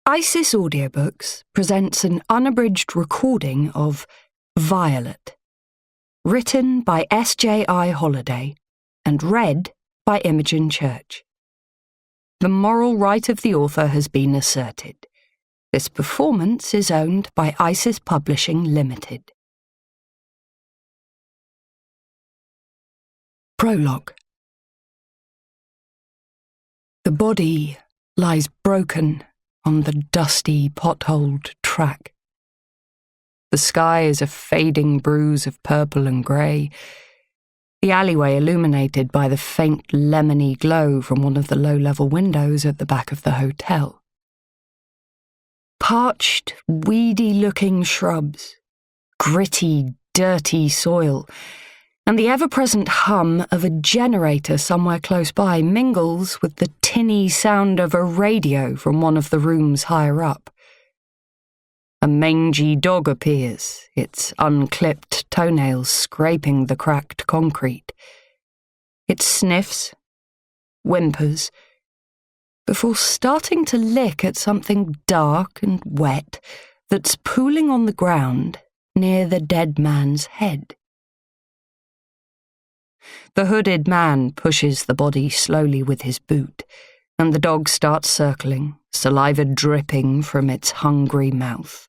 Isis Audiobooks presents an unabridged recording of Violet, written by S.J.I. Holiday and read by Imogen Church. The moral right of the author has been asserted. This performance is owned by Isis Publishing Limited. Prologue. The body lies broken on the dusty, potholed track. The sky is a fading bruise of purple and grey, the alleyway illuminated by the faint lemony glow from one of the low-level windows at the back of the hotel. Parched, weedy-looking shrubs, gritty, dirty soil, and the ever-present hum of a generator somewhere close by mingles with the tinny sound of a radio from one of the rooms higher up. A mangy dog appears, its unclipped toenails scraping the cracked concrete. It sniffs, whimpers, before starting to lick at something dark and wet that's pooling on the ground near the dead man's head. The hooded man pushes the body slowly with his boot, and the dog starts circling, saliva dripping from its hungry mouth.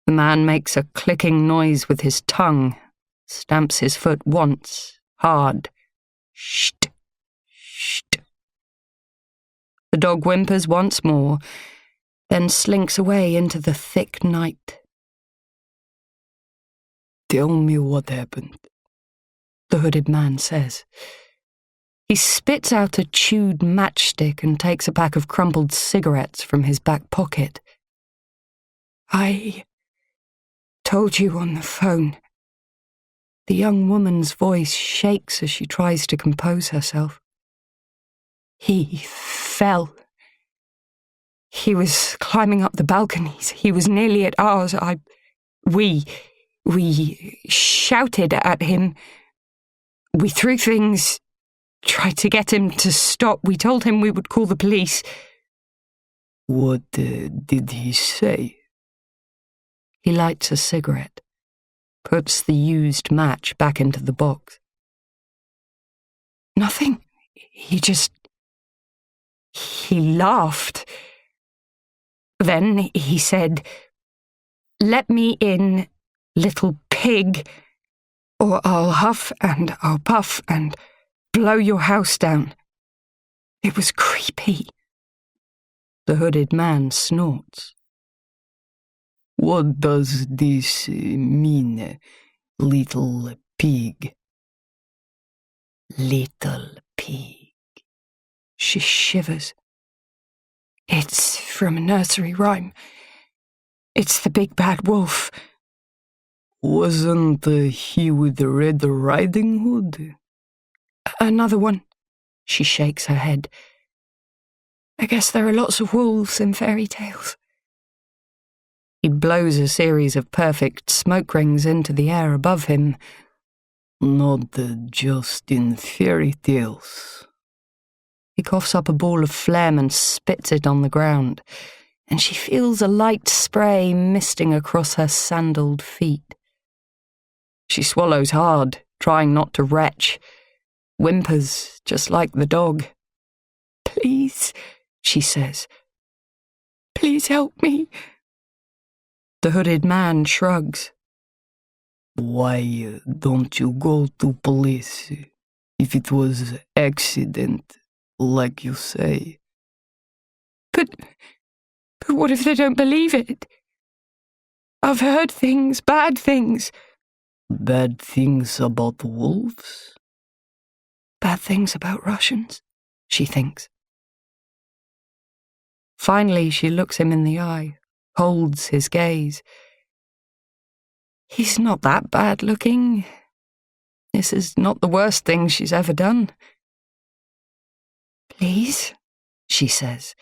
The man makes a clicking noise with his tongue, stamps his foot once, hard. Sht, sht. The dog whimpers once more, then slinks away into the thick night. "Tell me what happened," the hooded man says. He spits out a chewed matchstick and takes a pack of crumpled cigarettes from his back pocket. "I told you on the phone." The young woman's voice shakes as she tries to compose herself. "He fell. He was climbing up the balconies. He was nearly at ours. We shouted at him. We threw things, tried to get him to stop. We told him we would call the police." "What did he say?" He lights a cigarette, puts the used match back into the box. "Nothing. He laughed. Then he said, 'Let me in, little pig, or I'll huff and I'll puff and blow your house down.' It was creepy." The hooded man snorts. "What does this mean, little pig?" "Little pig." She shivers. "It's from a nursery rhyme. It's the big bad wolf." "Wasn't he with the Red Riding Hood?" "Another one." She shakes her head. "I guess there are lots of wolves in fairy tales." He blows a series of perfect smoke rings into the air above him. "Not just in fairy tales." He coughs up a ball of phlegm and spits it on the ground, and she feels a light spray misting across her sandaled feet. She swallows hard, trying not to retch, whimpers just like the dog. "Please," she says. "Please help me." The hooded man shrugs. "Why don't you go to police if it was accident, like you say?" But what if they don't believe it? I've heard things, bad things." "Bad things about wolves?" "Bad things about Russians," she thinks. Finally, she looks him in the eye, holds his gaze. He's not that bad looking. This is not the worst thing she's ever done. "Please," she says.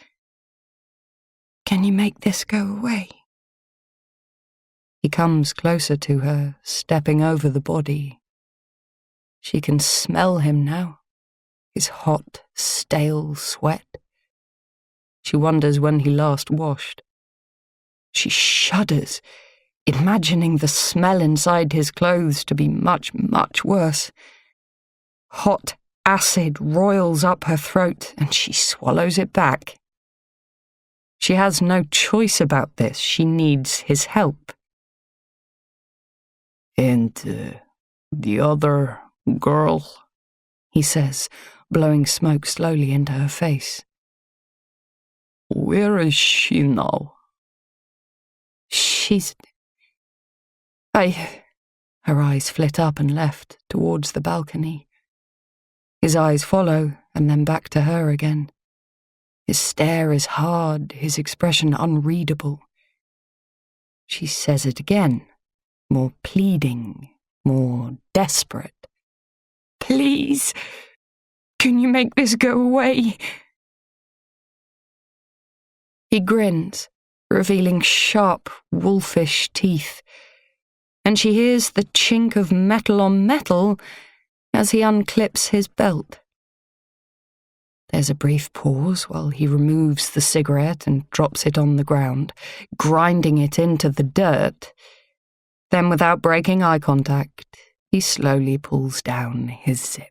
"Can you make this go away?" He comes closer to her, stepping over the body. She can smell him now, his hot, stale sweat. She wonders when he last washed. She shudders, imagining the smell inside his clothes to be much, much worse. Hot acid roils up her throat, and she swallows it back. She has no choice about this. She needs his help. "And the other girl," he says, blowing smoke slowly into her face. "Where is she now?" Her eyes flit up and left, towards the balcony. His eyes follow, and then back to her again. His stare is hard, his expression unreadable. She says it again, more pleading, more desperate. "Please, can you make this go away?" He grins, revealing sharp, wolfish teeth, and she hears the chink of metal on metal as he unclips his belt. There's a brief pause while he removes the cigarette and drops it on the ground, grinding it into the dirt. Then, without breaking eye contact, he slowly pulls down his zip.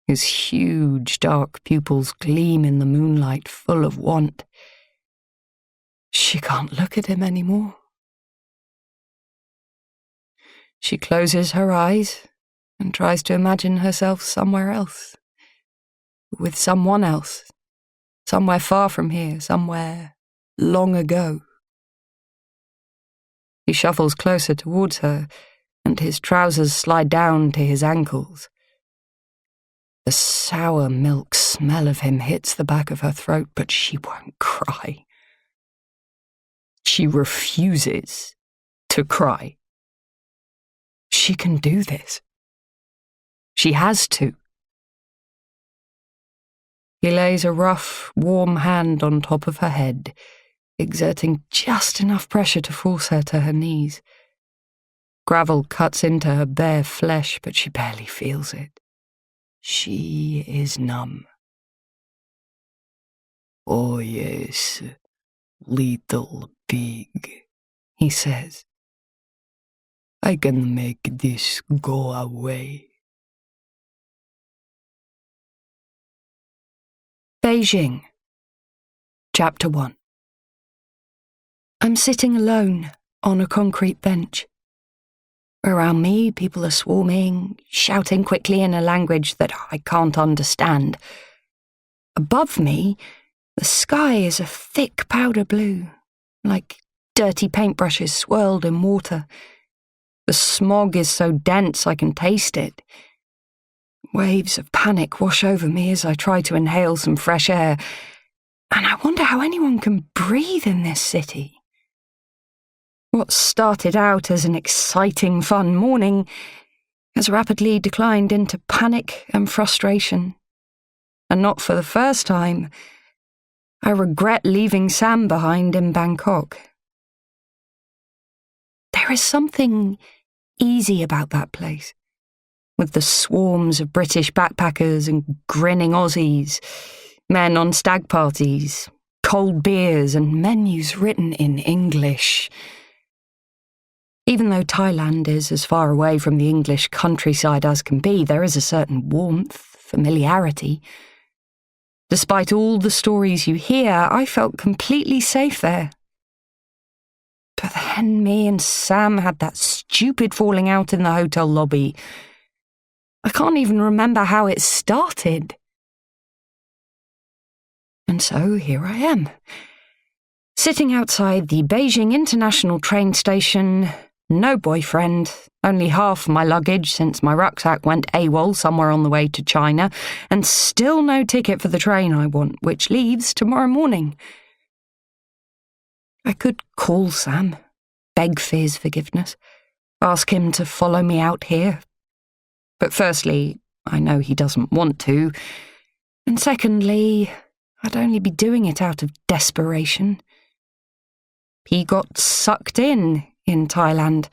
His huge, dark pupils gleam in the moonlight, full of want. She can't look at him anymore. She closes her eyes and tries to imagine herself somewhere else. With someone else, somewhere far from here, somewhere long ago. He shuffles closer towards her, and his trousers slide down to his ankles. The sour milk smell of him hits the back of her throat, but she won't cry. She refuses to cry. She can do this. She has to. He lays a rough, warm hand on top of her head, exerting just enough pressure to force her to her knees. Gravel cuts into her bare flesh, but she barely feels it. She is numb. "Oh yes, little pig," he says. "I can make this go away." Beijing. Chapter 1. I'm sitting alone on a concrete bench. Around me, people are swarming, shouting quickly in a language that I can't understand. Above me, the sky is a thick powder blue, like dirty paintbrushes swirled in water. The smog is so dense I can taste it. Waves of panic wash over me as I try to inhale some fresh air, and I wonder how anyone can breathe in this city. What started out as an exciting, fun morning has rapidly declined into panic and frustration. And not for the first time, I regret leaving Sam behind in Bangkok. There is something easy about that place, with the swarms of British backpackers and grinning Aussies, men on stag parties, cold beers and menus written in English. Even though Thailand is as far away from the English countryside as can be, there is a certain warmth, familiarity. Despite all the stories you hear, I felt completely safe there. But then me and Sam had that stupid falling out in the hotel lobby. I can't even remember how it started. And so here I am, sitting outside the Beijing International train station. No boyfriend, only half my luggage since my rucksack went AWOL somewhere on the way to China, and still no ticket for the train I want, which leaves tomorrow morning. I could call Sam, beg for his forgiveness, ask him to follow me out here. But firstly, I know he doesn't want to, and secondly, I'd only be doing it out of desperation. He got sucked in Thailand,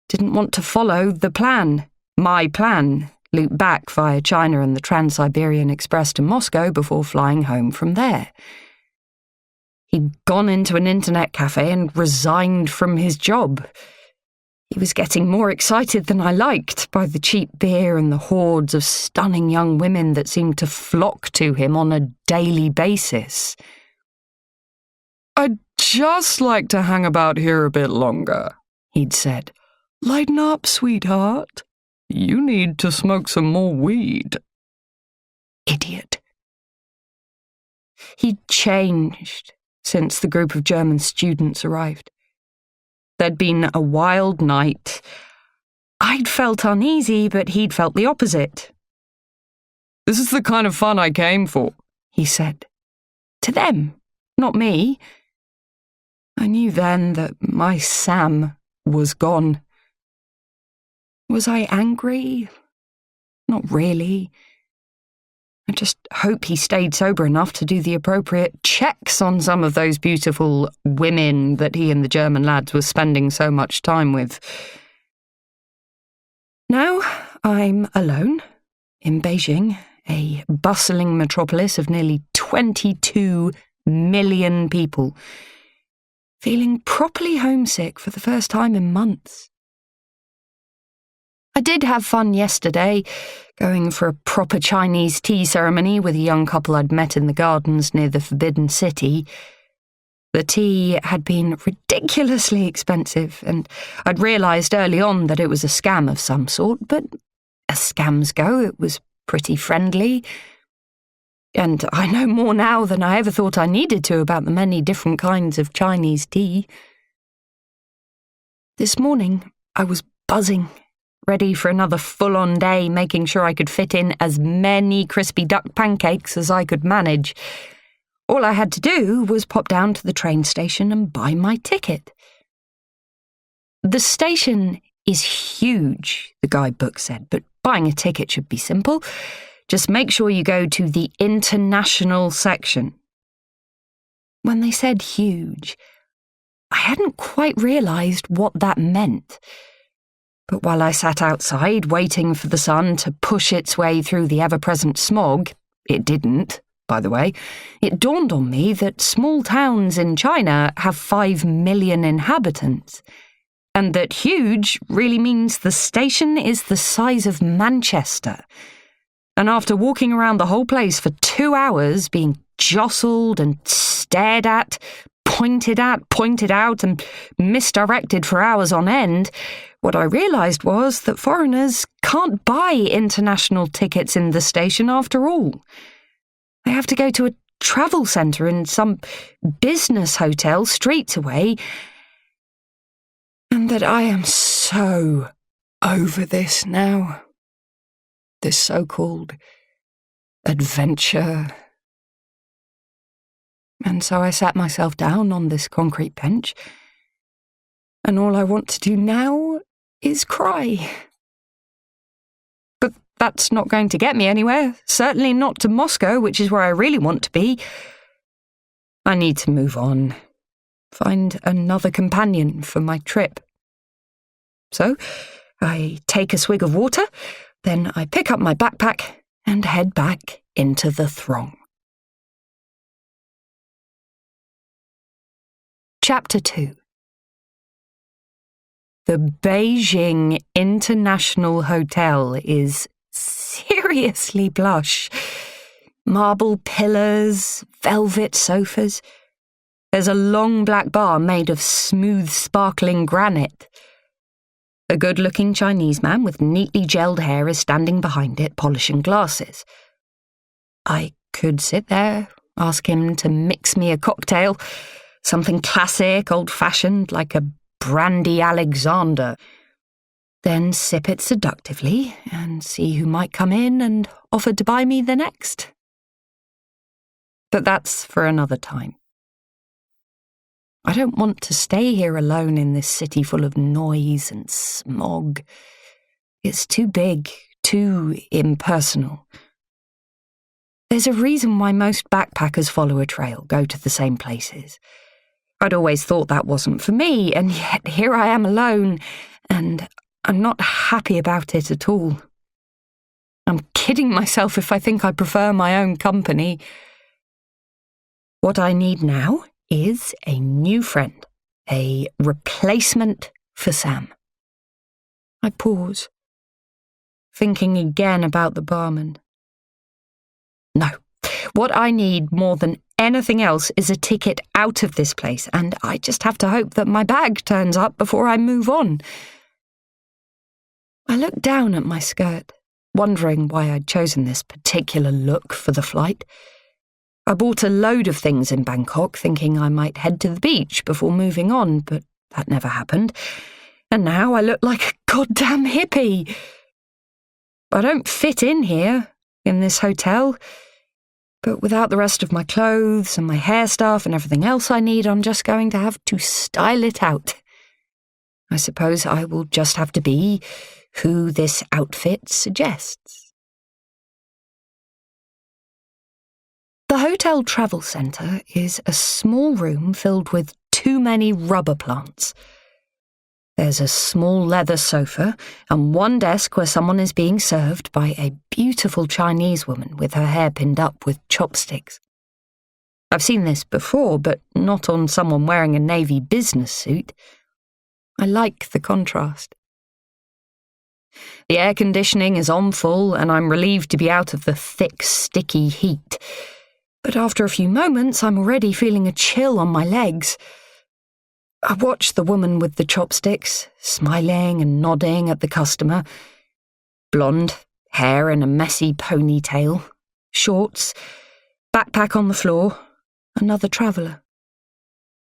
didn't want to follow the plan, my plan, loop back via China and the Trans-Siberian Express to Moscow before flying home from there. He'd gone into an internet cafe and resigned from his job. He was getting more excited than I liked by the cheap beer and the hordes of stunning young women that seemed to flock to him on a daily basis. "I'd just like to hang about here a bit longer," he'd said. "Lighten up, sweetheart. You need to smoke some more weed." Idiot. He'd changed since the group of German students arrived. There'd been a wild night. I'd felt uneasy, but he'd felt the opposite. "This is the kind of fun I came for," he said. To them, not me. I knew then that my Sam was gone. Was I angry? Not really. I just hope he stayed sober enough to do the appropriate checks on some of those beautiful women that he and the German lads were spending so much time with. Now I'm alone in Beijing, a bustling metropolis of nearly 22 million people, feeling properly homesick for the first time in months. I did have fun yesterday, going for a proper Chinese tea ceremony with a young couple I'd met in the gardens near the Forbidden City. The tea had been ridiculously expensive, and I'd realised early on that it was a scam of some sort, but as scams go, it was pretty friendly. And I know more now than I ever thought I needed to about the many different kinds of Chinese tea. This morning, I was buzzing, ready for another full-on day, making sure I could fit in as many crispy duck pancakes as I could manage. All I had to do was pop down to the train station and buy my ticket. The station is huge, the guidebook said, but buying a ticket should be simple. Just make sure you go to the international section. When they said huge, I hadn't quite realised what that meant. But while I sat outside waiting for the sun to push its way through the ever-present smog, it didn't, by the way, it dawned on me that small towns in China have 5 million inhabitants, and that huge really means the station is the size of Manchester. And after walking around the whole place for 2 hours, being jostled and stared at, pointed out, and misdirected for hours on end, what I realised was that foreigners can't buy international tickets in the station after all. They have to go to a travel centre in some business hotel streets away, and that I am so over this now. This so-called adventure. And so I sat myself down on this concrete bench, and all I want to do now is cry. But that's not going to get me anywhere, certainly not to Moscow, which is where I really want to be. I need to move on, find another companion for my trip. So I take a swig of water, then I pick up my backpack and head back into the throng. Chapter 2. The Beijing International Hotel is seriously plush. Marble pillars, velvet sofas. There's a long black bar made of smooth, sparkling granite. A good-looking Chinese man with neatly gelled hair is standing behind it, polishing glasses. I could sit there, ask him to mix me a cocktail, something classic, old-fashioned, like a brandy Alexander, then sip it seductively and see who might come in and offer to buy me the next. But that's for another time. I don't want to stay here alone in this city full of noise and smog. It's too big, too impersonal. There's a reason why most backpackers follow a trail, go to the same places. I'd always thought that wasn't for me, and yet here I am alone, and I'm not happy about it at all. I'm kidding myself if I think I prefer my own company. What I need now is a new friend, a replacement for Sam. I pause, thinking again about the barman. No, what I need more than anything else is a ticket out of this place, and I just have to hope that my bag turns up before I move on. I looked down at my skirt, wondering why I'd chosen this particular look for the flight. I bought a load of things in Bangkok, thinking I might head to the beach before moving on, but that never happened. And now I look like a goddamn hippie. I don't fit in here, in this hotel, but without the rest of my clothes and my hair stuff and everything else I need, I'm just going to have to style it out. I suppose I will just have to be who this outfit suggests. The Hotel Travel Centre is a small room filled with too many rubber plants. There's a small leather sofa and one desk where someone is being served by a beautiful Chinese woman with her hair pinned up with chopsticks. I've seen this before, but not on someone wearing a navy business suit. I like the contrast. The air conditioning is on full and I'm relieved to be out of the thick, sticky heat. But after a few moments, I'm already feeling a chill on my legs. I watch the woman with the chopsticks, smiling and nodding at the customer. Blonde, hair in a messy ponytail, shorts, backpack on the floor, another traveller.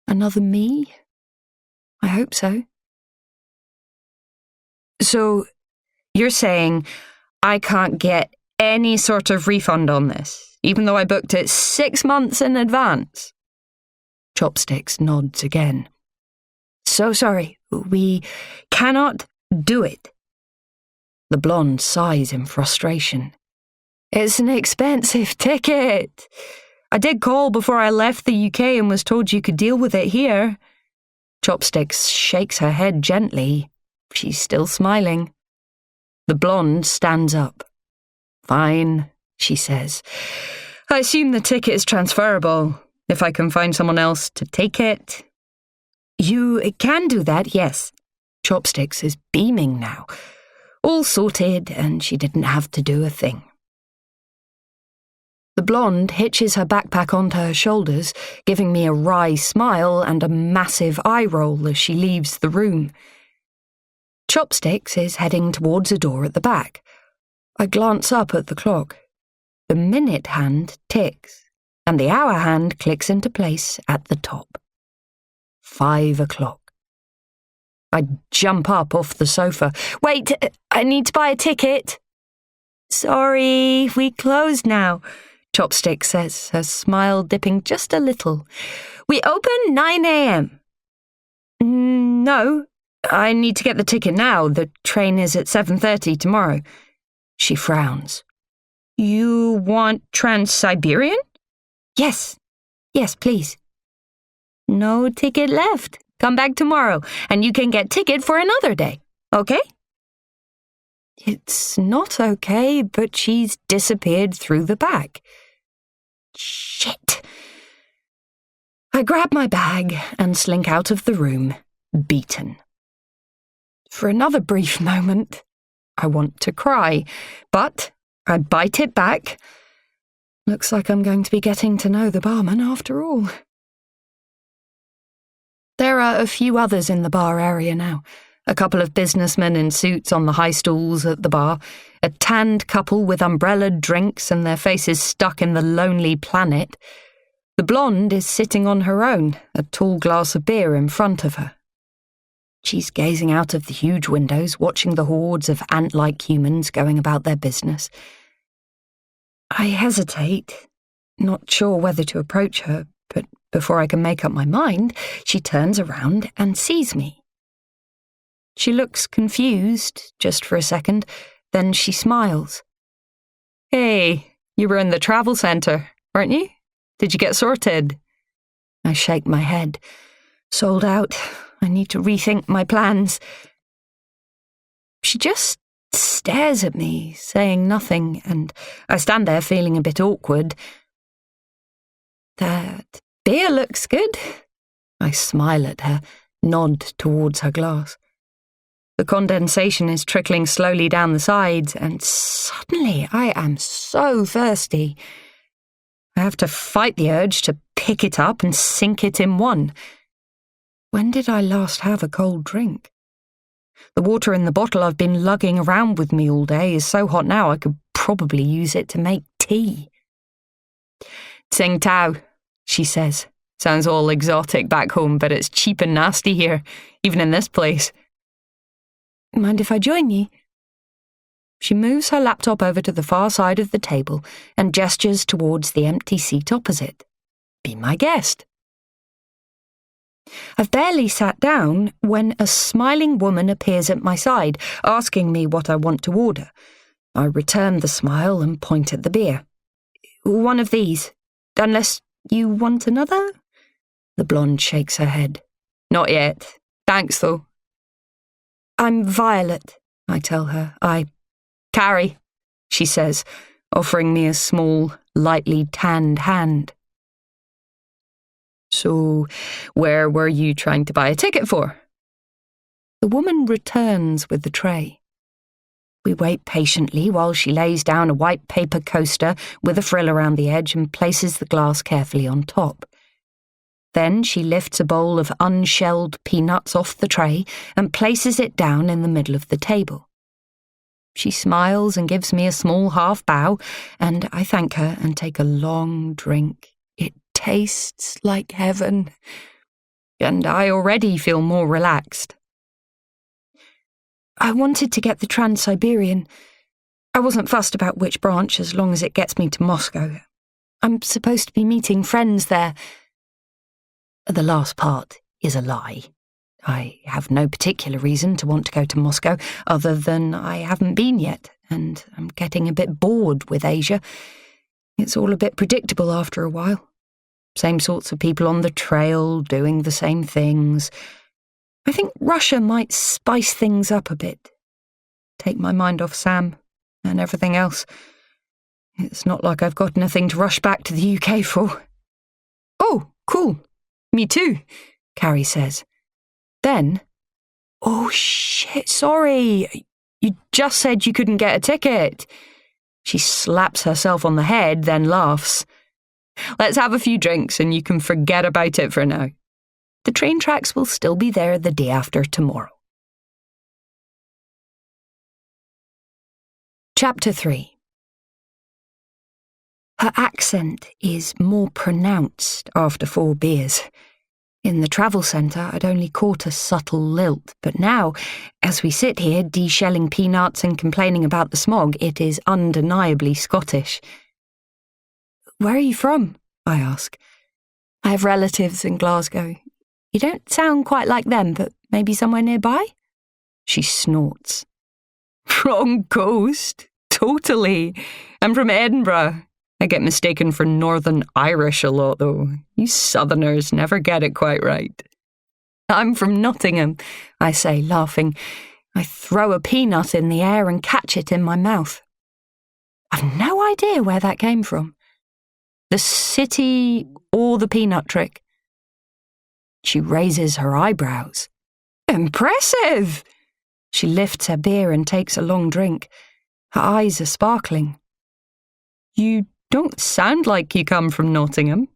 Another me? I hope so. So, you're saying I can't get any sort of refund on this, even though I booked it 6 months in advance? Chopsticks nods again. So sorry, we cannot do it. The blonde sighs in frustration. It's an expensive ticket. I did call before I left the UK and was told you could deal with it here. Chopsticks shakes her head gently. She's still smiling. The blonde stands up. Fine, she says. I assume the ticket is transferable. If I can find someone else to take it. You can do that, yes. Chopsticks is beaming now. All sorted, and she didn't have to do a thing. The blonde hitches her backpack onto her shoulders, giving me a wry smile and a massive eye roll as she leaves the room. Chopsticks is heading towards a door at the back. I glance up at the clock. The minute hand ticks, and the hour hand clicks into place at the top. 5 o'clock. I jump up off the sofa. Wait, I need to buy a ticket. Sorry, we closed now, Chopstick says, her smile dipping just a little. We open 9 a.m. No, I need to get the ticket now. The train is at 7:30 tomorrow. She frowns. You want Trans-Siberian? Yes, please. No ticket left. Come back tomorrow, and you can get ticket for another day, okay? It's not okay, but she's disappeared through the back. Shit. I grab my bag and slink out of the room, beaten. For another brief moment, I want to cry, but I bite it back. Looks like I'm going to be getting to know the barman after all. There are a few others in the bar area now. A couple of businessmen in suits on the high stools at the bar, a tanned couple with umbrellaed drinks and their faces stuck in the Lonely Planet. The blonde is sitting on her own, a tall glass of beer in front of her. She's gazing out of the huge windows, watching the hordes of ant-like humans going about their business. I hesitate, not sure whether to approach her, but before I can make up my mind, she turns around and sees me. She looks confused, just for a second, then she smiles. Hey, you were in the travel centre, weren't you? Did you get sorted? I shake my head. Sold out. I need to rethink my plans. She just stares at me, saying nothing, and I stand there feeling a bit awkward. That beer looks good. I smile at her, nod towards her glass. The condensation is trickling slowly down the sides, and suddenly I am so thirsty. I have to fight the urge to pick it up and sink it in one. When did I last have a cold drink? The water in the bottle I've been lugging around with me all day is so hot now I could probably use it to make tea. Tsing Tao, she says. Sounds all exotic back home, but it's cheap and nasty here, even in this place. Mind if I join you? She moves her laptop over to the far side of the table and gestures towards the empty seat opposite. Be my guest. I've barely sat down when a smiling woman appears at my side, asking me what I want to order. I return the smile and point at the beer. One of these, unless you want another? The blonde shakes her head. Not yet. Thanks, though. I'm Violet, I tell her. Carrie, she says, offering me a small, lightly tanned hand. So, where were you trying to buy a ticket for? The woman returns with the tray. We wait patiently while she lays down a white paper coaster with a frill around the edge and places the glass carefully on top. Then she lifts a bowl of unshelled peanuts off the tray and places it down in the middle of the table. She smiles and gives me a small half bow, and I thank her and take a long drink. It tastes like heaven, and I already feel more relaxed. I wanted to get the Trans-Siberian. I wasn't fussed about which branch as long as it gets me to Moscow. I'm supposed to be meeting friends there. The last part is a lie. I have no particular reason to want to go to Moscow other than I haven't been yet, and I'm getting a bit bored with Asia. It's all a bit predictable after a while. Same sorts of people on the trail, doing the same things. I think Russia might spice things up a bit. Take my mind off Sam and everything else. It's not like I've got anything to rush back to the UK for. Oh, cool. Me too, Carrie says. Then, oh shit, sorry. You just said you couldn't get a ticket. She slaps herself on the head, then laughs. Let's have a few drinks and you can forget about it for now. The train tracks will still be there the day after tomorrow. Chapter 3. Her accent is more pronounced after 4 beers. In the travel centre, I'd only caught a subtle lilt, but now, as we sit here de-shelling peanuts and complaining about the smog, it is undeniably Scottish. Where are you from? I ask. I have relatives in Glasgow. You don't sound quite like them, but maybe somewhere nearby? She snorts. Wrong coast. Totally. I'm from Edinburgh. I get mistaken for Northern Irish a lot, though. You Southerners never get it quite right. I'm from Nottingham, I say, laughing. I throw a peanut in the air and catch it in my mouth. I've no idea where that came from. The city or the peanut trick? She raises her eyebrows. Impressive! She lifts her beer and takes a long drink. Her eyes are sparkling. You don't sound like you come from Nottingham.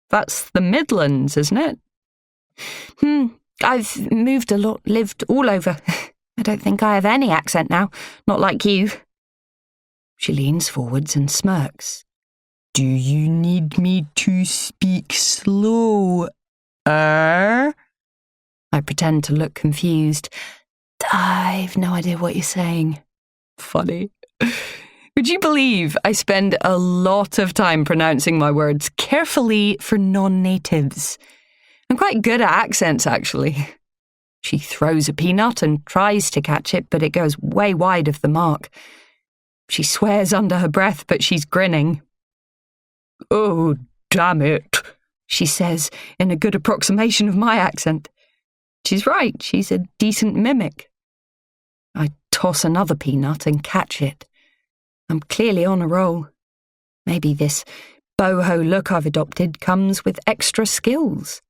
That's the Midlands, isn't it? I've moved a lot, lived all over. I don't think I have any accent now, not like you. She leans forwards and smirks. Do you need me to speak slower? I pretend to look confused. I've no idea what you're saying. Funny. Would you believe I spend a lot of time pronouncing my words carefully for non-natives? I'm quite good at accents, actually. She throws a peanut and tries to catch it, but it goes way wide of the mark. She swears under her breath, but she's grinning. Oh, damn it, she says in a good approximation of my accent. She's right, she's a decent mimic. I toss another peanut and catch it. I'm clearly on a roll. Maybe this boho look I've adopted comes with extra skills.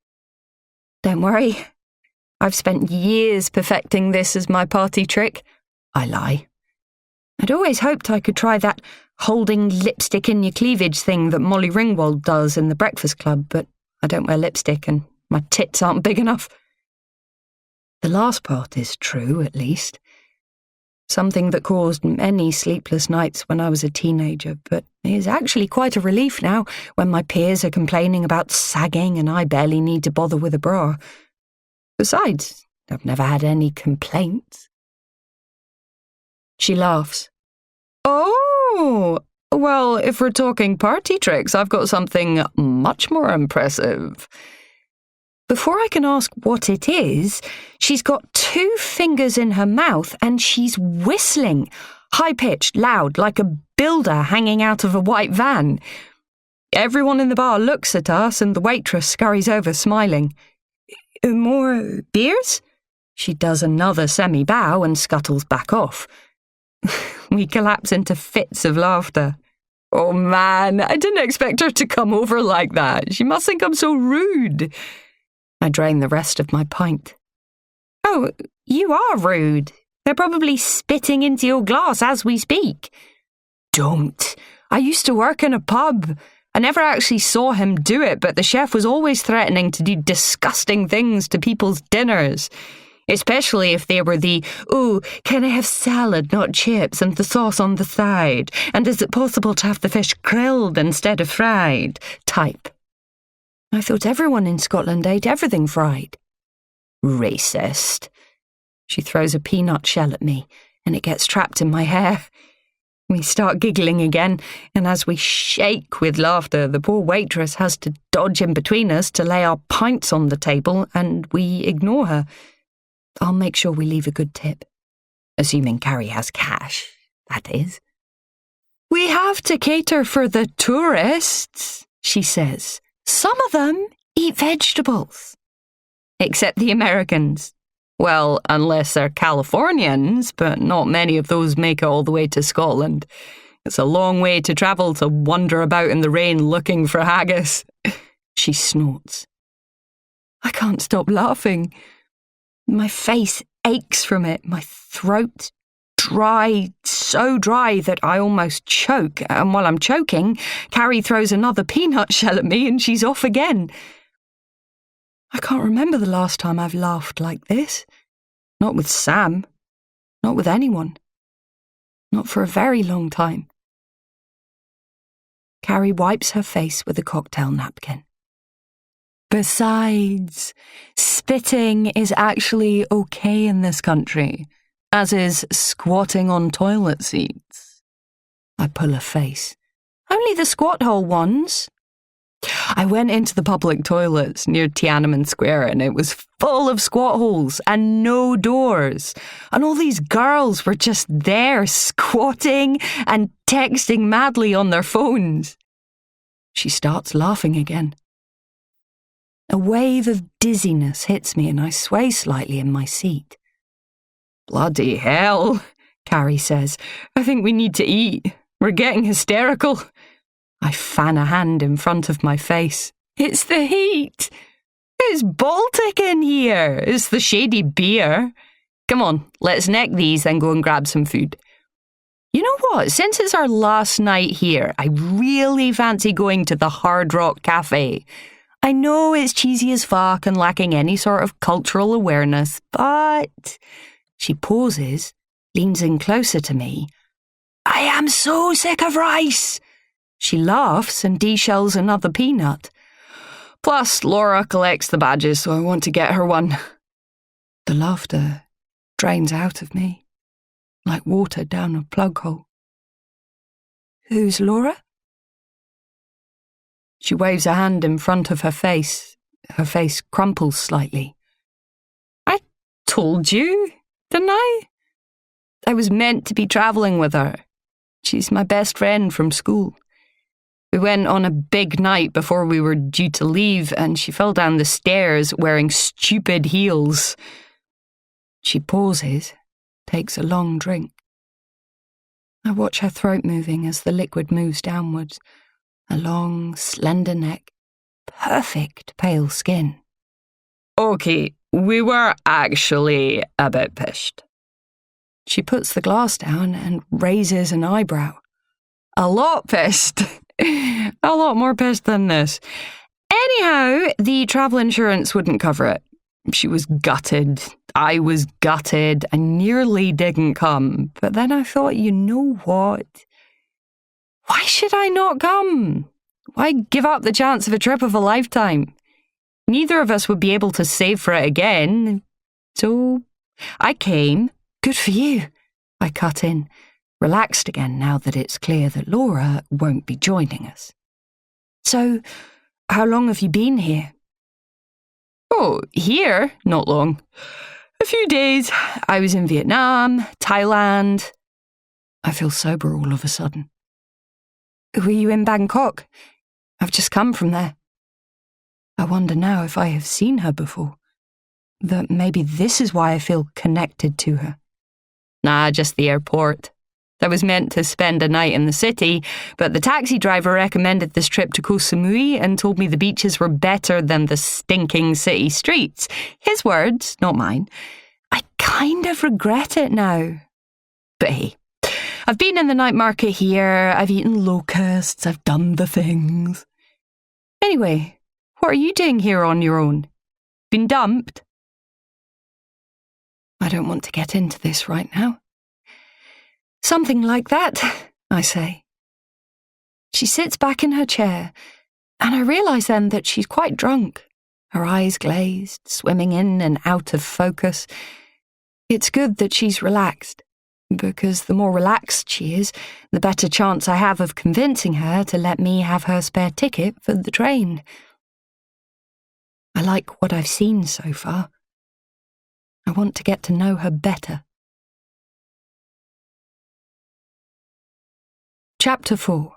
Don't worry. I've spent years perfecting this as my party trick. I lie. I'd always hoped I could try that holding lipstick in your cleavage thing that Molly Ringwald does in the Breakfast Club, but I don't wear lipstick and my tits aren't big enough. The last part is true, at least. Something that caused many sleepless nights when I was a teenager, but is actually quite a relief now when my peers are complaining about sagging and I barely need to bother with a bra. Besides, I've never had any complaints. She laughs. Oh, well, if we're talking party tricks, I've got something much more impressive. Before I can ask what it is, she's got 2 fingers in her mouth and she's whistling, high-pitched, loud, like a builder hanging out of a white van. Everyone in the bar looks at us and the waitress scurries over, smiling. More beers? She does another semi-bow and scuttles back off. We collapse into fits of laughter. Oh man, I didn't expect her to come over like that. She must think I'm so rude. I drain the rest of my pint. Oh, you are rude. They're probably spitting into your glass as we speak. Don't. I used to work in a pub. I never actually saw him do it, but the chef was always threatening to do disgusting things to people's dinners. Especially if they were the, "Oh, can I have salad, not chips, and the sauce on the side? And is it possible to have the fish grilled instead of fried?" type. I thought everyone in Scotland ate everything fried. Racist. She throws a peanut shell at me, and it gets trapped in my hair. We start giggling again, and as we shake with laughter, the poor waitress has to dodge in between us to lay our pints on the table, and we ignore her. I'll make sure we leave a good tip. Assuming Carrie has cash, that is. We have to cater for the tourists, she says. Some of them eat vegetables. Except the Americans. Well, unless they're Californians, but not many of those make it all the way to Scotland. It's a long way to travel to wander about in the rain looking for haggis. She snorts. I can't stop laughing. My face aches from it, my throat dry, so dry that I almost choke, and while I'm choking, Carrie throws another peanut shell at me and she's off again. I can't remember the last time I've laughed like this. Not with Sam. Not with anyone. Not for a very long time. Carrie wipes her face with a cocktail napkin. Besides, spitting is actually okay in this country, as is squatting on toilet seats. I pull a face. Only the squat hole ones. I went into the public toilets near Tiananmen Square and it was full of squat holes and no doors. And all these girls were just there squatting and texting madly on their phones. She starts laughing again. A wave of dizziness hits me and I sway slightly in my seat. Bloody hell, Carrie says. I think we need to eat. We're getting hysterical. I fan a hand in front of my face. It's the heat. It's Baltic in here. It's the shady beer. Come on, let's neck these, then go and grab some food. You know what? Since it's our last night here, I really fancy going to the Hard Rock Cafe. I know it's cheesy as fuck and lacking any sort of cultural awareness, but... She pauses, leans in closer to me. I am so sick of rice. She laughs and deshells another peanut. Plus, Laura collects the badges, so I want to get her one. The laughter drains out of me, like water down a plug hole. Who's Laura? She waves a hand in front of her face. Her face crumples slightly. I told you, didn't I? I was meant to be travelling with her. She's my best friend from school. We went on a big night before we were due to leave, and she fell down the stairs wearing stupid heels. She pauses, takes a long drink. I watch her throat moving as the liquid moves downwards, a long, slender neck, perfect pale skin. Okay, we were actually a bit pissed. She puts the glass down and raises an eyebrow. A lot pissed. A lot more pissed than this. Anyhow, the travel insurance wouldn't cover it. She was gutted. I was gutted. I nearly didn't come. But then I thought, you know what? Why should I not come? Why give up the chance of a trip of a lifetime? Neither of us would be able to save for it again. So I came. Good for you, I cut in, relaxed again now that it's clear that Laura won't be joining us. So, how long have you been here? Oh, here? Not long. A few days. I was in Vietnam, Thailand. I feel sober all of a sudden. Were you in Bangkok? I've just come from there. I wonder now if I have seen her before. That maybe this is why I feel connected to her. Nah, just the airport. I was meant to spend a night in the city, but the taxi driver recommended this trip to Koh Samui and told me the beaches were better than the stinking city streets. His words, not mine. I kind of regret it now. But hey, I've been in the night market here, I've eaten locusts, I've done the things. Anyway, what are you doing here on your own? Been dumped? I don't want to get into this right now. Something like that, I say. She sits back in her chair, and I realise then that she's quite drunk, her eyes glazed, swimming in and out of focus. It's good that she's relaxed, because the more relaxed she is, the better chance I have of convincing her to let me have her spare ticket for the train. I like what I've seen so far. I want to get to know her better. Chapter 4.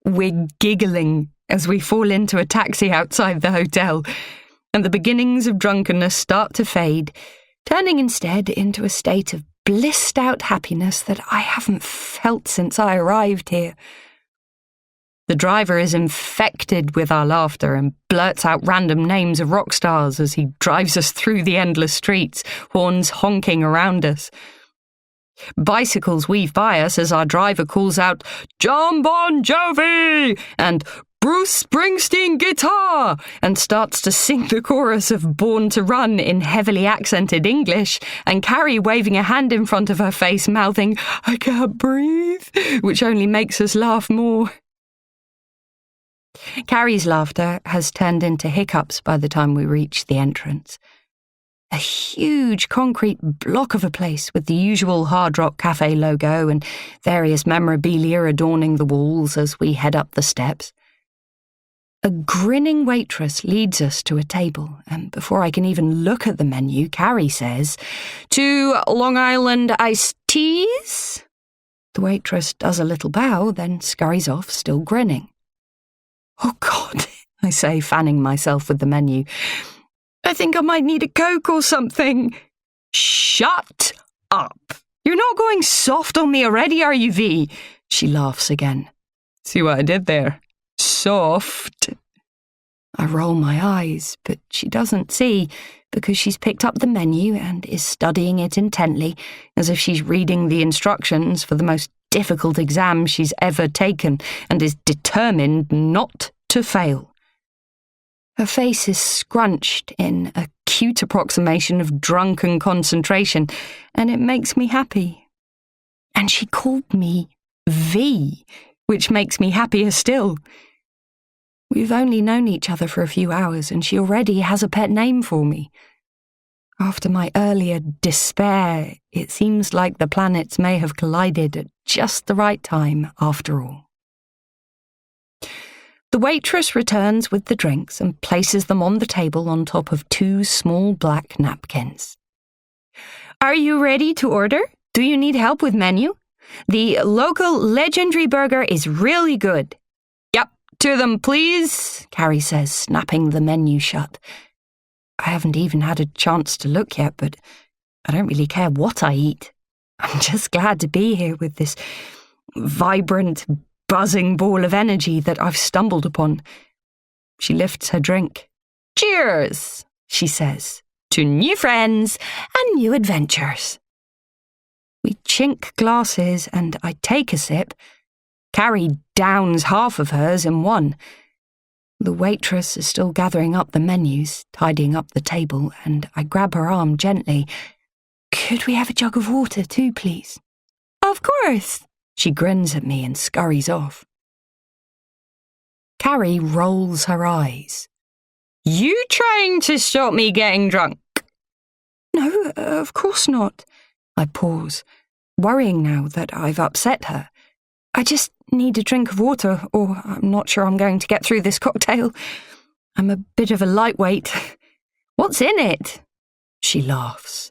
We're giggling as we fall into a taxi outside the hotel, and the beginnings of drunkenness start to fade, turning instead into a state of blissed-out happiness that I haven't felt since I arrived here. The driver is infected with our laughter and blurts out random names of rock stars as he drives us through the endless streets, horns honking around us. Bicycles weave by us as our driver calls out, "John Bon Jovi!" and "Bruce Springsteen guitar!" and starts to sing the chorus of Born to Run in heavily accented English, and Carrie waving a hand in front of her face, mouthing, "I can't breathe," which only makes us laugh more. Carrie's laughter has turned into hiccups by the time we reach the entrance. A huge concrete block of a place with the usual Hard Rock Cafe logo and various memorabilia adorning the walls as we head up the steps. A grinning waitress leads us to a table, and before I can even look at the menu, Carrie says, "2 Long Island iced teas?" The waitress does a little bow, then scurries off, still grinning. "Oh God," I say, fanning myself with the menu. "I think I might need a Coke or something." "Shut up. You're not going soft on me already, are you, V?" She laughs again. "See what I did there? Soft." I roll my eyes, but she doesn't see, because she's picked up the menu and is studying it intently, as if she's reading the instructions for the most difficult exam she's ever taken, and is determined not to fail. Her face is scrunched in a cute approximation of drunken concentration, and it makes me happy. And she called me V, which makes me happier still. We've only known each other for a few hours, and she already has a pet name for me. After my earlier despair, it seems like the planets may have collided at just the right time after all. The waitress returns with the drinks and places them on the table on top of 2 small black napkins. "Are you ready to order? Do you need help with menu? The local legendary burger is really good." "Yep, 2 of them, please," Carrie says, snapping the menu shut. I haven't even had a chance to look yet, but I don't really care what I eat. I'm just glad to be here with this vibrant, buzzing ball of energy that I've stumbled upon. She lifts her drink. Cheers, she says, to new friends and new adventures. We chink glasses and I take a sip. Carrie downs half of hers in one. The waitress is still gathering up the menus, tidying up the table, and I grab her arm gently. Could we have a jug of water too, please? Of course. She grins at me and scurries off. Carrie rolls her eyes. You trying to stop me getting drunk? No, of course not. I pause, worrying now that I've upset her. I just need a drink of water, or I'm not sure I'm going to get through this cocktail. I'm a bit of a lightweight. What's in it? She laughs.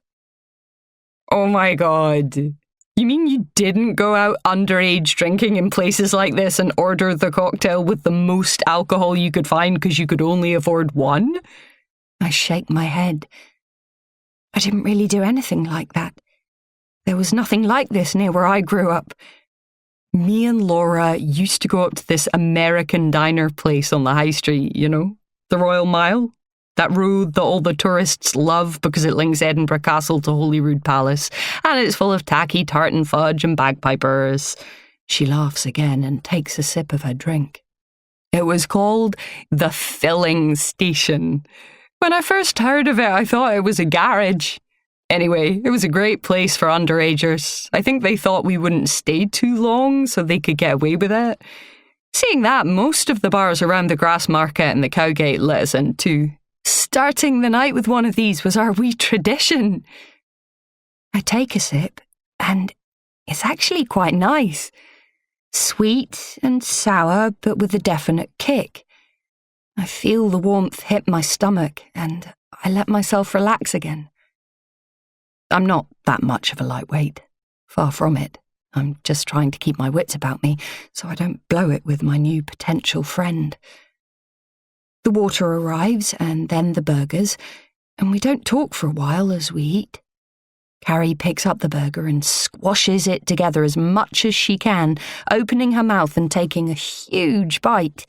Oh my God. You mean you didn't go out underage drinking in places like this and order the cocktail with the most alcohol you could find because you could only afford one? I shake my head. I didn't really do anything like that. There was nothing like this near where I grew up. Me and Laura used to go up to this American diner place on the high street, you know, the Royal Mile. That road that all the tourists love because it links Edinburgh Castle to Holyrood Palace, and it's full of tacky tartan fudge and bagpipers. She laughs again and takes a sip of her drink. It was called the Filling Station. When I first heard of it, I thought it was a garage. Anyway, it was a great place for underagers. I think they thought we wouldn't stay too long so they could get away with it. Seeing that, most of the bars around the Grassmarket and the Cowgate let us in too. Starting the night with one of these was our wee tradition. I take a sip, and it's actually quite nice. Sweet and sour, but with a definite kick. I feel the warmth hit my stomach, and I let myself relax again. I'm not that much of a lightweight. Far from it. I'm just trying to keep my wits about me so I don't blow it with my new potential friend. The water arrives, and then the burgers, and we don't talk for a while as we eat. Carrie picks up the burger and squashes it together as much as she can, opening her mouth and taking a huge bite.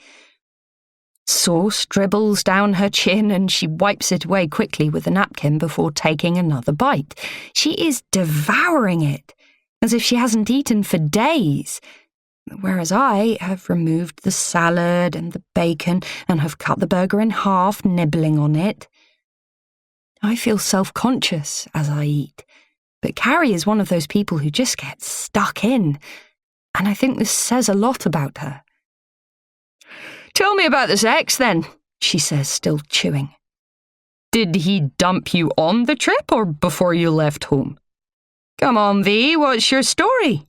Sauce dribbles down her chin and she wipes it away quickly with a napkin before taking another bite. She is devouring it, as if she hasn't eaten for days, whereas I have removed the salad and the bacon and have cut the burger in half, nibbling on it. I feel self-conscious as I eat, but Carrie is one of those people who just gets stuck in, and I think this says a lot about her. Tell me about this ex, then, she says, still chewing. Did he dump you on the trip or before you left home? Come on, V, what's your story?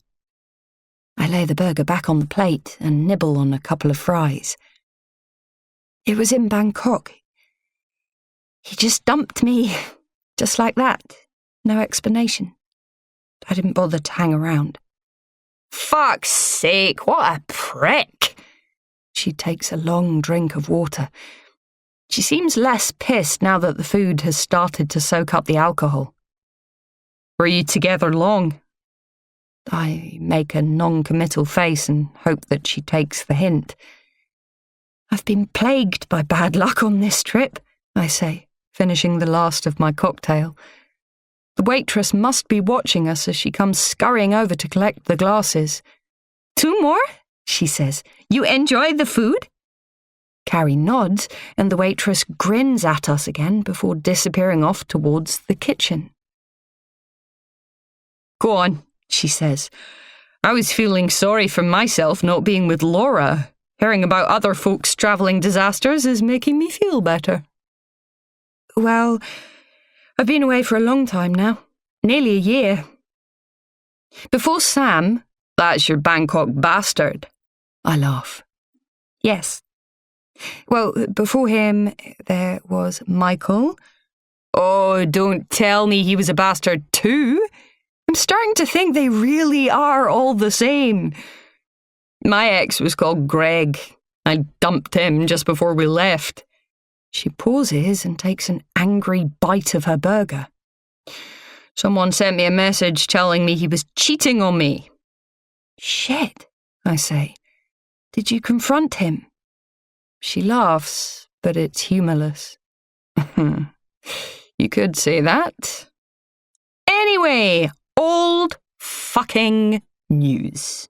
I lay the burger back on the plate and nibble on a couple of fries. It was in Bangkok. He just dumped me, just like that. No explanation. I didn't bother to hang around. Fuck's sake, what a prick! She takes a long drink of water. She seems less pissed now that the food has started to soak up the alcohol. Were you together long? I make a non-committal face and hope that she takes the hint. I've been plagued by bad luck on this trip, I say, finishing the last of my cocktail. The waitress must be watching us as she comes scurrying over to collect the glasses. 2 more? She says. You enjoy the food? Carrie nods, and the waitress grins at us again before disappearing off towards the kitchen. Go on, she says. I was feeling sorry for myself not being with Laura. Hearing about other folks' travelling disasters is making me feel better. Well, I've been away for a long time now. Nearly a year. Before Sam, that's your Bangkok bastard. I laugh. Yes. Well, before him, there was Michael. Oh, don't tell me he was a bastard too. I'm starting to think they really are all the same. My ex was called Greg. I dumped him just before we left. She pauses and takes an angry bite of her burger. Someone sent me a message telling me he was cheating on me. Shit, I say. Did you confront him? She laughs, but it's humourless. You could say that. Anyway, old fucking news.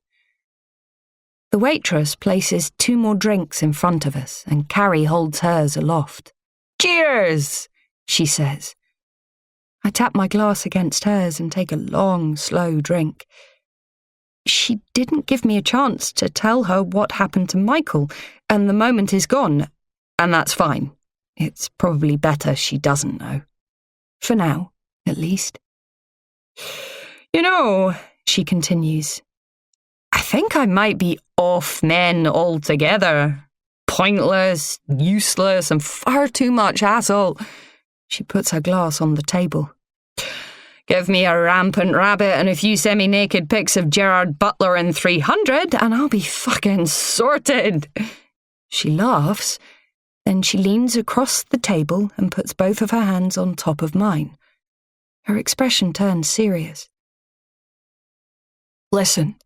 The waitress places 2 more drinks in front of us, and Carrie holds hers aloft. Cheers, she says. I tap my glass against hers and take a long, slow drink. She didn't give me a chance to tell her what happened to Michael, and the moment is gone, and that's fine. It's probably better she doesn't know. For now, at least. You know, she continues, I think I might be off men altogether. Pointless, useless, and far too much hassle. She puts her glass on the table. Give me a rampant rabbit and a few semi-naked pics of Gerard Butler in 300 and I'll be fucking sorted. She laughs, then she leans across the table and puts both of her hands on top of mine. Her expression turns serious. Listen,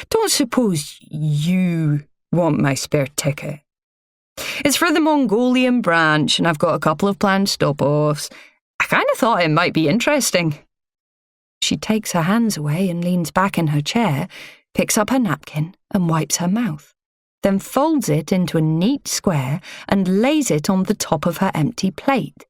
don't suppose you want my spare ticket. It's for the Mongolian branch and I've got a couple of planned stop-offs. I kind of thought it might be interesting. She takes her hands away and leans back in her chair, picks up her napkin and wipes her mouth, then folds it into a neat square and lays it on the top of her empty plate.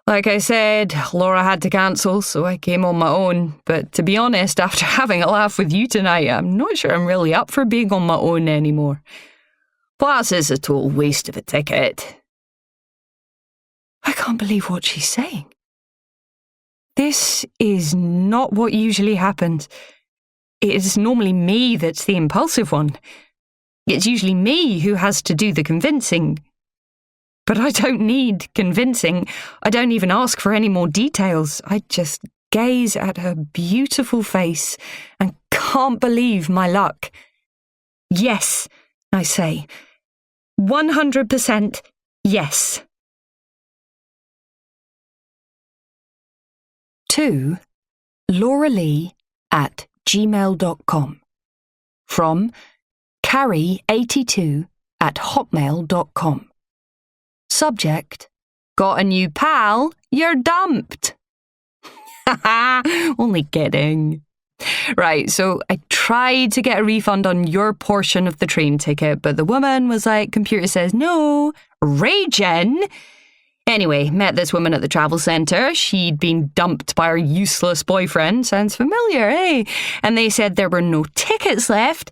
Like I said, Laura had to cancel, so I came on my own. But to be honest, after having a laugh with you tonight, I'm not sure I'm really up for being on my own anymore. Plus, it's a total waste of a ticket. I can't believe what she's saying. This is not what usually happens. It's normally me that's the impulsive one. It's usually me who has to do the convincing. But I don't need convincing. I don't even ask for any more details. I just gaze at her beautiful face and can't believe my luck. Yes, I say. 100% yes. 2. lauralee@gmail.com. From carrie82@hotmail.com. Subject, got a new pal, you're dumped. Only kidding. Right, so I tried to get a refund on your portion of the train ticket, but the woman was like, computer says no, raging. Anyway, met this woman at the travel centre. She'd been dumped by her useless boyfriend. Sounds familiar, eh? And they said there were no tickets left.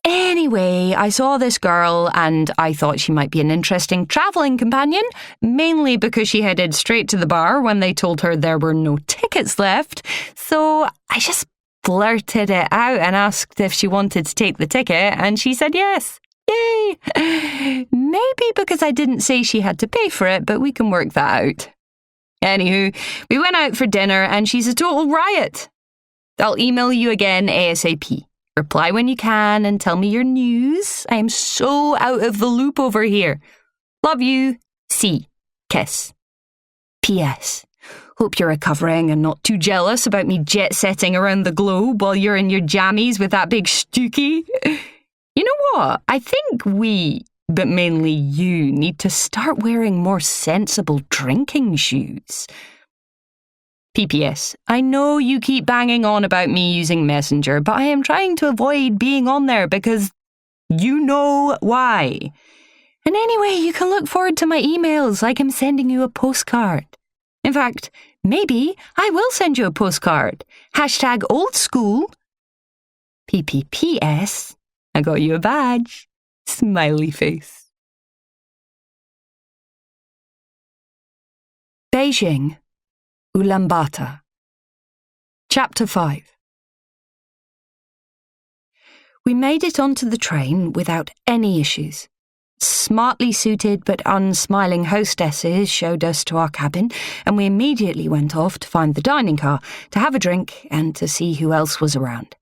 Anyway, I saw this girl and I thought she might be an interesting travelling companion, mainly because she headed straight to the bar when they told her there were no tickets left. So I just blurted it out and asked if she wanted to take the ticket, and she said yes. Yay! Maybe because I didn't say she had to pay for it, but we can work that out. Anywho, we went out for dinner and she's a total riot. I'll email you again ASAP. Reply when you can and tell me your news. I am so out of the loop over here. Love you. C. Kiss. P.S. Hope you're recovering and not too jealous about me jet-setting around the globe while you're in your jammies with that big stookie. You know what? I think we, but mainly you, need to start wearing more sensible drinking shoes. PPS, I know you keep banging on about me using Messenger, but I am trying to avoid being on there because you know why. And anyway, you can look forward to my emails like I'm sending you a postcard. In fact, maybe I will send you a postcard. Hashtag old school. PPPS, I got you a badge. Smiley face. Beijing, Ulaanbaatar. Chapter 5. We made it onto the train without any issues. Smartly suited but unsmiling hostesses showed us to our cabin, and we immediately went off to find the dining car, to have a drink and to see who else was around.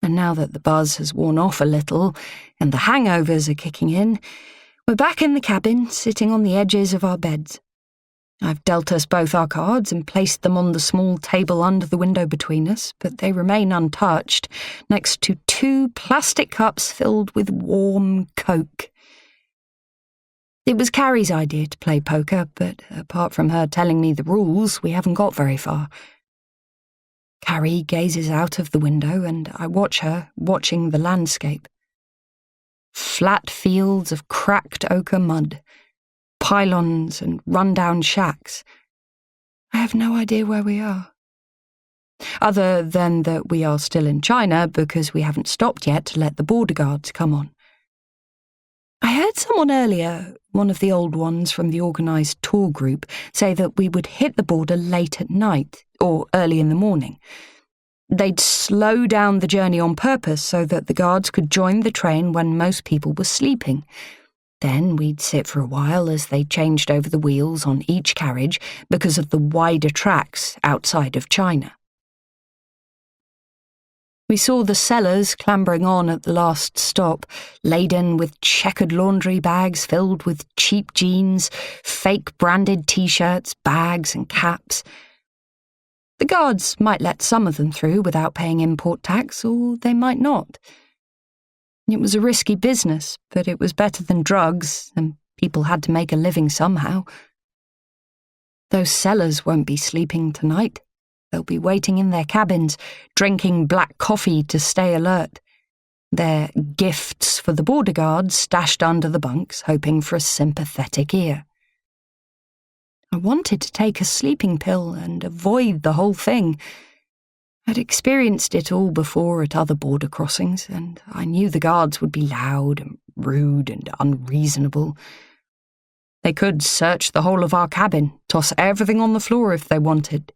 And now that the buzz has worn off a little and the hangovers are kicking in, we're back in the cabin, sitting on the edges of our beds. I've dealt us both our cards and placed them on the small table under the window between us, but they remain untouched, next to 2 plastic cups filled with warm Coke. It was Carrie's idea to play poker, but apart from her telling me the rules, we haven't got very far. Carrie gazes out of the window, and I watch her, watching the landscape. Flat fields of cracked ochre mud, pylons and run-down shacks. I have no idea where we are. Other than that we are still in China because we haven't stopped yet to let the border guards come on. I heard someone earlier, one of the old ones from the organised tour group, say that we would hit the border late at night or early in the morning. They'd slow down the journey on purpose so that the guards could join the train when most people were sleeping. Then we'd sit for a while as they changed over the wheels on each carriage because of the wider tracks outside of China. We saw the sellers clambering on at the last stop, laden with checkered laundry bags filled with cheap jeans, fake branded t-shirts, bags and caps. The guards might let some of them through without paying import tax, or they might not. It was a risky business, but it was better than drugs, and people had to make a living somehow. Those sellers won't be sleeping tonight. They'll be waiting in their cabins, drinking black coffee to stay alert. Their gifts for the border guards stashed under the bunks, hoping for a sympathetic ear. I wanted to take a sleeping pill and avoid the whole thing. I'd experienced it all before at other border crossings, and I knew the guards would be loud and rude and unreasonable. They could search the whole of our cabin, toss everything on the floor if they wanted.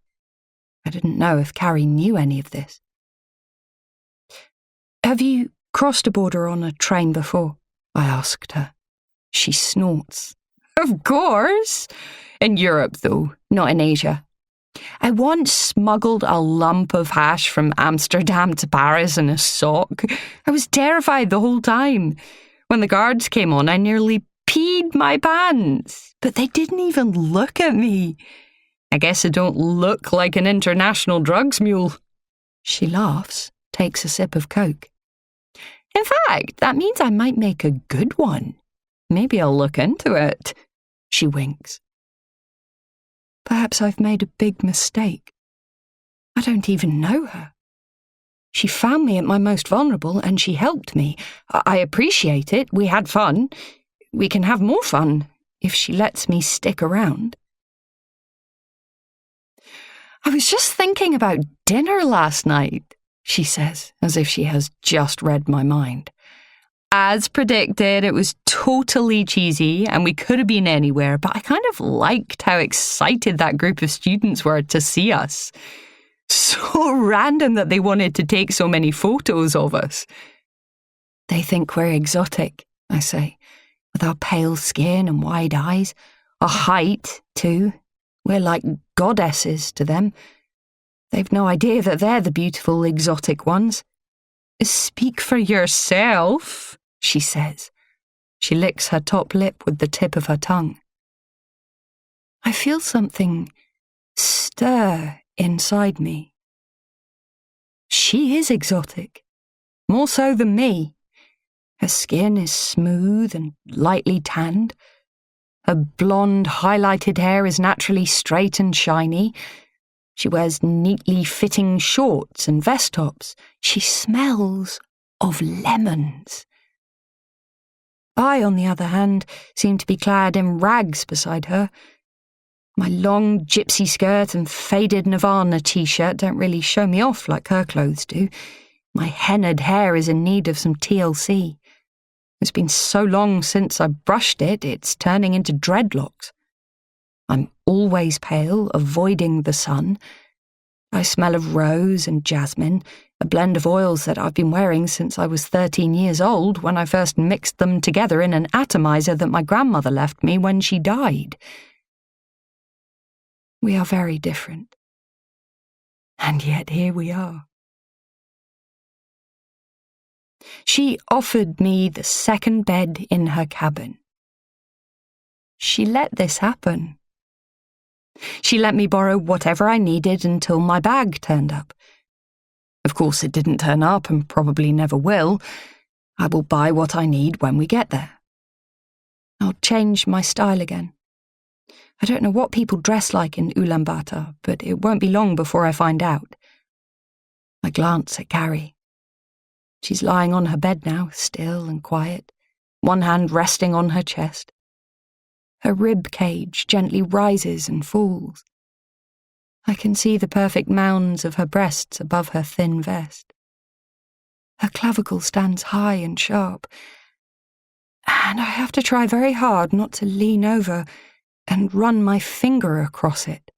I didn't know if Carrie knew any of this. "Have you crossed a border on a train before?" I asked her. She snorts. "Of course! In Europe, though, not in Asia. I once smuggled a lump of hash from Amsterdam to Paris in a sock. I was terrified the whole time. When the guards came on, I nearly peed my pants. But they didn't even look at me. I guess I don't look like an international drugs mule." She laughs, takes a sip of Coke. "In fact, that means I might make a good one. Maybe I'll look into it." She winks. Perhaps I've made a big mistake. I don't even know her. She found me at my most vulnerable and she helped me. I appreciate it. We had fun. We can have more fun if she lets me stick around. "I was just thinking about dinner last night," she says, as if she has just read my mind. As predicted, it was totally cheesy and we could have been anywhere, but I kind of liked how excited that group of students were to see us. So random that they wanted to take so many photos of us. "They think we're exotic," I say, "with our pale skin and wide eyes. Our height, too. We're like goddesses to them. They've no idea that they're the beautiful exotic ones." "Speak for yourself," she says. She licks her top lip with the tip of her tongue. I feel something stir inside me. She is exotic, more so than me. Her skin is smooth and lightly tanned. Her blonde, highlighted hair is naturally straight and shiny. She wears neatly fitting shorts and vest tops. She smells of lemons. I, on the other hand, seem to be clad in rags beside her. My long gypsy skirt and faded Nirvana t-shirt don't really show me off like her clothes do. My hennaed hair is in need of some TLC. It's been so long since I brushed it, it's turning into dreadlocks. I'm always pale, avoiding the sun. I smell of rose and jasmine, a blend of oils that I've been wearing since I was 13 years old when I first mixed them together in an atomizer that my grandmother left me when she died. We are very different. And yet here we are. She offered me the second bed in her cabin. She let this happen. She let me borrow whatever I needed until my bag turned up. Of course, it didn't turn up and probably never will. I will buy what I need when we get there. I'll change my style again. I don't know what people dress like in Ulaanbaatar, but it won't be long before I find out. I glance at Carrie. She's lying on her bed now, still and quiet, one hand resting on her chest. Her rib cage gently rises and falls. I can see the perfect mounds of her breasts above her thin vest. Her clavicle stands high and sharp, and I have to try very hard not to lean over and run my finger across it.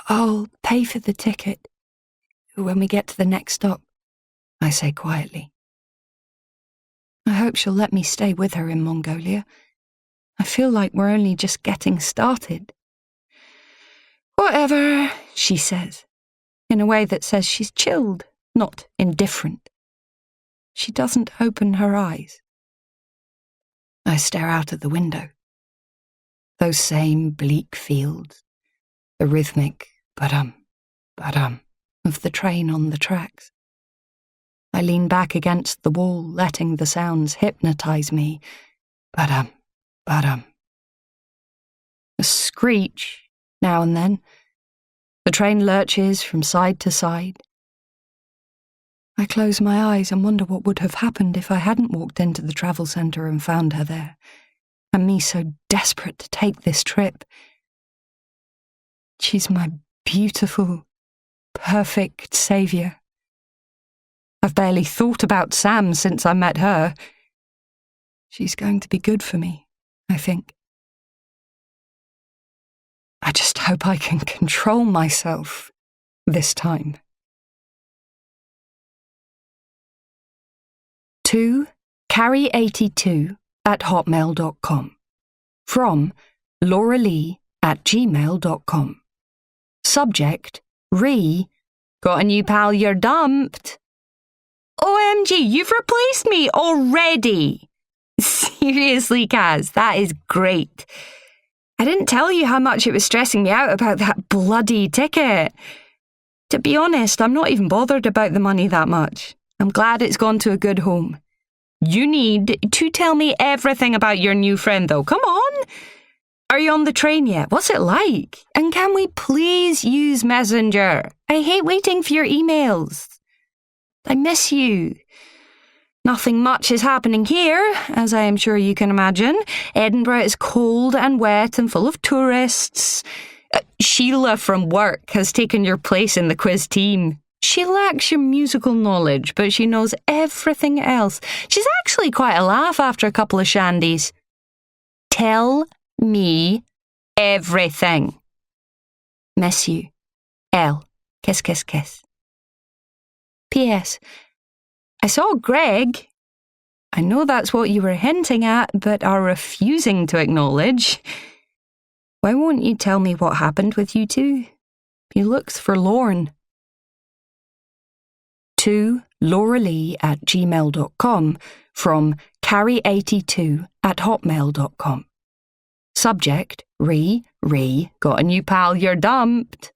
I'll pay for the ticket when we get to the next stop, I say quietly. I hope she'll let me stay with her in Mongolia. I feel like we're only just getting started. Whatever, she says, in a way that says she's chilled, not indifferent. She doesn't open her eyes. I stare out at the window. Those same bleak fields, the rhythmic ba-dum, ba-dum of the train on the tracks. I lean back against the wall, letting the sounds hypnotize me. Ba-dum, ba-dum. A screech, now and then. The train lurches from side to side. I close my eyes and wonder what would have happened if I hadn't walked into the travel centre and found her there, and me so desperate to take this trip. She's my beautiful, perfect saviour. I've barely thought about Sam since I met her. She's going to be good for me, I think. I just hope I can control myself this time. 2 Carrie82@hotmail.com. From lauralee@gmail.com. Subject, got a new pal you're dumped. OMG, you've replaced me already. Seriously, Kaz, that is great. I didn't tell you how much it was stressing me out about that bloody ticket. To be honest, I'm not even bothered about the money that much. I'm glad it's gone to a good home. You need to tell me everything about your new friend, though. Come on. Are you on the train yet? What's it like? And can we please use Messenger? I hate waiting for your emails. I miss you. Nothing much is happening here, as I am sure you can imagine. Edinburgh is cold and wet and full of tourists. Sheila from work has taken your place in the quiz team. She lacks your musical knowledge, but she knows everything else. She's actually quite a laugh after a couple of shandies. Tell me everything. Miss you. L. Kiss, kiss, kiss. P.S. I saw Greg. I know that's what you were hinting at, but are refusing to acknowledge. Why won't you tell me what happened with you two? He looks forlorn. 2 lauralee@gmail.com. From Carrie82@hotmail.com. Subject, got a new pal you're dumped.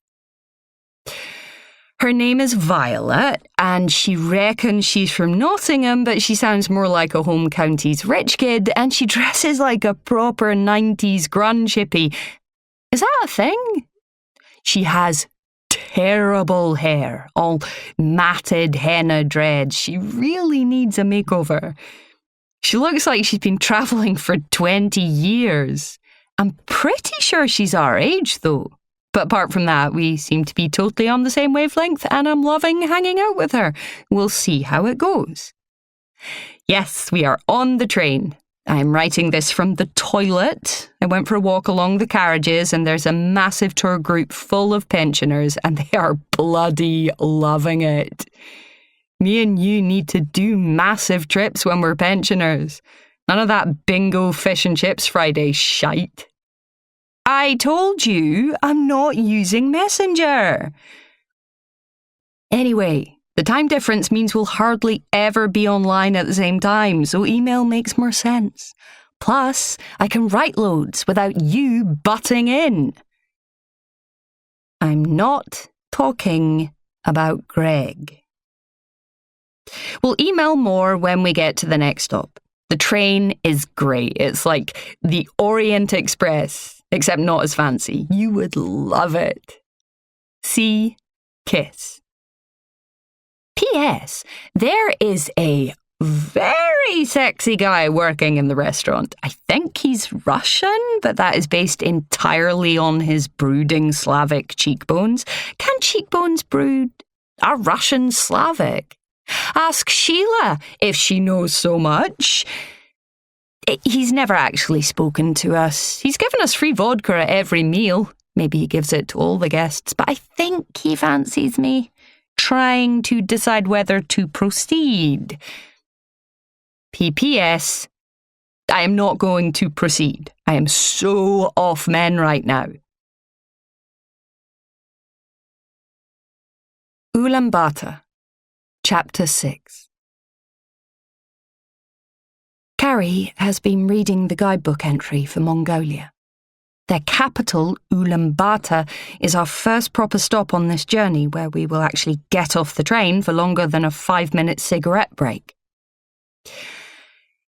Her name is Violet, and she reckons she's from Nottingham, but she sounds more like a home counties rich kid, and she dresses like a proper 90s grunge hippie. Is that a thing? She has terrible hair, all matted henna dreads. She really needs a makeover. She looks like she's been travelling for 20 years. I'm pretty sure she's our age, though. But apart from that, we seem to be totally on the same wavelength, and I'm loving hanging out with her. We'll see how it goes. Yes, we are on the train. I'm writing this from the toilet. I went for a walk along the carriages, and there's a massive tour group full of pensioners, and they are bloody loving it. Me and you need to do massive trips when we're pensioners. None of that bingo fish and chips Friday shite. I told you I'm not using Messenger. Anyway, the time difference means we'll hardly ever be online at the same time, so email makes more sense. Plus, I can write loads without you butting in. I'm not talking about Greg. We'll email more when we get to the next stop. The train is great. It's like the Orient Express, except not as fancy. You would love it. See, kiss. P.S. There is a very sexy guy working in the restaurant. I think he's Russian, but that is based entirely on his brooding Slavic cheekbones. Can cheekbones brood? Are Russians Slavic? Ask Sheila if she knows so much. He's never actually spoken to us. He's given us free vodka at every meal. Maybe he gives it to all the guests, but I think he fancies me, trying to decide whether to proceed. P.P.S. I am not going to proceed. I am so off men right now. Ulaanbaatar, Chapter 6. Carrie has been reading the guidebook entry for Mongolia. Their capital, Ulaanbaatar, is our first proper stop on this journey where we will actually get off the train for longer than a 5-minute cigarette break.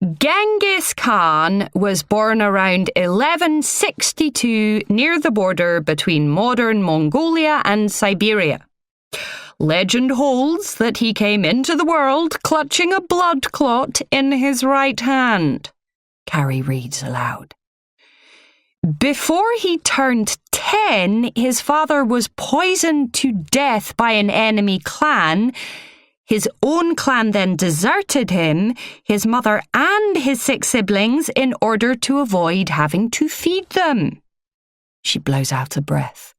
Genghis Khan was born around 1162 near the border between modern Mongolia and Siberia. Legend holds that he came into the world clutching a blood clot in his right hand. Carrie reads aloud. Before he turned 10, his father was poisoned to death by an enemy clan. His own clan then deserted him, his mother and his 6 siblings in order to avoid having to feed them. She blows out a breath.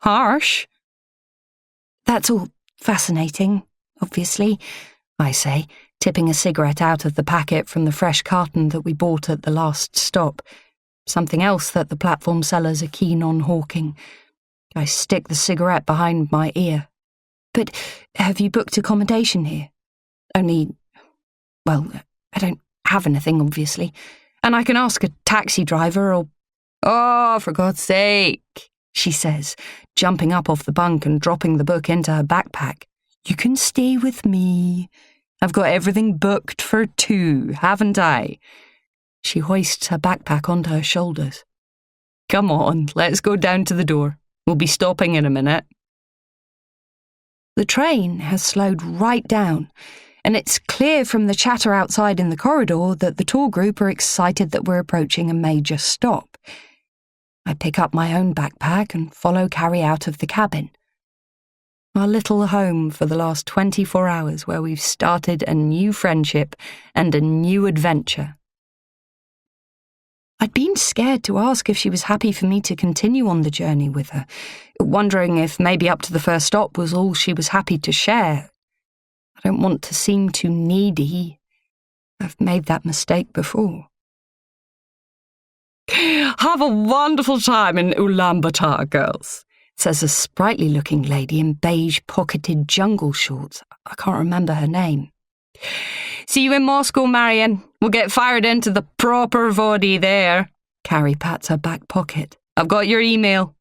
Harsh. That's all fascinating, obviously, I say, tipping a cigarette out of the packet from the fresh carton that we bought at the last stop. Something else that the platform sellers are keen on hawking. I stick the cigarette behind my ear. But have you booked accommodation here? Only, well, I don't have anything, obviously. And I can ask a taxi driver or... Oh, for God's sake, she says, jumping up off the bunk and dropping the book into her backpack. You can stay with me. I've got everything booked for 2, haven't I? She hoists her backpack onto her shoulders. Come on, let's go down to the door. We'll be stopping in a minute. The train has slowed right down, and it's clear from the chatter outside in the corridor that the tour group are excited that we're approaching a major stop. I pick up my own backpack and follow Carrie out of the cabin. Our little home for the last 24 hours where we've started a new friendship and a new adventure. I'd been scared to ask if she was happy for me to continue on the journey with her, wondering if maybe up to the first stop was all she was happy to share. I don't want to seem too needy. I've made that mistake before. Have a wonderful time in Ulaanbaatar, girls, says a sprightly-looking lady in beige pocketed jungle shorts. I can't remember her name. See you in Moscow, Marion. We'll get fired into the proper vody there. Carrie pats her back pocket. I've got your email.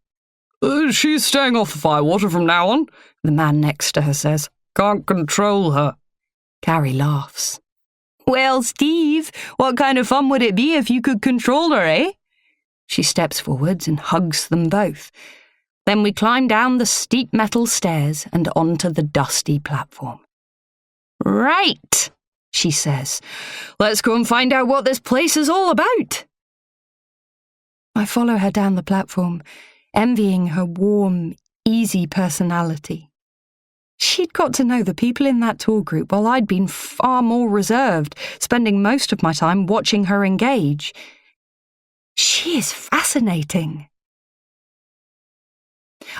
She's staying off the firewater from now on, the man next to her says. Can't control her. Carrie laughs. Well, Steve, what kind of fun would it be if you could control her, eh? She steps forwards and hugs them both. Then we climb down the steep metal stairs and onto the dusty platform. Right, she says. Let's go and find out what this place is all about. I follow her down the platform, envying her warm, easy personality. She'd got to know the people in that tour group while I'd been far more reserved, spending most of my time watching her engage. She is fascinating.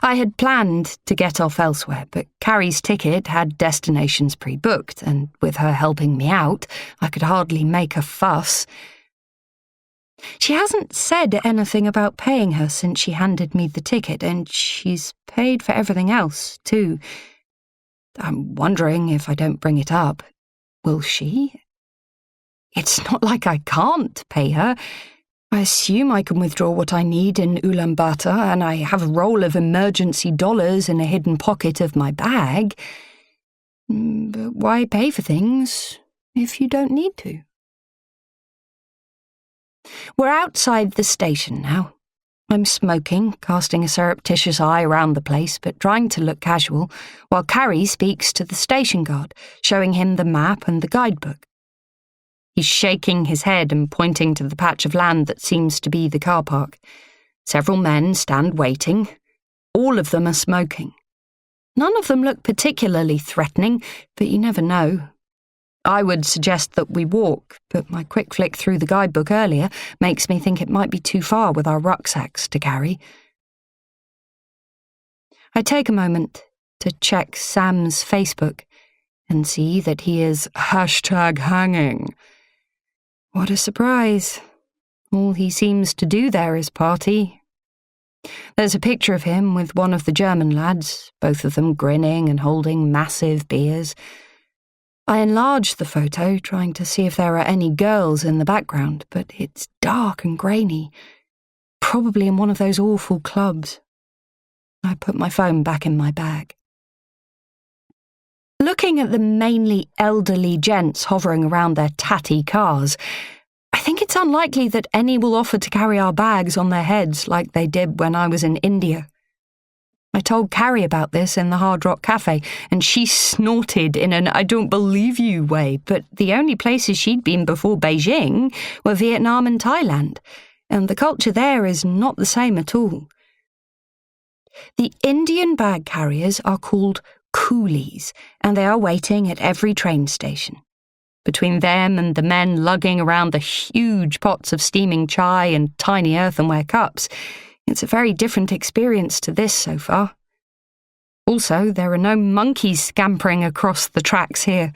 I had planned to get off elsewhere, but Carrie's ticket had destinations pre-booked, and with her helping me out, I could hardly make a fuss. She hasn't said anything about paying her since she handed me the ticket, and she's paid for everything else, too. I'm wondering if I don't bring it up, will she? It's not like I can't pay her. I assume I can withdraw what I need in Ulaanbaatar, and I have a roll of emergency dollars in a hidden pocket of my bag. But why pay for things if you don't need to? We're outside the station now. I'm smoking, casting a surreptitious eye around the place, but trying to look casual, while Carrie speaks to the station guard, showing him the map and the guidebook. He's shaking his head and pointing to the patch of land that seems to be the car park. Several men stand waiting. All of them are smoking. None of them look particularly threatening, but you never know. I would suggest that we walk, but my quick flick through the guidebook earlier makes me think it might be too far with our rucksacks to carry. I take a moment to check Sam's Facebook and see that he is #hanging. What a surprise. All he seems to do there is party. There's a picture of him with one of the German lads, both of them grinning and holding massive beers. I enlarge the photo, trying to see if there are any girls in the background, but it's dark and grainy, probably in one of those awful clubs. I put my phone back in my bag. Looking at the mainly elderly gents hovering around their tatty cars, I think it's unlikely that any will offer to carry our bags on their heads like they did when I was in India. I told Carrie about this in the Hard Rock Cafe, and she snorted in an "I don't believe you" way, but the only places she'd been before Beijing were Vietnam and Thailand, and the culture there is not the same at all. The Indian bag carriers are called coolies, and they are waiting at every train station. Between them and the men lugging around the huge pots of steaming chai and tiny earthenware cups, it's a very different experience to this so far. Also, there are no monkeys scampering across the tracks here.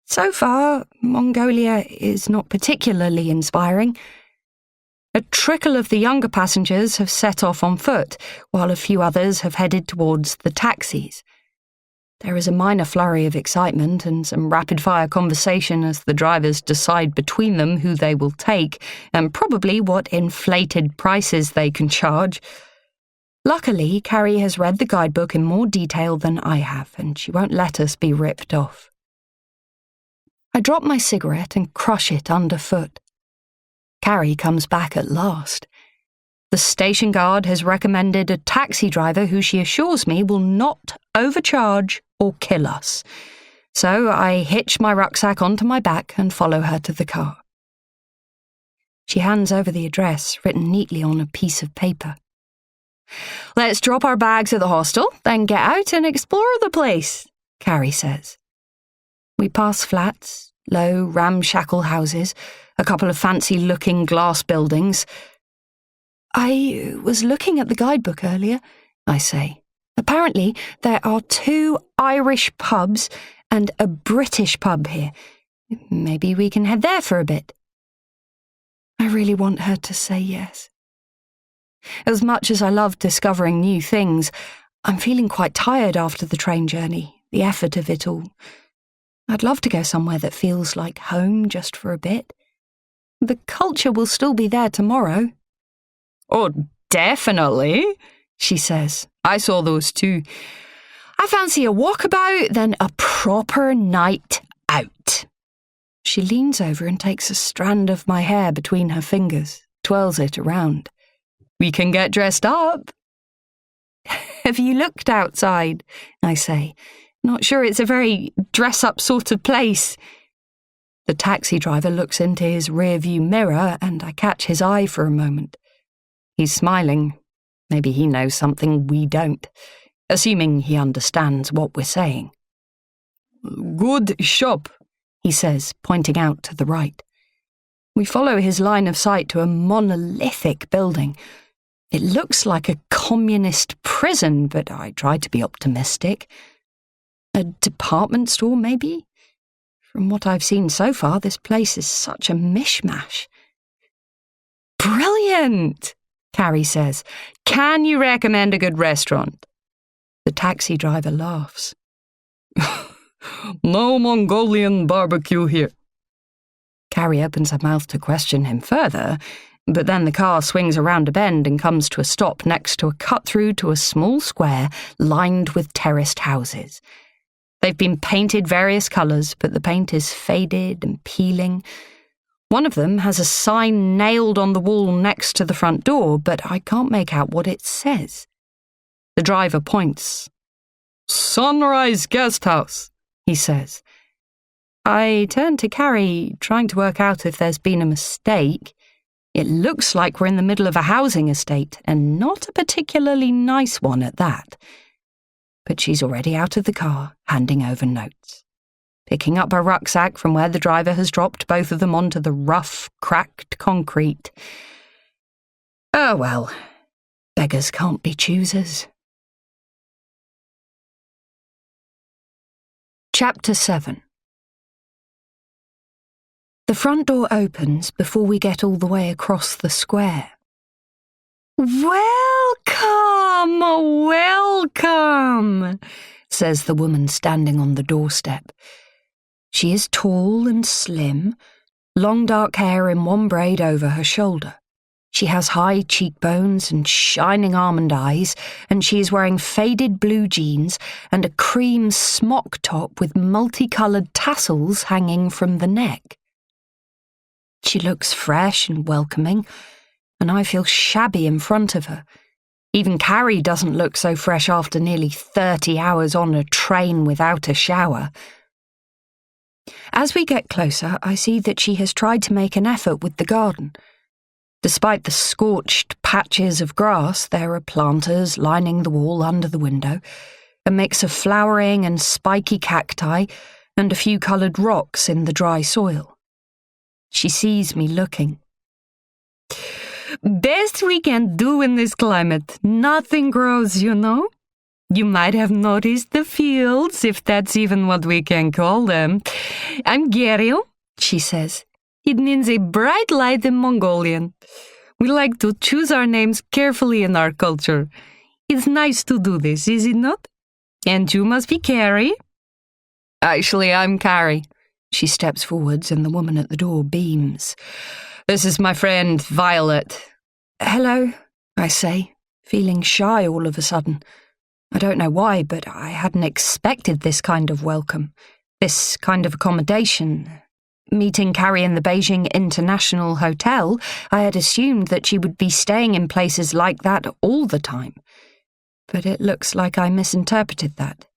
So far, Mongolia is not particularly inspiring. A trickle of the younger passengers have set off on foot, while a few others have headed towards the taxis. There is a minor flurry of excitement and some rapid-fire conversation as the drivers decide between them who they will take and probably what inflated prices they can charge. Luckily, Carrie has read the guidebook in more detail than I have, and she won't let us be ripped off. I drop my cigarette and crush it underfoot. Carrie comes back at last. The station guard has recommended a taxi driver who she assures me will not overcharge or kill us. So I hitch my rucksack onto my back and follow her to the car. She hands over the address written neatly on a piece of paper. "Let's drop our bags at the hostel, then get out and explore the place," Carrie says. We pass flats, low, ramshackle houses, a couple of fancy-looking glass buildings. "I was looking at the guidebook earlier," I say. "Apparently, there are 2 Irish pubs and a British pub here. Maybe we can head there for a bit." I really want her to say yes. As much as I love discovering new things, I'm feeling quite tired after the train journey, the effort of it all. I'd love to go somewhere that feels like home just for a bit. The culture will still be there tomorrow. "Oh, definitely," she says. "I saw those too. I fancy a walkabout, then a proper night out." She leans over and takes a strand of my hair between her fingers, twirls it around. "We can get dressed up." "Have you looked outside?" I say. "Not sure it's a very dress-up sort of place." The taxi driver looks into his rear-view mirror and I catch his eye for a moment. He's smiling. Maybe he knows something we don't, assuming he understands what we're saying. "Good shop," he says, pointing out to the right. We follow his line of sight to a monolithic building. It looks like a communist prison, but I try to be optimistic. A department store, maybe? From what I've seen so far, this place is such a mishmash. "Brilliant!" Carrie says. "Can you recommend a good restaurant?" The taxi driver laughs. "No Mongolian barbecue here." Carrie opens her mouth to question him further, but then the car swings around a bend and comes to a stop next to a cut-through to a small square lined with terraced houses. They've been painted various colours, but the paint is faded and peeling. One of them has a sign nailed on the wall next to the front door, but I can't make out what it says. The driver points. "Sunrise Guest House," he says. I turn to Carrie, trying to work out if there's been a mistake. It looks like we're in the middle of a housing estate, and not a particularly nice one at that. But she's already out of the car, handing over notes. Picking up her rucksack from where the driver has dropped both of them onto the rough, cracked concrete. Oh well, beggars can't be choosers. Chapter 7. The front door opens before we get all the way across the square. "Welcome, welcome," says the woman standing on the doorstep. She is tall and slim, long dark hair in one braid over her shoulder. She has high cheekbones and shining almond eyes, and she is wearing faded blue jeans and a cream smock top with multicoloured tassels hanging from the neck. She looks fresh and welcoming, and I feel shabby in front of her. Even Carrie doesn't look so fresh after nearly 30 hours on a train without a shower. As we get closer, I see that she has tried to make an effort with the garden. Despite the scorched patches of grass, there are planters lining the wall under the window, a mix of flowering and spiky cacti, and a few coloured rocks in the dry soil. She sees me looking. "Best we can do in this climate. Nothing grows, you know. You might have noticed the fields, if that's even what we can call them. I'm Geriel," she says. "It means a bright light in Mongolian. We like to choose our names carefully in our culture. It's nice to do this, is it not? And you must be Carrie." "Actually, I'm Carrie." She steps forwards and the woman at the door beams. "This is my friend, Violet." "Hello," I say, feeling shy all of a sudden. I don't know why, but I hadn't expected this kind of welcome, this kind of accommodation. Meeting Carrie in the Beijing International Hotel, I had assumed that she would be staying in places like that all the time. But it looks like I misinterpreted that.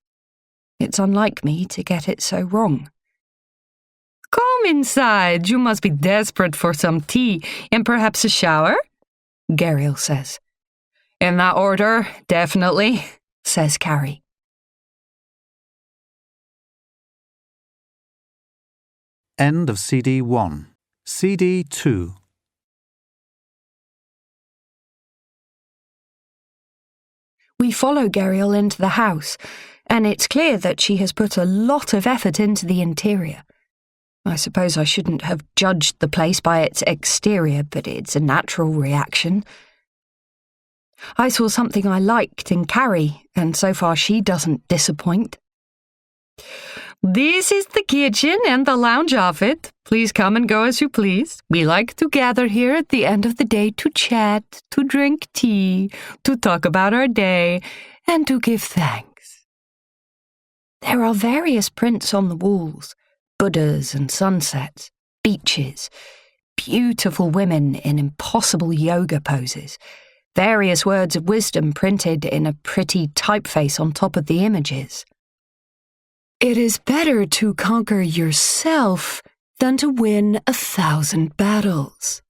It's unlike me to get it so wrong. "Come inside. You must be desperate for some tea and perhaps a shower," Geriel says. "In that order, definitely," says Carrie. End of CD 1. CD 2. We follow Geriel into the house, and it's clear that she has put a lot of effort into the interior. I suppose I shouldn't have judged the place by its exterior, but it's a natural reaction. I saw something I liked in Carrie, and so far she doesn't disappoint. "This is the kitchen and the lounge of it. Please come and go as you please. We like to gather here at the end of the day to chat, to drink tea, to talk about our day, and to give thanks." There are various prints on the walls, Buddhas and sunsets, beaches, beautiful women in impossible yoga poses, various words of wisdom printed in a pretty typeface on top of the images. "It is better to conquer yourself than to win 1,000 battles.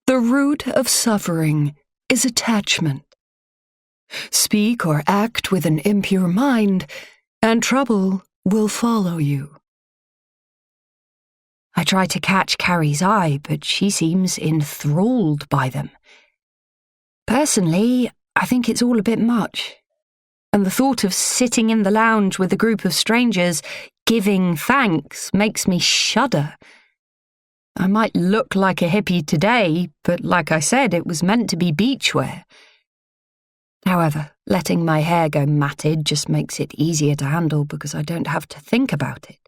The root of suffering is attachment. Speak or act with an impure mind, and trouble will follow you." I try to catch Carrie's eye, but she seems enthralled by them. Personally, I think it's all a bit much, and the thought of sitting in the lounge with a group of strangers giving thanks makes me shudder. I might look like a hippie today, but like I said, it was meant to be beachwear. However, letting my hair go matted just makes it easier to handle because I don't have to think about it.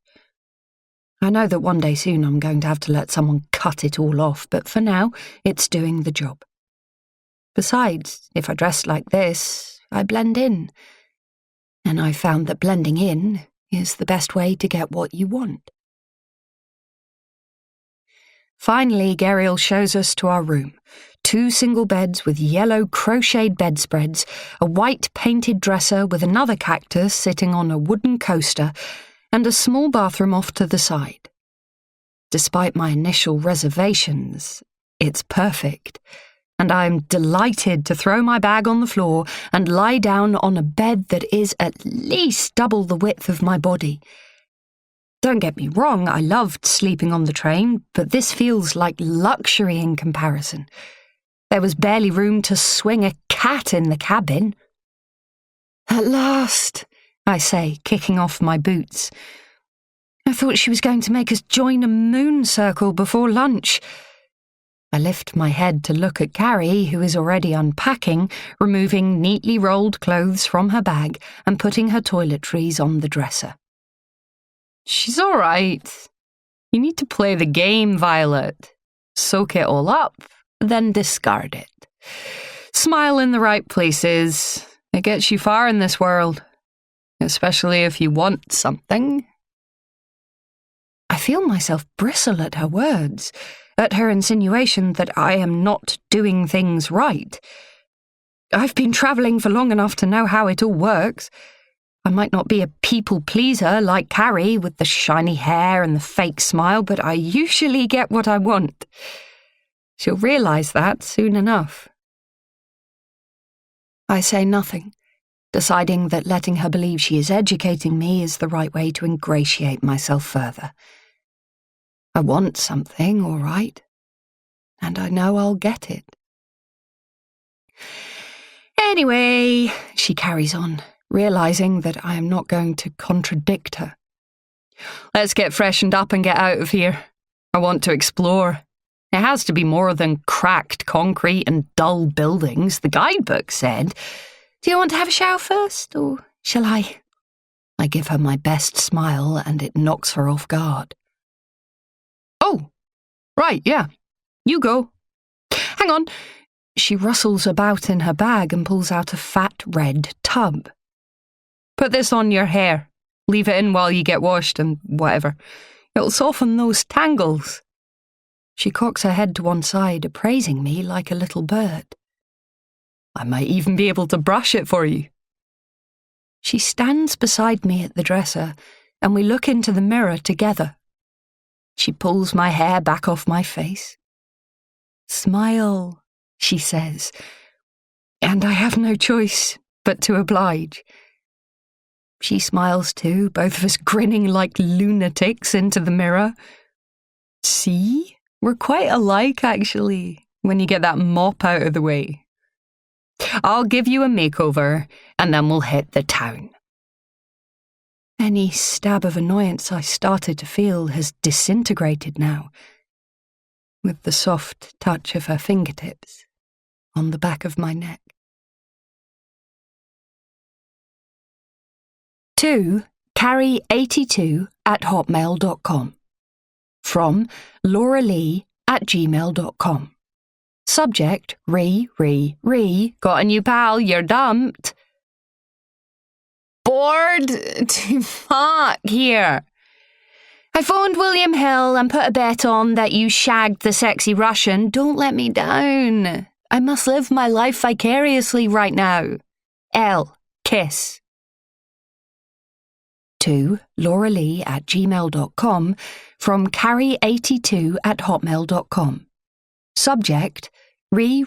I know that one day soon I'm going to have to let someone cut it all off, but for now, it's doing the job. Besides, if I dress like this, I blend in. And I found that blending in is the best way to get what you want. Finally, Geriel shows us to our room. 2 single beds with yellow crocheted bedspreads, a white painted dresser with another cactus sitting on a wooden coaster, and a small bathroom off to the side. Despite my initial reservations, it's perfect, and I'm delighted to throw my bag on the floor and lie down on a bed that is at least double the width of my body. Don't get me wrong, I loved sleeping on the train, but this feels like luxury in comparison. There was barely room to swing a cat in the cabin. At last, I say, kicking off my boots. I thought she was going to make us join a moon circle before lunch. I lift my head to look at Carrie, who is already unpacking, removing neatly rolled clothes from her bag and putting her toiletries on the dresser. She's all right. You need to play the game, Violet. Soak it all up, then discard it. Smile in the right places. It gets you far in this world, especially if you want something. I feel myself bristle at her words, at her insinuation that I am not doing things right. I've been travelling for long enough to know how it all works. I might not be a people-pleaser like Carrie with the shiny hair and the fake smile, but I usually get what I want. She'll realise that soon enough. I say nothing, deciding that letting her believe she is educating me is the right way to ingratiate myself further. I want something, all right, and I know I'll get it. Anyway, she carries on, realising that I am not going to contradict her. Let's get freshened up and get out of here. I want to explore. It has to be more than cracked concrete and dull buildings, the guidebook said. Do you want to have a shower first, or shall I? I give her my best smile, and it knocks her off guard. Oh, right, yeah. You go. Hang on. She rustles about in her bag and pulls out a fat red tub. Put this on your hair. Leave it in while you get washed and whatever. It'll soften those tangles. She cocks her head to one side, appraising me like a little bird. I might even be able to brush it for you. She stands beside me at the dresser, and we look into the mirror together. She pulls my hair back off my face. Smile, she says, and I have no choice but to oblige. She smiles too, both of us grinning like lunatics into the mirror. See? We're quite alike, actually, when you get that mop out of the way. I'll give you a makeover, and then we'll hit the town. Any stab of annoyance I started to feel has disintegrated now, with the soft touch of her fingertips on the back of my neck. 2. Carrie82@hotmail.com. From lauralee@gmail.com. Subject, re, got a new pal, you're dumped. Bored to fuck here. I phoned William Hill and put a bet on that you shagged the sexy Russian. Don't let me down. I must live my life vicariously right now. L. Kiss. 2. lauralee@gmail.com. From Carrie82@hotmail.com. Subject, re,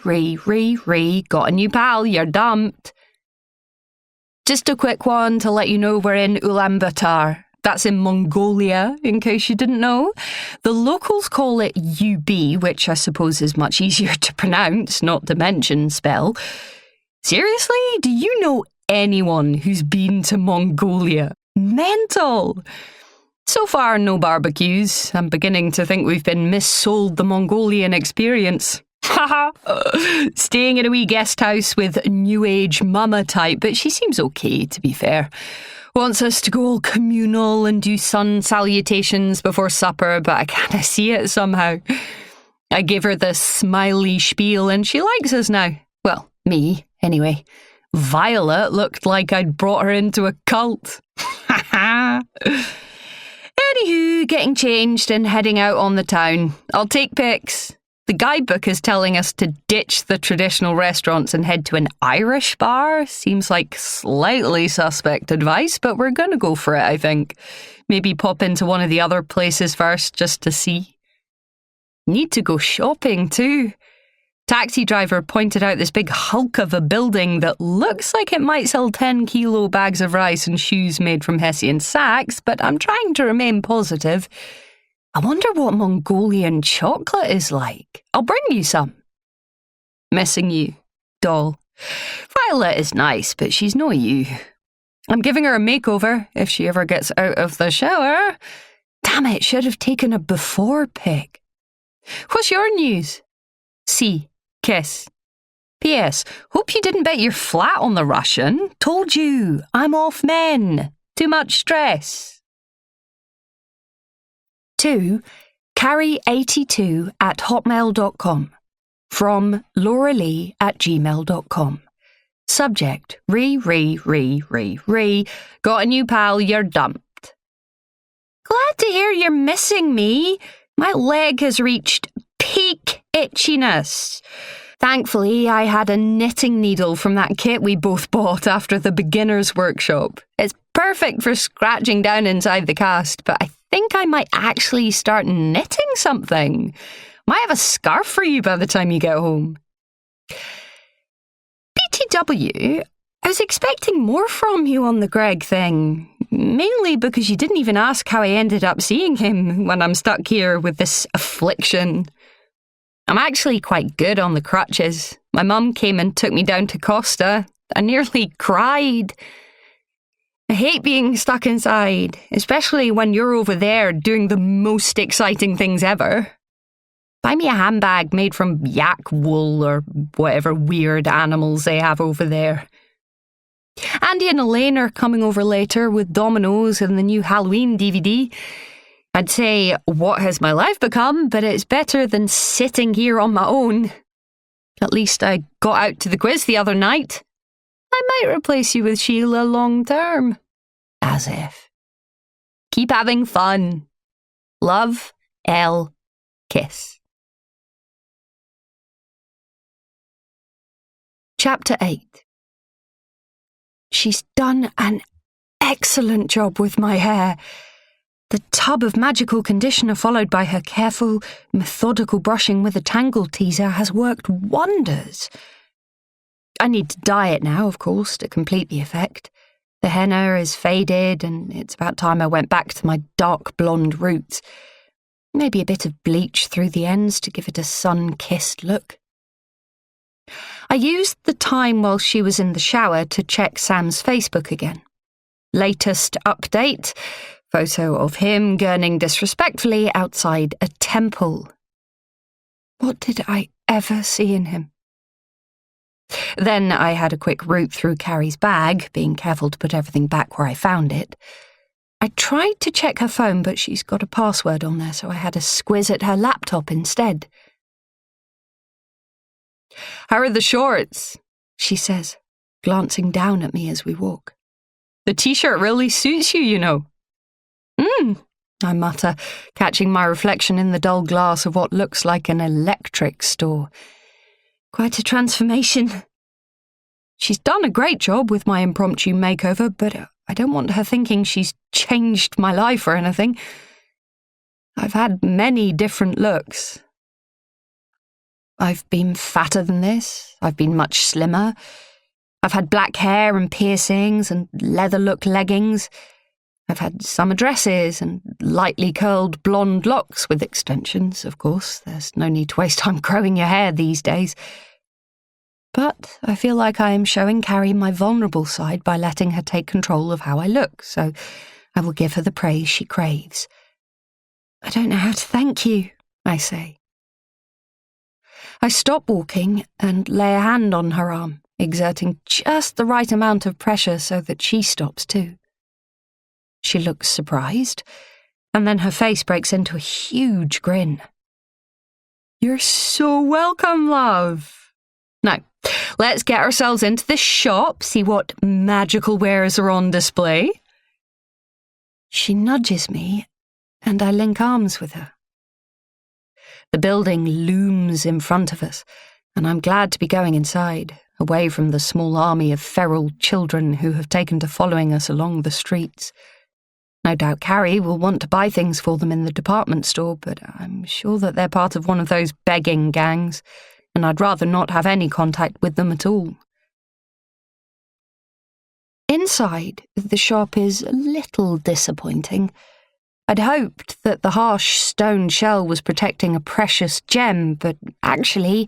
got a new pal, you're dumped. Just a quick one to let you know we're in Ulaanbaatar. That's in Mongolia, in case you didn't know. The locals call it UB, which I suppose is much easier to pronounce, not to mention spell. Seriously? Do you know anyone who's been to Mongolia? Mental! So far, no barbecues. I'm beginning to think we've been missold the Mongolian experience. Haha! Staying in a wee guest house with new age mama type, but she seems okay, to be fair. Wants us to go all communal and do sun salutations before supper, but I kinda see it somehow. I gave her the smiley spiel and she likes us now. Well, me, anyway. Violet looked like I'd brought her into a cult. Anywho, getting changed and heading out on the town. I'll take pics. The guidebook is telling us to ditch the traditional restaurants and head to an Irish bar. Seems like slightly suspect advice, but we're going to go for it, I think. Maybe pop into one of the other places first, just to see. Need to go shopping, too. Taxi driver pointed out this big hulk of a building that looks like it might sell 10-kilo bags of rice and shoes made from Hessian sacks, but I'm trying to remain positive. I wonder what Mongolian chocolate is like. I'll bring you some. Missing you, doll. Violet is nice, but she's no you. I'm giving her a makeover if she ever gets out of the shower. Damn it, should have taken a before pic. What's your news? C. Kiss. P.S. Hope you didn't bet your flat on the Russian. Told you, I'm off men. Too much stress. 2. Carrie82@hotmail.com. From lauralee@gmail.com. Subject, re. Got a new pal, you're dumped. Glad to hear you're missing me. My leg has reached peak itchiness. Thankfully, I had a knitting needle from that kit we both bought after the beginner's workshop. It's perfect for scratching down inside the cast, but I think I might actually start knitting something. Might have a scarf for you by the time you get home. BTW, I was expecting more from you on the Greg thing, mainly because you didn't even ask how I ended up seeing him when I'm stuck here with this affliction. I'm actually quite good on the crutches. My mum came and took me down to Costa. I nearly cried. I hate being stuck inside, especially when you're over there doing the most exciting things ever. Buy me a handbag made from yak wool or whatever weird animals they have over there. Andy and Elaine are coming over later with Dominoes and the new Halloween DVD. I'd say, what has my life become? But it's better than sitting here on my own. At least I got out to the quiz the other night. I might replace you with Sheila long term. As if. Keep having fun. Love, L. Kiss. Chapter 8. She's done an excellent job with my hair. The tub of magical conditioner followed by her careful, methodical brushing with a tangle teaser has worked wonders. I need to dye it now, of course, to complete the effect. The henna is faded and it's about time I went back to my dark blonde roots. Maybe a bit of bleach through the ends to give it a sun-kissed look. I used the time while she was in the shower to check Sam's Facebook again. Latest update, photo of him gurning disrespectfully outside a temple. What did I ever see in him? Then I had a quick route through Carrie's bag, being careful to put everything back where I found it. I tried to check her phone, but she's got a password on there, so I had a squiz at her laptop instead. How are the shorts? She says, glancing down at me as we walk. The t-shirt really suits you, you know. I mutter, catching my reflection in the dull glass of what looks like an electric store. Quite a transformation. She's done a great job with my impromptu makeover, but I don't want her thinking she's changed my life or anything. I've had many different looks. I've been fatter than this. I've been much slimmer. I've had black hair and piercings and leather-look leggings. I've had summer dresses and lightly curled blonde locks with extensions, of course. There's no need to waste time growing your hair these days. But I feel like I am showing Carrie my vulnerable side by letting her take control of how I look, so I will give her the praise she craves. I don't know how to thank you, I say. I stop walking and lay a hand on her arm, exerting just the right amount of pressure so that she stops too. She looks surprised, and then her face breaks into a huge grin. "You're so welcome, love. Now, let's get ourselves into the shop, see what magical wares are on display." She nudges me, and I link arms with her. The building looms in front of us, and I'm glad to be going inside, away from the small army of feral children who have taken to following us along the streets. No doubt Carrie will want to buy things for them in the department store, but I'm sure that they're part of one of those begging gangs, and I'd rather not have any contact with them at all. Inside, the shop is a little disappointing. I'd hoped that the harsh stone shell was protecting a precious gem, but actually,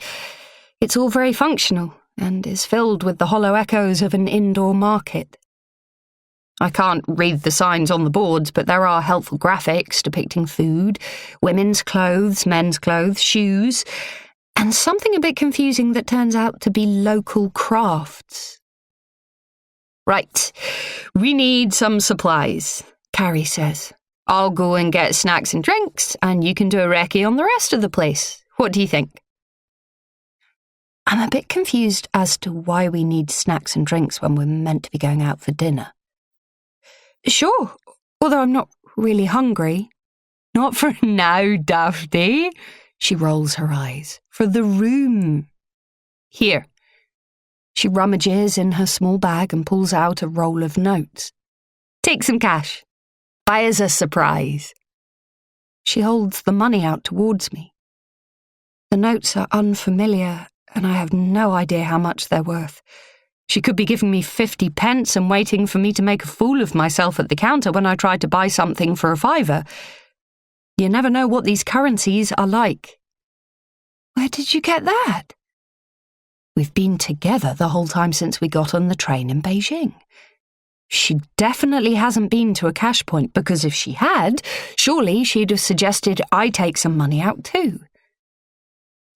it's all very functional and is filled with the hollow echoes of an indoor market. I can't read the signs on the boards, but there are helpful graphics depicting food, women's clothes, men's clothes, shoes, and something a bit confusing that turns out to be local crafts. "Right, we need some supplies," Carrie says. "I'll go and get snacks and drinks, and you can do a recce on the rest of the place. What do you think?" I'm a bit confused as to why we need snacks and drinks when we're meant to be going out for dinner. "Sure, although I'm not really hungry." "Not for now, Daphne." She rolls her eyes. "For the room. Here." She rummages in her small bag and pulls out a roll of notes. "Take some cash. Buy us a surprise." She holds the money out towards me. The notes are unfamiliar, and I have no idea how much they're worth. She could be giving me 50 pence and waiting for me to make a fool of myself at the counter when I tried to buy something for a £5. You never know what these currencies are like. "Where did you get that?" We've been together the whole time since we got on the train in Beijing. She definitely hasn't been to a cash point, because if she had, surely she'd have suggested I take some money out too.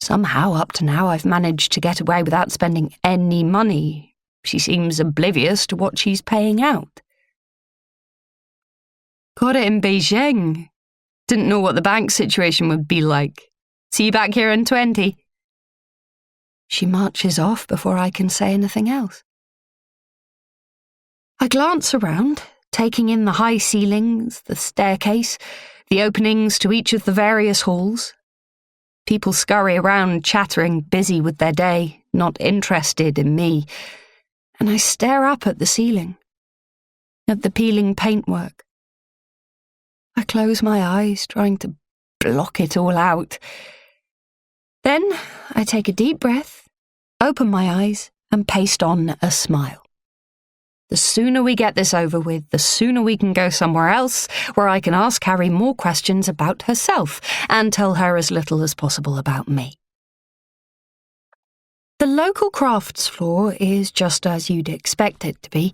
Somehow, up to now, I've managed to get away without spending any money. She seems oblivious to what she's paying out. "Got it in Beijing. Didn't know what the bank situation would be like. See you back here in 20. She marches off before I can say anything else. I glance around, taking in the high ceilings, the staircase, the openings to each of the various halls. People scurry around, chattering, busy with their day, not interested in me, and I stare up at the ceiling, at the peeling paintwork. I close my eyes, trying to block it all out. Then I take a deep breath, open my eyes, and paste on a smile. The sooner we get this over with, the sooner we can go somewhere else where I can ask Carrie more questions about herself and tell her as little as possible about me. The local crafts floor is just as you'd expect it to be.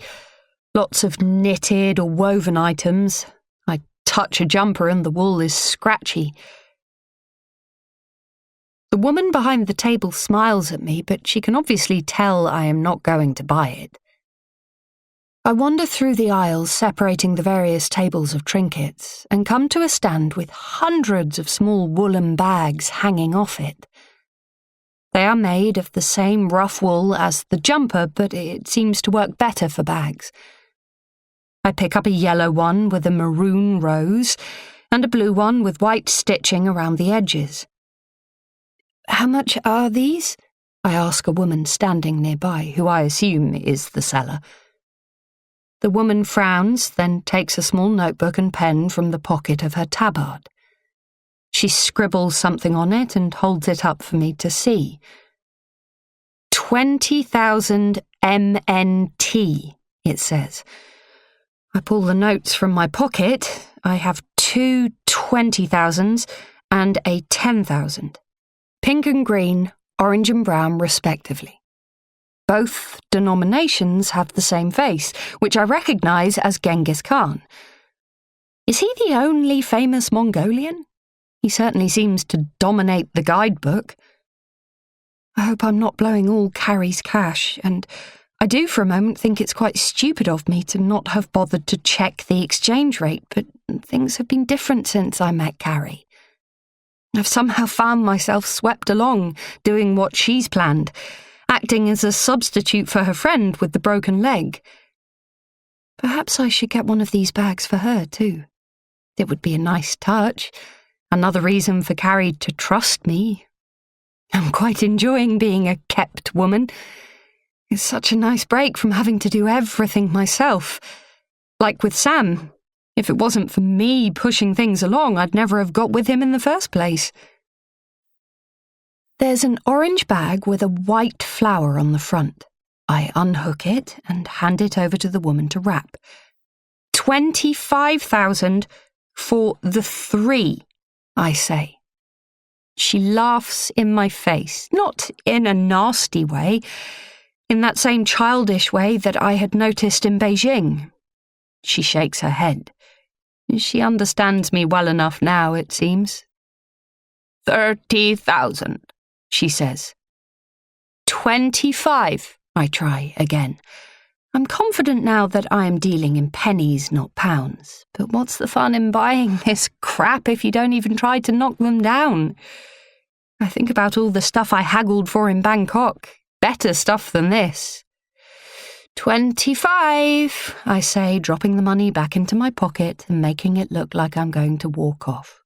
Lots of knitted or woven items. I touch a jumper and the wool is scratchy. The woman behind the table smiles at me, but she can obviously tell I am not going to buy it. I wander through the aisles separating the various tables of trinkets and come to a stand with hundreds of small woolen bags hanging off it. They are made of the same rough wool as the jumper, but it seems to work better for bags. I pick up a yellow one with a maroon rose and a blue one with white stitching around the edges. "How much are these?" I ask a woman standing nearby, who I assume is the seller. The woman frowns, then takes a small notebook and pen from the pocket of her tabard. She scribbles something on it and holds it up for me to see. 20,000 MNT, it says. I pull the notes from my pocket. I have 2 20,000s and a 10,000. Pink and green, orange and brown, respectively. Both denominations have the same face, which I recognise as Genghis Khan. Is he the only famous Mongolian? He certainly seems to dominate the guidebook. I hope I'm not blowing all Carrie's cash, and I do for a moment think it's quite stupid of me to not have bothered to check the exchange rate, but things have been different since I met Carrie. I've somehow found myself swept along, doing what she's planned, acting as a substitute for her friend with the broken leg. Perhaps I should get one of these bags for her, too. It would be a nice touch, another reason for Carrie to trust me. I'm quite enjoying being a kept woman. It's such a nice break from having to do everything myself. Like with Sam. If it wasn't for me pushing things along, I'd never have got with him in the first place. There's an orange bag with a white flower on the front. I unhook it and hand it over to the woman to wrap. 25,000 for the 3, I say. She laughs in my face, not in a nasty way, in that same childish way that I had noticed in Beijing. She shakes her head. She understands me well enough now, it seems. 30,000, she says. 25, I try again. I'm confident now that I am dealing in pennies, not pounds. But what's the fun in buying this crap if you don't even try to knock them down? I think about all the stuff I haggled for in Bangkok. Better stuff than this. 25, I say, dropping the money back into my pocket and making it look like I'm going to walk off.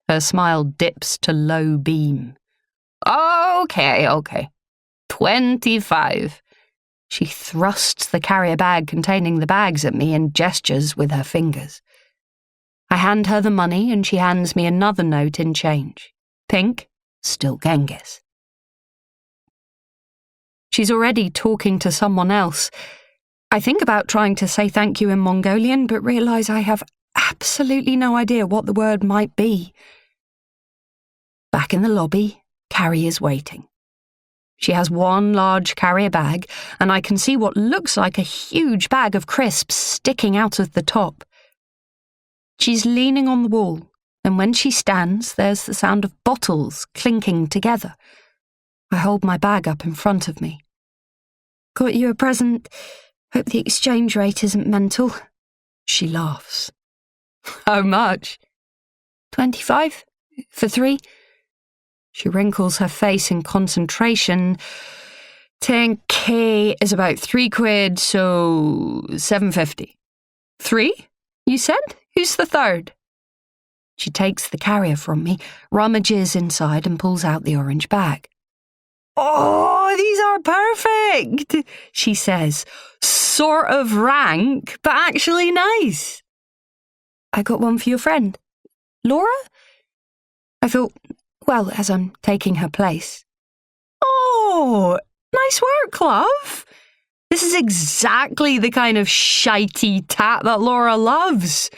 Her smile dips to low beam. Okay. 25. She thrusts the carrier bag containing the bags at me and gestures with her fingers. I hand her the money and she hands me another note in change. Pink, still Genghis. She's already talking to someone else. I think about trying to say thank you in Mongolian, but realise I have absolutely no idea what the word might be. Back in the lobby, Carrie is waiting. She has one large carrier bag, and I can see what looks like a huge bag of crisps sticking out of the top. She's leaning on the wall, and when she stands, there's the sound of bottles clinking together. I hold my bag up in front of me. Got you a present. Hope the exchange rate isn't mental. She laughs. How much? 25? For 3? She wrinkles her face in concentration. 10k is about 3 quid, so 750. 3? You said? Who's the third? She takes the carrier from me, rummages inside and pulls out the orange bag. Oh, these are perfect, she says. Sort of rank, but actually nice. I got one for your friend. Laura? I thought, well, as I'm taking her place. Oh, nice work, love. This is exactly the kind of shitey tat that Laura loves.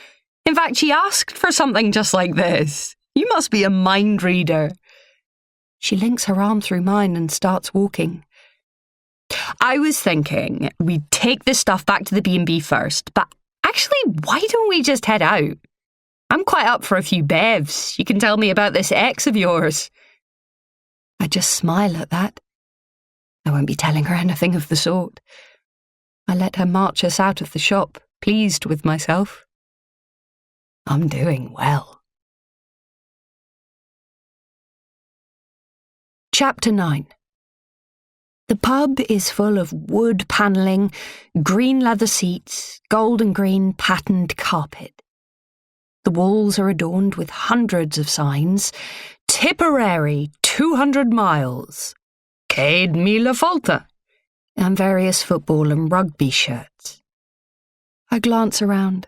In fact, she asked for something just like this. You must be a mind reader. She links her arm through mine and starts walking. I was thinking we'd take this stuff back to the B&B first, but actually, why don't we just head out? I'm quite up for a few bevs. You can tell me about this ex of yours. I just smile at that. I won't be telling her anything of the sort. I let her march us out of the shop, pleased with myself. I'm doing well. Chapter 9. The pub is full of wood panelling, green leather seats, gold and green patterned carpet. The walls are adorned with hundreds of signs. Tipperary, 200 miles. Céad Míle Fáilte, and various football and rugby shirts. I glance around.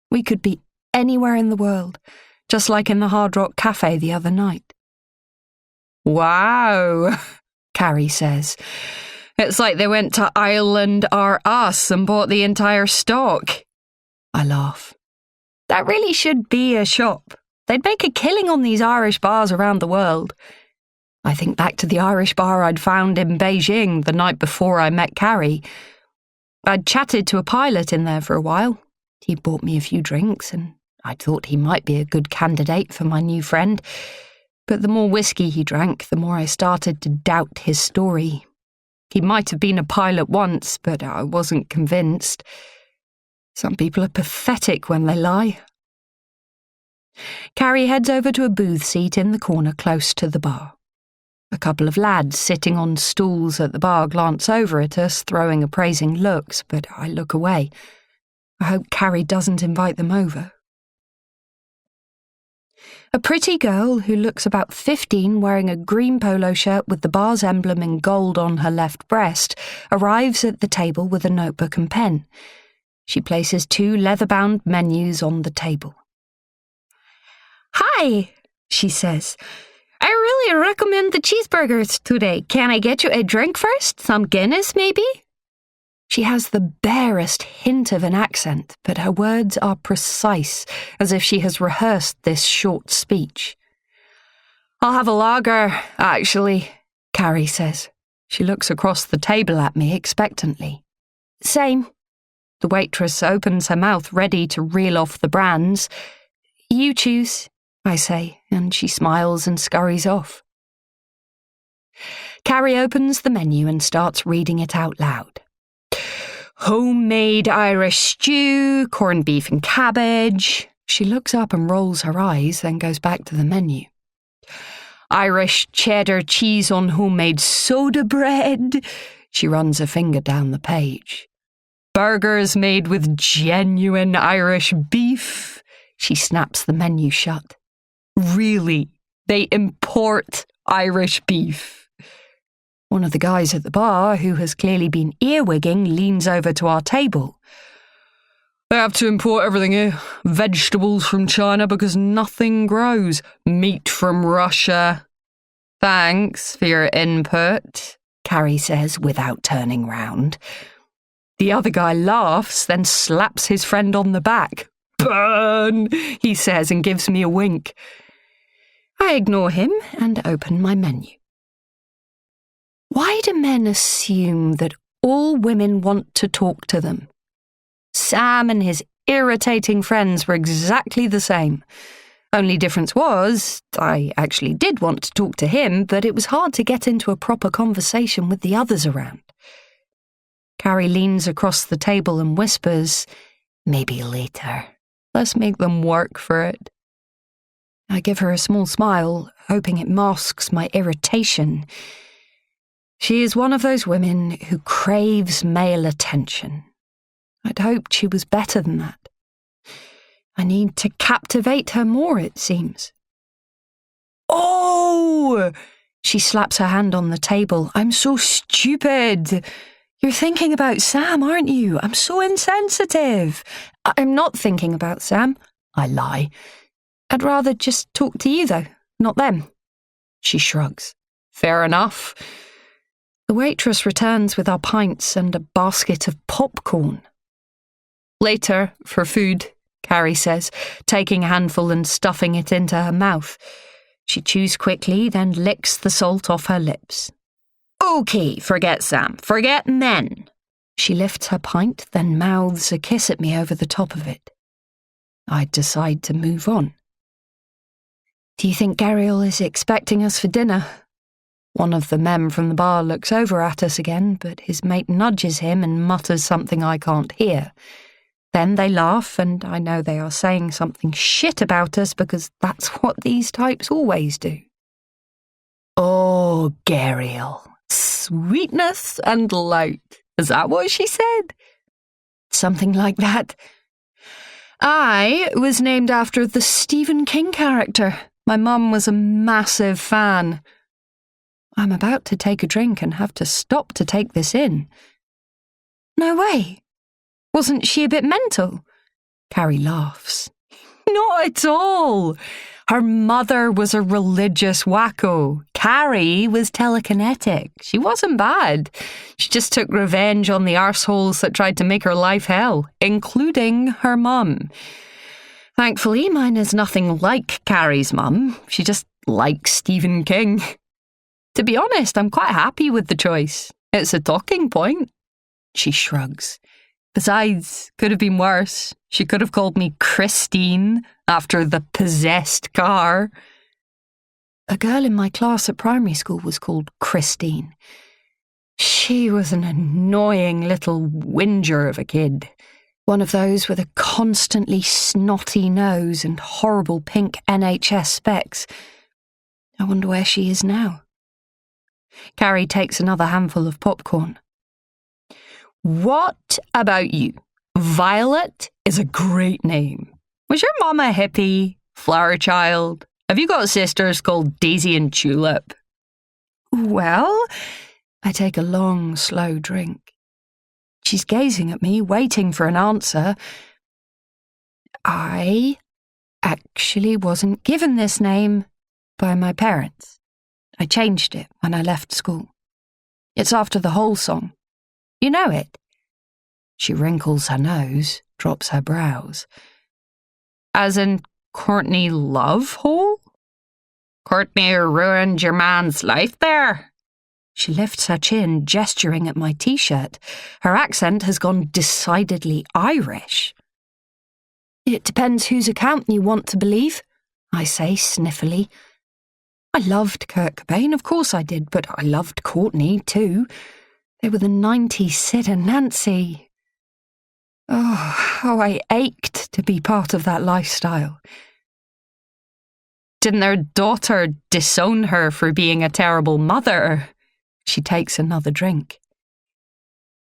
We could be anywhere in the world, just like in the Hard Rock Cafe the other night. Wow, Carrie says. It's like they went to Ireland or us and bought the entire stock. I laugh. That really should be a shop. They'd make a killing on these Irish bars around the world. I think back to the Irish bar I'd found in Beijing the night before I met Carrie. I'd chatted to a pilot in there for a while. He bought me a few drinks and I thought he might be a good candidate for my new friend. But the more whiskey he drank, the more I started to doubt his story. He might have been a pilot once, but I wasn't convinced. Some people are pathetic when they lie. Carrie heads over to a booth seat in the corner close to the bar. A couple of lads sitting on stools at the bar glance over at us, throwing appraising looks, but I look away. I hope Carrie doesn't invite them over. A pretty girl who looks about 15, wearing a green polo shirt with the bar's emblem in gold on her left breast, arrives at the table with a notebook and pen. She places 2 leather-bound menus on the table. "Hi," she says. "I really recommend the cheeseburgers today. Can I get you a drink first? Some Guinness, maybe?" She has the barest hint of an accent, but her words are precise, as if she has rehearsed this short speech. "I'll have a lager, actually," Carrie says. She looks across the table at me expectantly. "Same." The waitress opens her mouth, ready to reel off the brands. "You choose," I say, and she smiles and scurries off. Carrie opens the menu and starts reading it out loud. "Homemade Irish stew, corned beef and cabbage." She looks up and rolls her eyes, then goes back to the menu. "Irish cheddar cheese on homemade soda bread." She runs a finger down the page. "Burgers made with genuine Irish beef." She snaps the menu shut. "Really? They import Irish beef?" One of the guys at the bar, who has clearly been earwigging, leans over to our table. "They have to import everything here. Vegetables from China because nothing grows. Meat from Russia." "Thanks for your input," Carrie says without turning round. The other guy laughs, then slaps his friend on the back. "Burn," he says and gives me a wink. I ignore him and open my menu. Why do men assume that all women want to talk to them? Sam and his irritating friends were exactly the same. Only difference was, I actually did want to talk to him, but it was hard to get into a proper conversation with the others around. Carrie leans across the table and whispers, "Maybe later. Let's make them work for it." I give her a small smile, hoping it masks my irritation. She is one of those women who craves male attention. I'd hoped she was better than that. I need to captivate her more, it seems. "Oh!" She slaps her hand on the table. "I'm so stupid. You're thinking about Sam, aren't you? I'm so insensitive." "I'm not thinking about Sam," I lie. "I'd rather just talk to you, though, not them." She shrugs. "Fair enough." The waitress returns with our pints and a basket of popcorn. "Later, for food," Carrie says, taking a handful and stuffing it into her mouth. She chews quickly, then licks the salt off her lips. "Okay, forget Sam. Forget men." She lifts her pint, then mouths a kiss at me over the top of it. I decide to move on. "Do you think Gabriel is expecting us for dinner?" One of the men from the bar looks over at us again, but his mate nudges him and mutters something I can't hear. Then they laugh, and I know they are saying something shit about us because that's what these types always do. "Oh, Gabriel, sweetness and light. Is that what she said?" "Something like that." "I was named after the Stephen King character. My mum was a massive fan." I'm about to take a drink and have to stop to take this in. "No way. Wasn't she a bit mental?" Carrie laughs. "Not at all. Her mother was a religious wacko. Carrie was telekinetic. She wasn't bad. She just took revenge on the arseholes that tried to make her life hell, including her mum. Thankfully, mine is nothing like Carrie's mum. She just likes Stephen King. To be honest, I'm quite happy with the choice. It's a talking point." She shrugs. "Besides, could have been worse. She could have called me Christine after the possessed car." A girl in my class at primary school was called Christine. She was an annoying little whinger of a kid. One of those with a constantly snotty nose and horrible pink NHS specs. I wonder where she is now. Carrie takes another handful of popcorn. What about you? Violet is a great name. Was your mum a hippie? Flower child? Have you got sisters called Daisy and Tulip? Well, I take a long, slow drink. She's gazing at me, waiting for an answer. I actually wasn't given this name by my parents. I changed it when I left school. It's after the whole song. You know it? She wrinkles her nose, drops her brows. As in Courtney Love Hole? Courtney ruined your man's life there. She lifts her chin, gesturing at my t-shirt. Her accent has gone decidedly Irish. It depends whose account you want to believe, I say sniffily. I loved Kurt Cobain, of course I did, but I loved Courtney too. They were the 90s Sid and Nancy. Oh, how I ached to be part of that lifestyle. Didn't their daughter disown her for being a terrible mother? She takes another drink.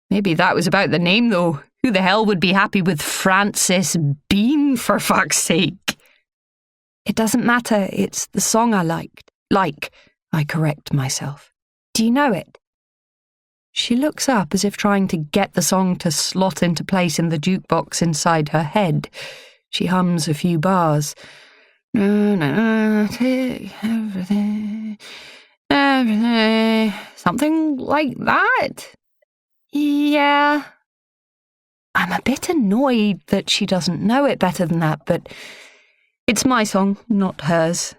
Maybe that was about the name, though. Who the hell would be happy with Frances Bean, for fuck's sake? It doesn't matter, it's the song I liked. I correct myself. Do you know it? She looks up as if trying to get the song to slot into place in the jukebox inside her head. She hums a few bars. Take everything, everything, something like that. Yeah. I'm a bit annoyed that she doesn't know it better than that, but it's my song, not hers.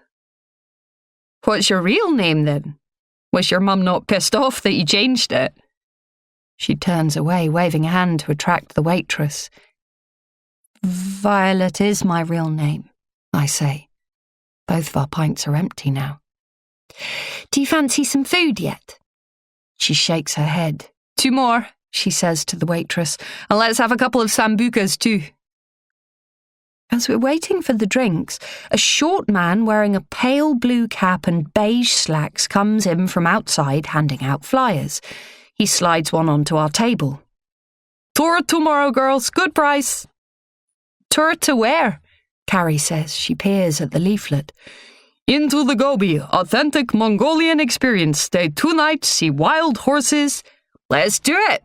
What's your real name, then? Was your mum not pissed off that you changed it? She turns away, waving a hand to attract the waitress. Violet is my real name, I say. Both of our pints are empty now. Do you fancy some food yet? She shakes her head. 2 more, she says to the waitress, and let's have a couple of sambucas too. As we're waiting for the drinks, a short man wearing a pale blue cap and beige slacks comes in from outside handing out flyers. He slides one onto our table. Tour tomorrow, girls. Good price. Tour to where? Carrie says. She peers at the leaflet. Into the Gobi. Authentic Mongolian experience. Stay 2 nights, see wild horses. Let's do it.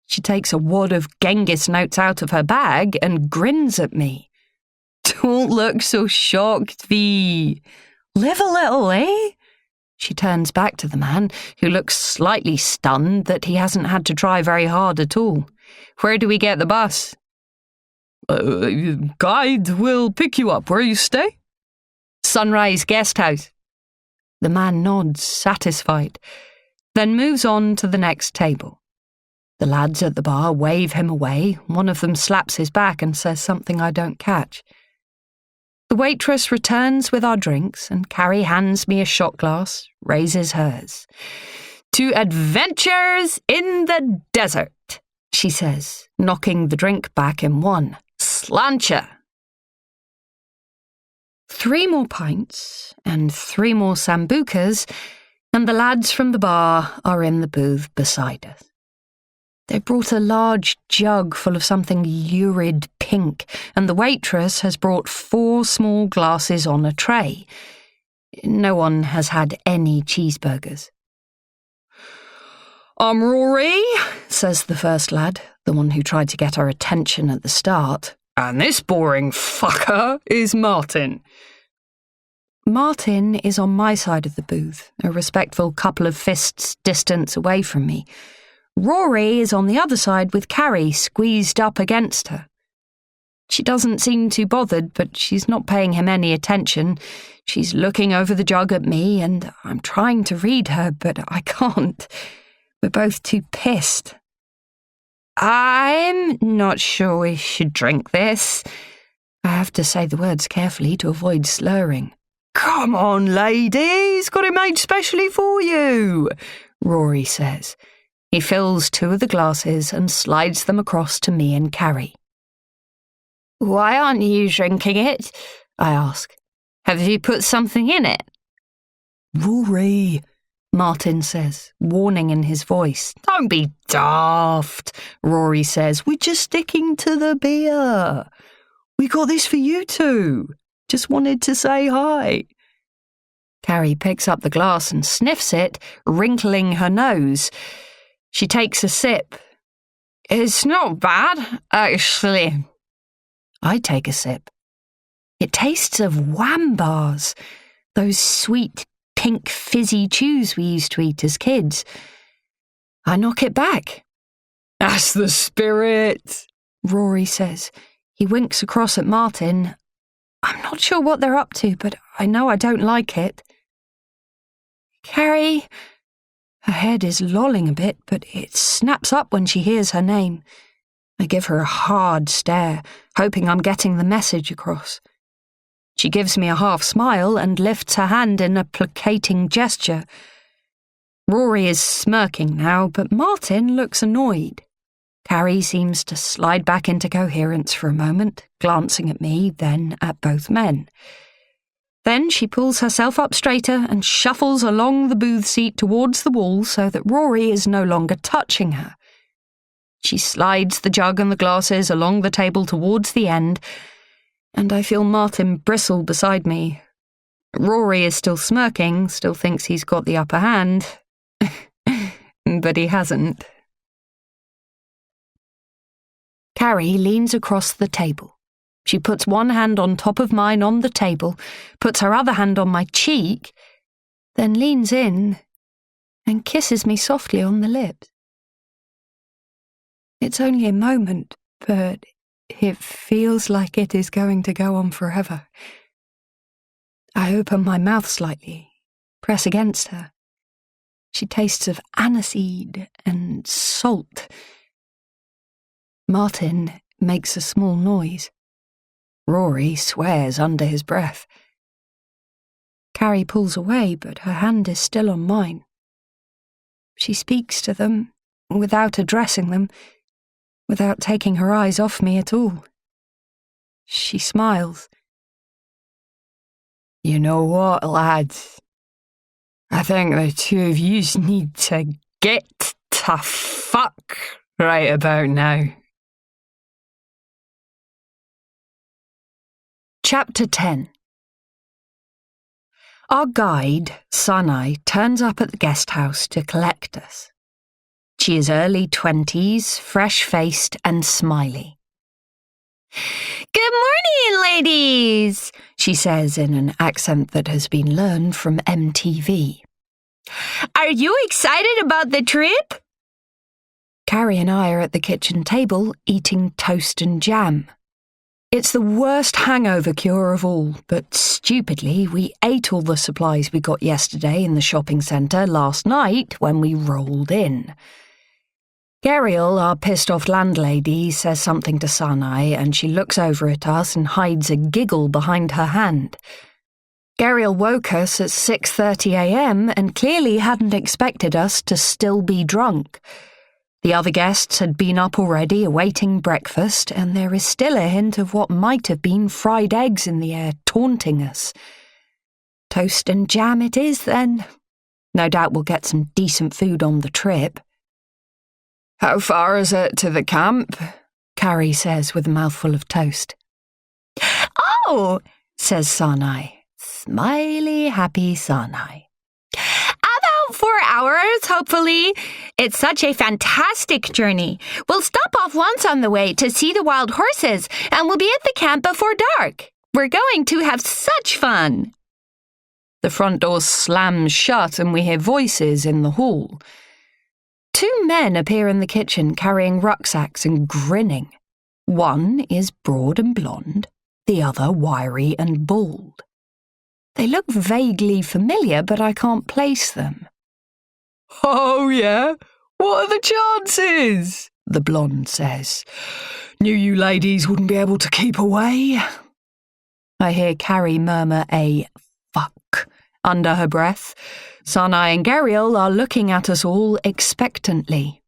She takes a wad of Genghis notes out of her bag and grins at me. Don't look so shocked, V. Live a little, eh? She turns back to the man, who looks slightly stunned that he hasn't had to try very hard at all. Where do we get the bus? Guide will pick you up where you stay. Sunrise Guest House. The man nods, satisfied, then moves on to the next table. The lads at the bar wave him away. One of them slaps his back and says something I don't catch. The waitress returns with our drinks, and Carrie hands me a shot glass, raises hers. To adventures in the desert, she says, knocking the drink back in one. Slancha. 3 more pints and 3 more sambucas, and the lads from the bar are in the booth beside us. They brought a large jug full of something lurid pink, and the waitress has brought 4 small glasses on a tray. No one has had any cheeseburgers. I'm Rory, says the first lad, the one who tried to get our attention at the start. And this boring fucker is Martin. Martin is on my side of the booth, a respectful couple of fists distance away from me. Rory is on the other side with Carrie squeezed up against her. She doesn't seem too bothered, but she's not paying him any attention. She's looking over the jug at me, and I'm trying to read her, but I can't. We're both too pissed. I'm not sure we should drink this. I have to say the words carefully to avoid slurring. Come on, lady, he's got it made specially for you, Rory says. He fills 2 of the glasses and slides them across to me and Carrie. "Why aren't you drinking it?" I ask. "Have you put something in it?" "Rory," Martin says, warning in his voice. "Don't be daft," Rory says. "We're just sticking to the beer. "We got this for you two. Just wanted to say hi." Carrie picks up the glass and sniffs it, wrinkling her nose. She takes a sip. "It's not bad, actually." I take a sip. It tastes of Wham bars, those sweet, pink, fizzy chews we used to eat as kids. I knock it back. "That's the spirit," Rory says. He winks across at Martin. I'm not sure what they're up to, but I know I don't like it. "Carrie." Her head is lolling a bit, but it snaps up when she hears her name. I give her a hard stare, hoping I'm getting the message across. She gives me a half smile and lifts her hand in a placating gesture. Rory is smirking now, but Martin looks annoyed. Carrie seems to slide back into coherence for a moment, glancing at me, then at both men. Then she pulls herself up straighter and shuffles along the booth seat towards the wall so that Rory is no longer touching her. She slides the jug and the glasses along the table towards the end, and I feel Martin bristle beside me. Rory is still smirking, still thinks he's got the upper hand, but he hasn't. Carrie leans across the table. She puts one hand on top of mine on the table, puts her other hand on my cheek, then leans in and kisses me softly on the lips. It's only a moment, but it feels like it is going to go on forever. I open my mouth slightly, press against her. She tastes of aniseed and salt. Martin makes a small noise. Rory swears under his breath. Carrie pulls away, but her hand is still on mine. She speaks to them without addressing them, without taking her eyes off me at all. She smiles. "You know what, lads? I think the 2 of yous need to get to fuck right about now." Chapter 10. Our guide, Sanai, turns up at the guest house to collect us. She is early 20s, fresh-faced and smiley. "Good morning, ladies," she says in an accent that has been learned from MTV. "Are you excited about the trip?" Carrie and I are at the kitchen table eating toast and jam. It's the worst hangover cure of all, but stupidly, we ate all the supplies we got yesterday in the shopping centre last night when we rolled in. Geriel, our pissed-off landlady, says something to Sanai and she looks over at us and hides a giggle behind her hand. Geriel woke us at 6:30 a.m. and clearly hadn't expected us to still be drunk. The other guests had been up already awaiting breakfast, and there is still a hint of what might have been fried eggs in the air taunting us. Toast and jam it is, then. No doubt we'll get some decent food on the trip. "How far is it to the camp?" Carrie says with a mouthful of toast. "Oh," says Sanai. Smiley, happy Sanai. "About 4 hours, hopefully. It's such a fantastic journey. We'll stop off once on the way to see the wild horses, and we'll be at the camp before dark. We're going to have such fun." The front door slams shut and we hear voices in the hall. 2 men appear in the kitchen carrying rucksacks and grinning. One is broad and blonde, the other wiry and bald. They look vaguely familiar, but I can't place them. "Oh, yeah? What are the chances?" the blonde says. "Knew you ladies wouldn't be able to keep away." I hear Carrie murmur a fuck under her breath. Sanai and Geriel are looking at us all expectantly.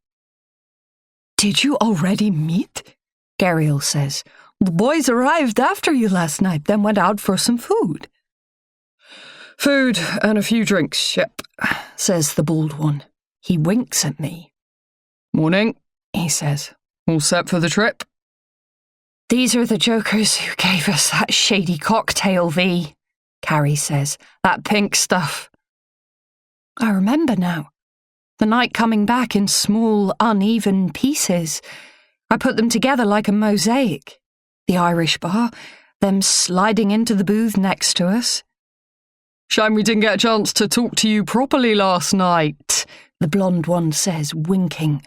Did you already meet? Gariel says. The boys arrived after you last night, then went out for some food. Food and a few drinks, yep, says the bald one. He winks at me. Morning, he says. All set for the trip? These are the jokers who gave us that shady cocktail, V, Carrie says. That pink stuff. I remember now. The night coming back in small, uneven pieces. I put them together like a mosaic. The Irish bar, them sliding into the booth next to us. Shame we didn't get a chance to talk to you properly last night, the blonde one says, winking.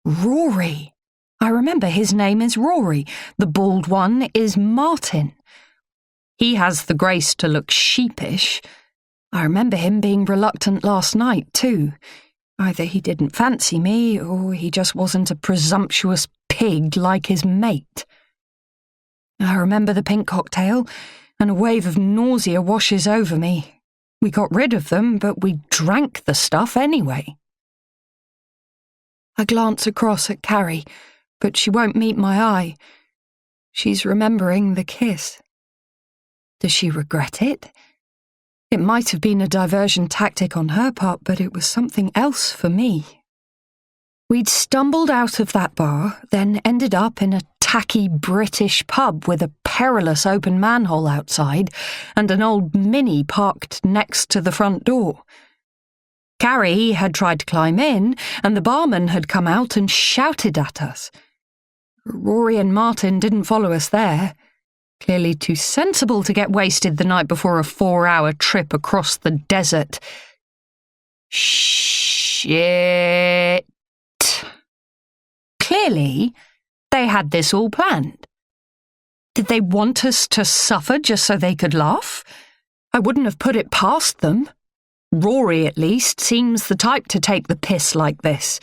Rory. I remember his name is Rory. The bald one is Martin. He has the grace to look sheepish. I remember him being reluctant last night, too. Either he didn't fancy me, or he just wasn't a presumptuous pig like his mate. I remember the pink cocktail, and a wave of nausea washes over me. We got rid of them, but we drank the stuff anyway. I glance across at Carrie, but she won't meet my eye. She's remembering the kiss. Does she regret it? It might have been a diversion tactic on her part, but it was something else for me. We'd stumbled out of that bar, then ended up in a tacky British pub with a perilous open manhole outside and an old Mini parked next to the front door. Carrie had tried to climb in, and the barman had come out and shouted at us. Rory and Martin didn't follow us there. Clearly too sensible to get wasted the night before a 4-hour trip across the desert. Shit. Clearly, they had this all planned. Did they want us to suffer just so they could laugh? I wouldn't have put it past them. Rory, at least, seems the type to take the piss like this.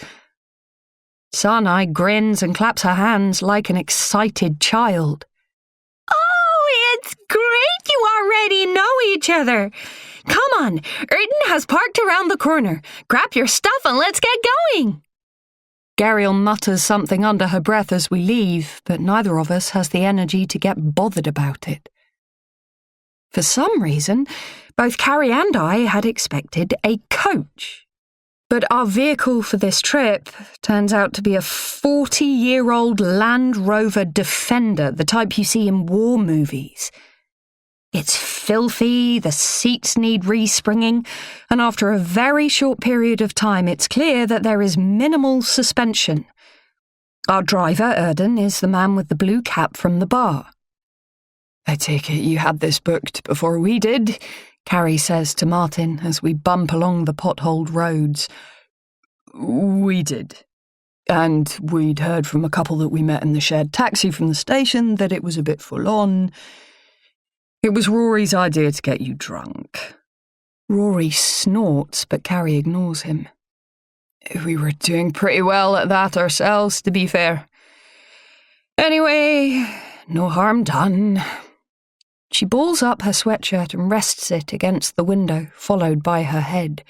Sanai grins and claps her hands like an excited child. Oh, it's great you already know each other. Come on, Erden has parked around the corner. Grab your stuff and let's get going. Gariel mutters something under her breath as we leave, but neither of us has the energy to get bothered about it. For some reason, both Carrie and I had expected a coach. But our vehicle for this trip turns out to be a 40-year-old Land Rover Defender, the type you see in war movies. It's filthy, the seats need respringing, and after a very short period of time it's clear that there is minimal suspension. Our driver, Erden, is the man with the blue cap from the bar. I take it you had this booked before we did, Carrie says to Martin as we bump along the potholed roads. We did. And we'd heard from a couple that we met in the shared taxi from the station that it was a bit full on. It was Rory's idea to get you drunk. Rory snorts, but Carrie ignores him. We were doing pretty well at that ourselves, to be fair. Anyway, no harm done. She balls up her sweatshirt and rests it against the window, followed by her head.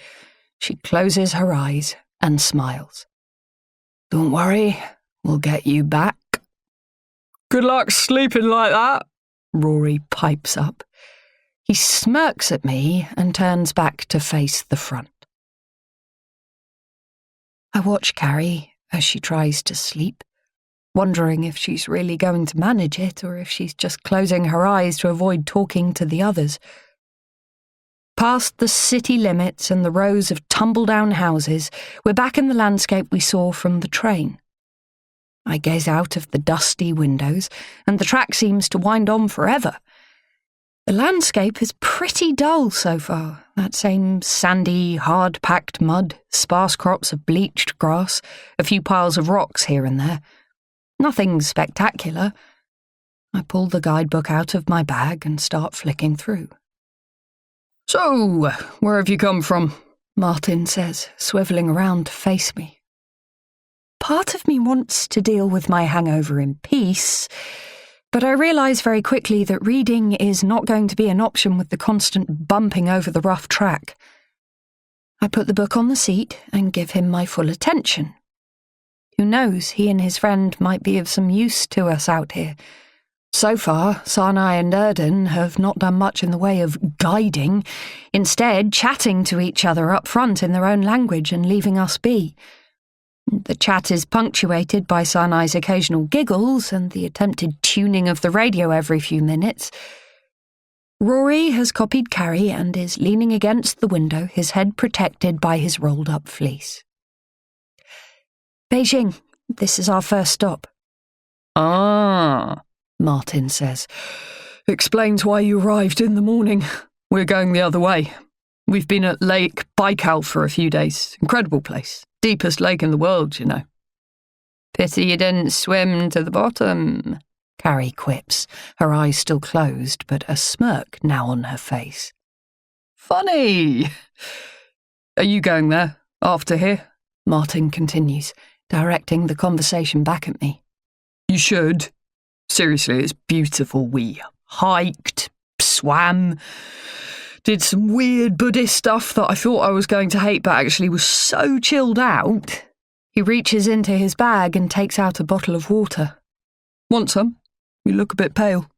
She closes her eyes and smiles. Don't worry, we'll get you back. Good luck sleeping like that, Rory pipes up. He smirks at me and turns back to face the front. I watch Carrie as she tries to sleep, wondering if she's really going to manage it or if she's just closing her eyes to avoid talking to the others. Past the city limits and the rows of tumble-down houses, we're back in the landscape we saw from the train. I gaze out of the dusty windows, and the track seems to wind on forever. The landscape is pretty dull so far, that same sandy, hard-packed mud, sparse crops of bleached grass, a few piles of rocks here and there. Nothing spectacular. I pull the guidebook out of my bag and start flicking through. So, where have you come from? Martin says, swivelling around to face me. Part of me wants to deal with my hangover in peace, but I realise very quickly that reading is not going to be an option with the constant bumping over the rough track. I put the book on the seat and give him my full attention. Who knows, he and his friend might be of some use to us out here. So far, Sarnai and Erden have not done much in the way of guiding, instead chatting to each other up front in their own language and leaving us be. The chat is punctuated by Sarnai's occasional giggles and the attempted tuning of the radio every few minutes. Rory has copied Carrie and is leaning against the window, his head protected by his rolled-up fleece. Beijing, this is our first stop. Ah, Martin says. Explains why you arrived in the morning. We're going the other way. We've been at Lake Baikal for a few days. Incredible place. Deepest lake in the world, you know. Pity you didn't swim to the bottom, Carrie quips, her eyes still closed, but a smirk now on her face. Funny. Are you going there, after here? Martin continues, directing the conversation back at me. You should. Seriously, it's beautiful. We hiked, swam, did some weird Buddhist stuff that I thought I was going to hate but actually was so chilled out. He reaches into his bag and takes out a bottle of water. Want some? You look a bit pale.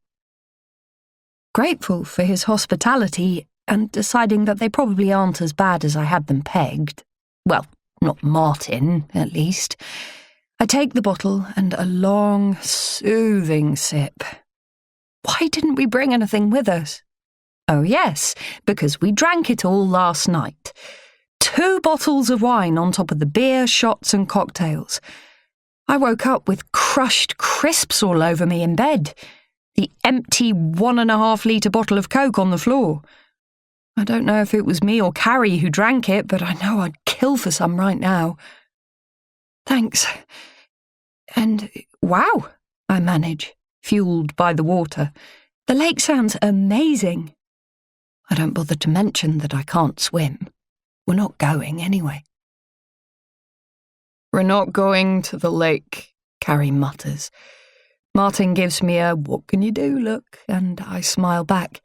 Grateful for his hospitality and deciding that they probably aren't as bad as I had them pegged. Well, not Martin, at least. I take the bottle and a long, soothing sip. Why didn't we bring anything with us? Oh yes, because we drank it all last night. 2 bottles of wine on top of the beer, shots and cocktails. I woke up with crushed crisps all over me in bed. The empty 1.5-litre bottle of Coke on the floor. I don't know if it was me or Carrie who drank it, but I know I'd kill for some right now. Thanks. And wow, I manage, fueled by the water. The lake sounds amazing. I don't bother to mention that I can't swim. We're not going anyway. We're not going to the lake, Carrie mutters. Martin gives me a what can you do look, and I smile back.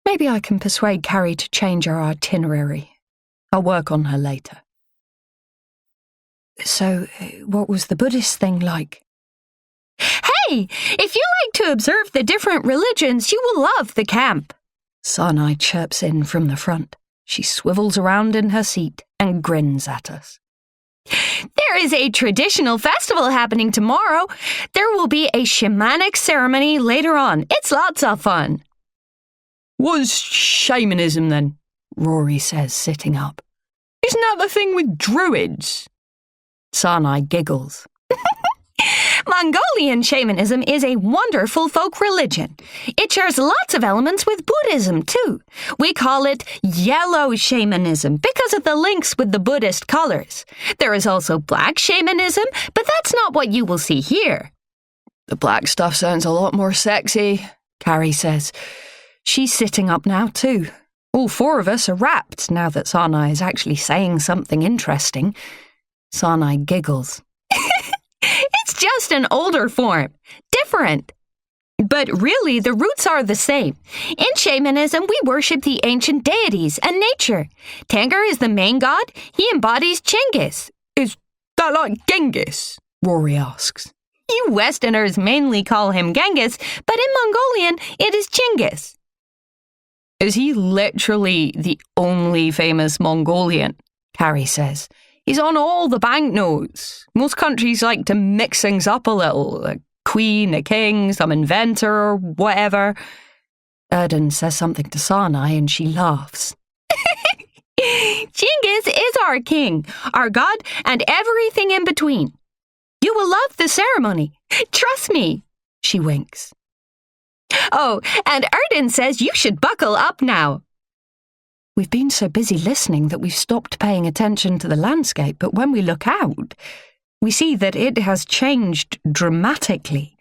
Maybe I can persuade Carrie to change our itinerary. I'll work on her later. So, what was the Buddhist thing like? Hey, if you like to observe the different religions, you will love the camp. Sarnai chirps in from the front. She swivels around in her seat and grins at us. There is a traditional festival happening tomorrow. There will be a shamanic ceremony later on. It's lots of fun. What's shamanism then? Rory says, sitting up. Isn't that the thing with druids? Sarnai giggles. Mongolian shamanism is a wonderful folk religion. It shares lots of elements with Buddhism, too. We call it yellow shamanism because of the links with the Buddhist colors. There is also black shamanism, but that's not what you will see here. The black stuff sounds a lot more sexy, Carrie says. She's sitting up now, too. All 4 of us are rapt now that Sarnai is actually saying something interesting. Sarnai giggles. It's just an older form. Different. But really, the roots are the same. In shamanism, we worship the ancient deities and nature. Tangar is the main god. He embodies Genghis. Is that like Genghis? Rory asks. You Westerners mainly call him Genghis, but in Mongolian, it is Genghis. Is he literally the only famous Mongolian? Carrie says. He's on all the banknotes. Most countries like to mix things up a little. A queen, a king, some inventor, whatever. Erden says something to Sarnai and she laughs. Genghis is our king, our god, and everything in between. You will love the ceremony. Trust me. She winks. Oh, and Erden says you should buckle up now. We've been so busy listening that we've stopped paying attention to the landscape, but when we look out, we see that it has changed dramatically.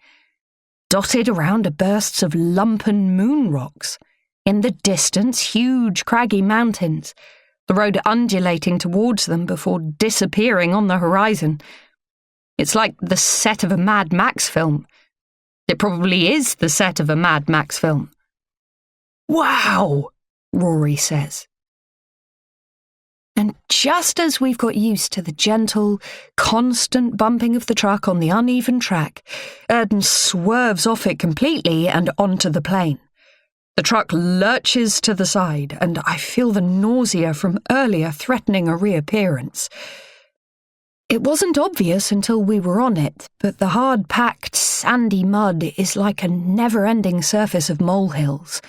Dotted around are bursts of lumpen moon rocks. In the distance, huge craggy mountains, the road undulating towards them before disappearing on the horizon. It's like the set of a Mad Max film. It probably is the set of a Mad Max film. Wow! Rory says. And And just as we've got used to the gentle, constant bumping of the truck on the uneven track, Erden swerves off it completely and onto the plain. The truck lurches to the side, and I feel the nausea from earlier threatening a reappearance. It wasn't obvious until we were on it, but the hard-packed, sandy mud is like a never-ending surface of molehills.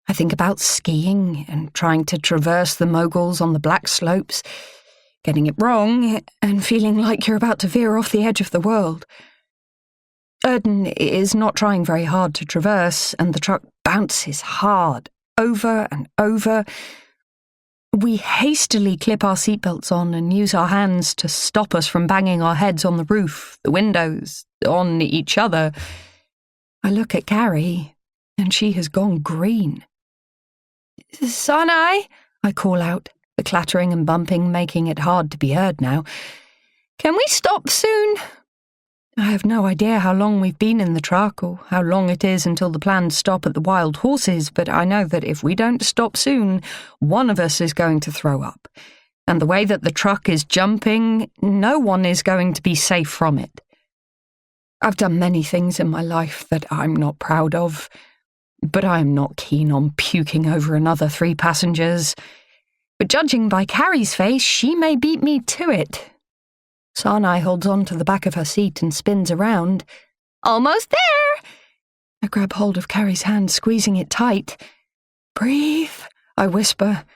I think about skiing and trying to traverse the moguls on the black slopes, getting it wrong and feeling like you're about to veer off the edge of the world. Erden is not trying very hard to traverse, and the truck bounces hard, over and over. We hastily clip our seatbelts on and use our hands to stop us from banging our heads on the roof, the windows, on each other. I look at Carrie, and she has gone green. "Sanai," I call out, the clattering and bumping making it hard to be heard now. "Can we stop soon?" I have no idea how long we've been in the truck or how long it is until the planned stop at the Wild Horses, but I know that if we don't stop soon, one of us is going to throw up. And the way that the truck is jumping, no one is going to be safe from it. I've done many things in my life that I'm not proud of, but I am not keen on puking over another 3 passengers. But judging by Carrie's face, she may beat me to it. Sanai holds on to the back of her seat and spins around. "Almost there!" I grab hold of Carrie's hand, squeezing it tight. "Breathe," I whisper.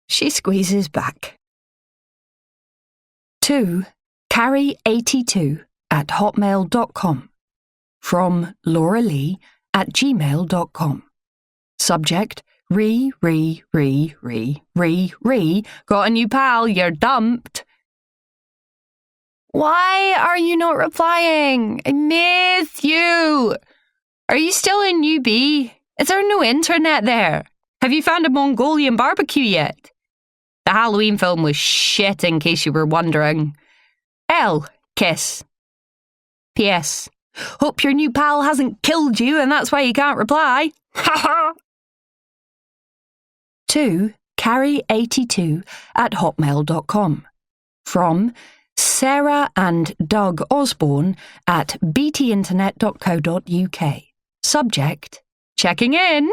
She squeezes back. 2. Carrie82@hotmail.com. From Laura Lee @gmail.com. Subject: Got a new pal, you're dumped. Why are you not replying? I miss you. Are you still in UB? Is there no internet there? Have you found a Mongolian barbecue yet? The Halloween film was shit, in case you were wondering. L. Kiss. P.S. Hope your new pal hasn't killed you and that's why you can't reply. Ha ha! 2. Carrie82@hotmail.com. From Sarah and Doug Osborne @btinternet.co.uk. Subject: Checking in.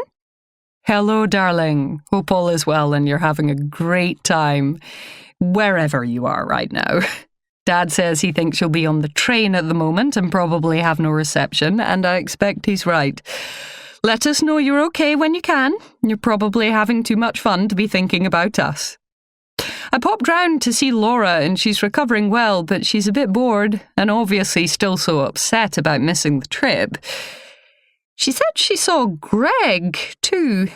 Hello, darling. Hope all is well and you're having a great time, wherever you are right now. Dad says he thinks you'll be on the train at the moment and probably have no reception, and I expect he's right. Let us know you're okay when you can. You're probably having too much fun to be thinking about us. I popped round to see Laura and she's recovering well, but she's a bit bored and obviously still so upset about missing the trip. She said she saw Greg, too.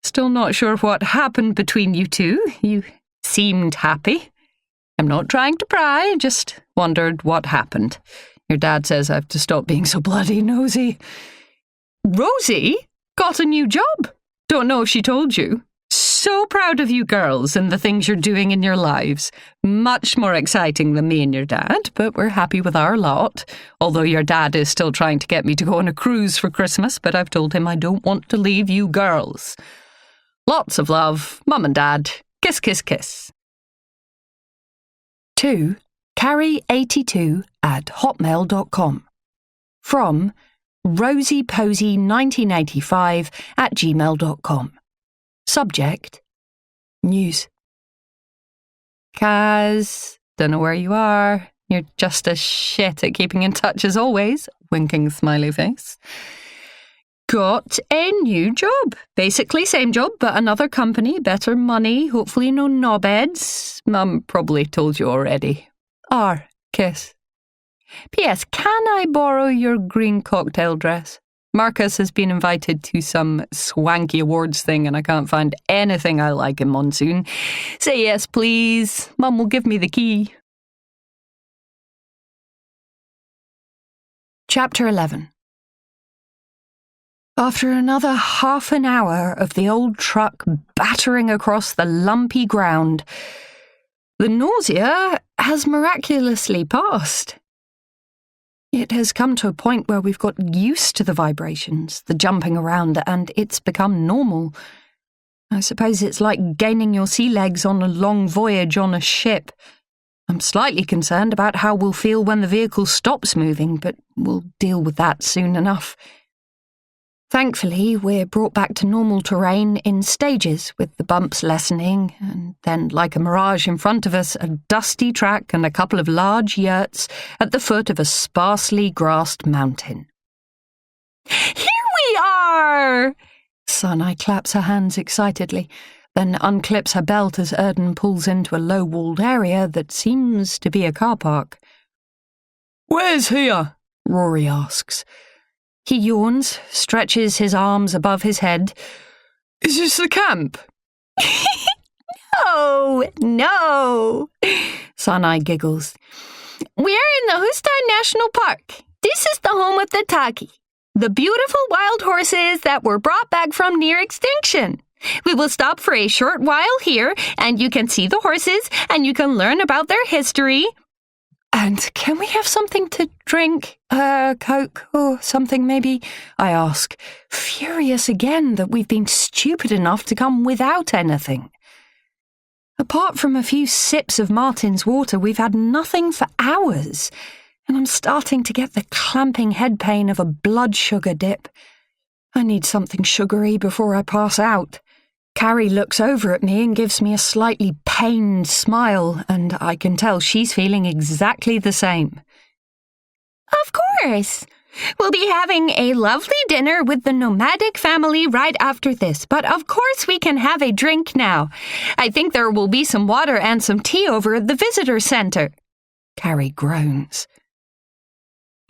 Still not sure what happened between you two. You seemed happy. I'm not trying to pry, just wondered what happened. Your dad says I have to stop being so bloody nosy. Rosie got a new job. Don't know if she told you. So proud of you girls and the things you're doing in your lives. Much more exciting than me and your dad, but we're happy with our lot. Although your dad is still trying to get me to go on a cruise for Christmas, but I've told him I don't want to leave you girls. Lots of love, Mum and Dad. Kiss, kiss, kiss. 2. Carrie82@hotmail.com. From rosieposy1985@gmail.com. Subject: News. Kaz, don't know where you are. You're just as shit at keeping in touch as always. Winking smiley face. Got a new job. Basically same job, but another company, better money, hopefully no knobheads. Mum probably told you already. R. Kiss. P.S. Can I borrow your green cocktail dress? Marcus has been invited to some swanky awards thing and I can't find anything I like in Monsoon. Say yes, please. Mum will give me the key. Chapter 11. After another half an hour of the old truck battering across the lumpy ground, the nausea has miraculously passed. It has come to a point where we've got used to the vibrations, the jumping around, and it's become normal. I suppose it's like gaining your sea legs on a long voyage on a ship. I'm slightly concerned about how we'll feel when the vehicle stops moving, but we'll deal with that soon enough. Thankfully, we're brought back to normal terrain in stages, with the bumps lessening, and then, like a mirage in front of us, a dusty track and a couple of large yurts at the foot of a sparsely grassed mountain. "Here we are!" Sanai claps her hands excitedly, then unclips her belt as Erden pulls into a low-walled area that seems to be a car park. "Where's here?" Rory asks. He yawns, stretches his arms above his head. "Is this the camp?" No. Sanai giggles. We're in the Hustai National Park. This is the home of the Taki, the beautiful wild horses that were brought back from near extinction. We will stop for a short while here, and you can see the horses, and you can learn about their history. And can we have something to drink? Coke or something, maybe? I ask, furious again that we've been stupid enough to come without anything. Apart from a few sips of Martin's water, we've had nothing for hours, and I'm starting to get the clamping head pain of a blood sugar dip. I need something sugary before I pass out. Carrie looks over at me and gives me a slightly pained smile, and I can tell she's feeling exactly the same. Of course. We'll be having a lovely dinner with the nomadic family right after this, but of course we can have a drink now. I think there will be some water and some tea over at the visitor center. Carrie groans.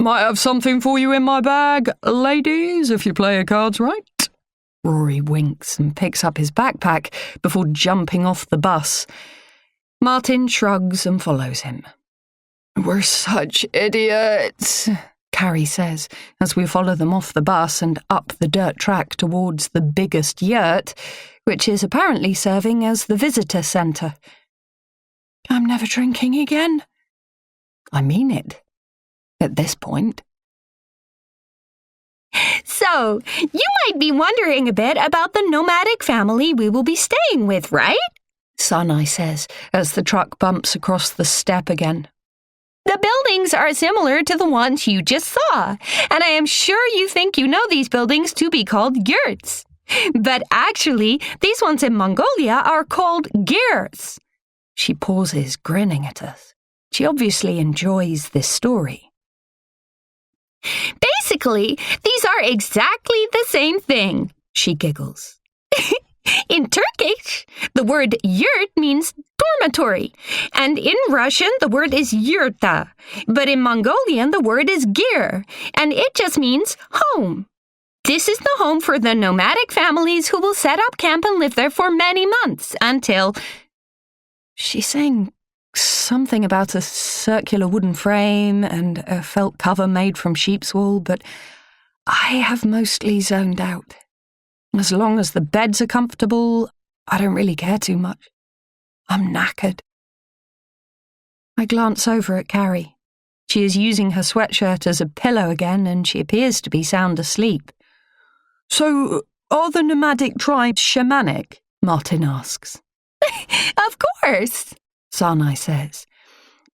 "Might have something for you in my bag, ladies, if you play your cards right." Rory winks and picks up his backpack before jumping off the bus. Martin shrugs and follows him. "We're such idiots," Carrie says, as we follow them off the bus and up the dirt track towards the biggest yurt, which is apparently serving as the visitor centre. I'm never drinking again. I mean it. At this point. So, you might be wondering a bit about the nomadic family we will be staying with, right? Sanai says, as the truck bumps across the step again. The buildings are similar to the ones you just saw, and I am sure you think you know these buildings to be called yurts. But actually, these ones in Mongolia are called girs. She pauses, grinning at us. She obviously enjoys this story. Basically, these are exactly the same thing, she giggles. In Turkish, the word yurt means dormitory, and in Russian, the word is yurta, but in Mongolian, the word is gir, and it just means home. This is the home for the nomadic families who will set up camp and live there for many months until... She's saying something about a circular wooden frame and a felt cover made from sheep's wool, but I have mostly zoned out. As long as the beds are comfortable, I don't really care too much. I'm knackered. I glance over at Carrie. She is using her sweatshirt as a pillow again, and she appears to be sound asleep. "So, are the nomadic tribes shamanic?" Martin asks. Of course, Sanai says.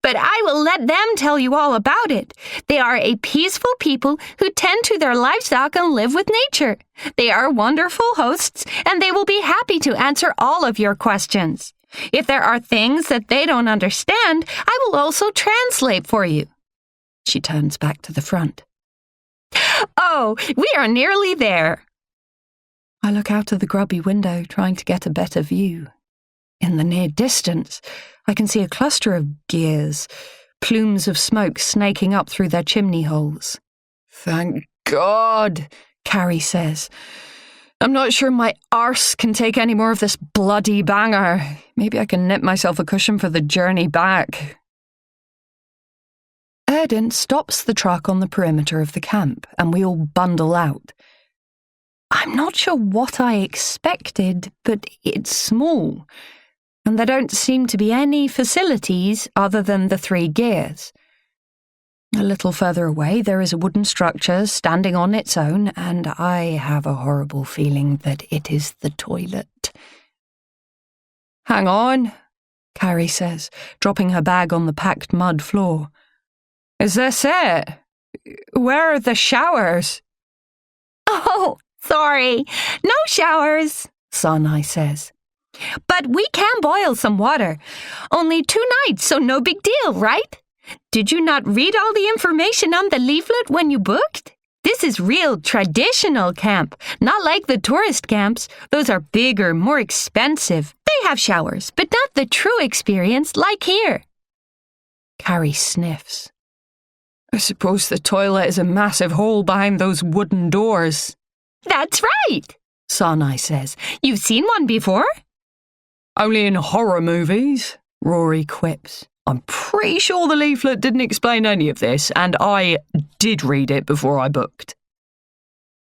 But I will let them tell you all about it. They are a peaceful people who tend to their livestock and live with nature. They are wonderful hosts, and they will be happy to answer all of your questions. If there are things that they don't understand, I will also translate for you. She turns back to the front. Oh, we are nearly there. I look out of the grubby window, trying to get a better view. In the near distance, I can see a cluster of gears, plumes of smoke snaking up through their chimney holes. "Thank God," Carrie says. "I'm not sure my arse can take any more of this bloody banger. Maybe I can knit myself a cushion for the journey back." Erden stops the truck on the perimeter of the camp, and we all bundle out. I'm not sure what I expected, but it's small, and there don't seem to be any facilities other than the 3 gears. A little further away, there is a wooden structure standing on its own, and I have a horrible feeling that it is the toilet. Hang on, Carrie says, dropping her bag on the packed mud floor. Is this it? Where are the showers? Oh, sorry. No showers, Sanai says. But we can boil some water. Only 2 nights, so no big deal, right? Did you not read all the information on the leaflet when you booked? This is real traditional camp, not like the tourist camps. Those are bigger, more expensive. They have showers, but not the true experience like here. Carrie sniffs. I suppose the toilet is a massive hole behind those wooden doors. That's right, Sanai says. You've seen one before? Only in horror movies, Rory quips. I'm pretty sure the leaflet didn't explain any of this, and I did read it before I booked.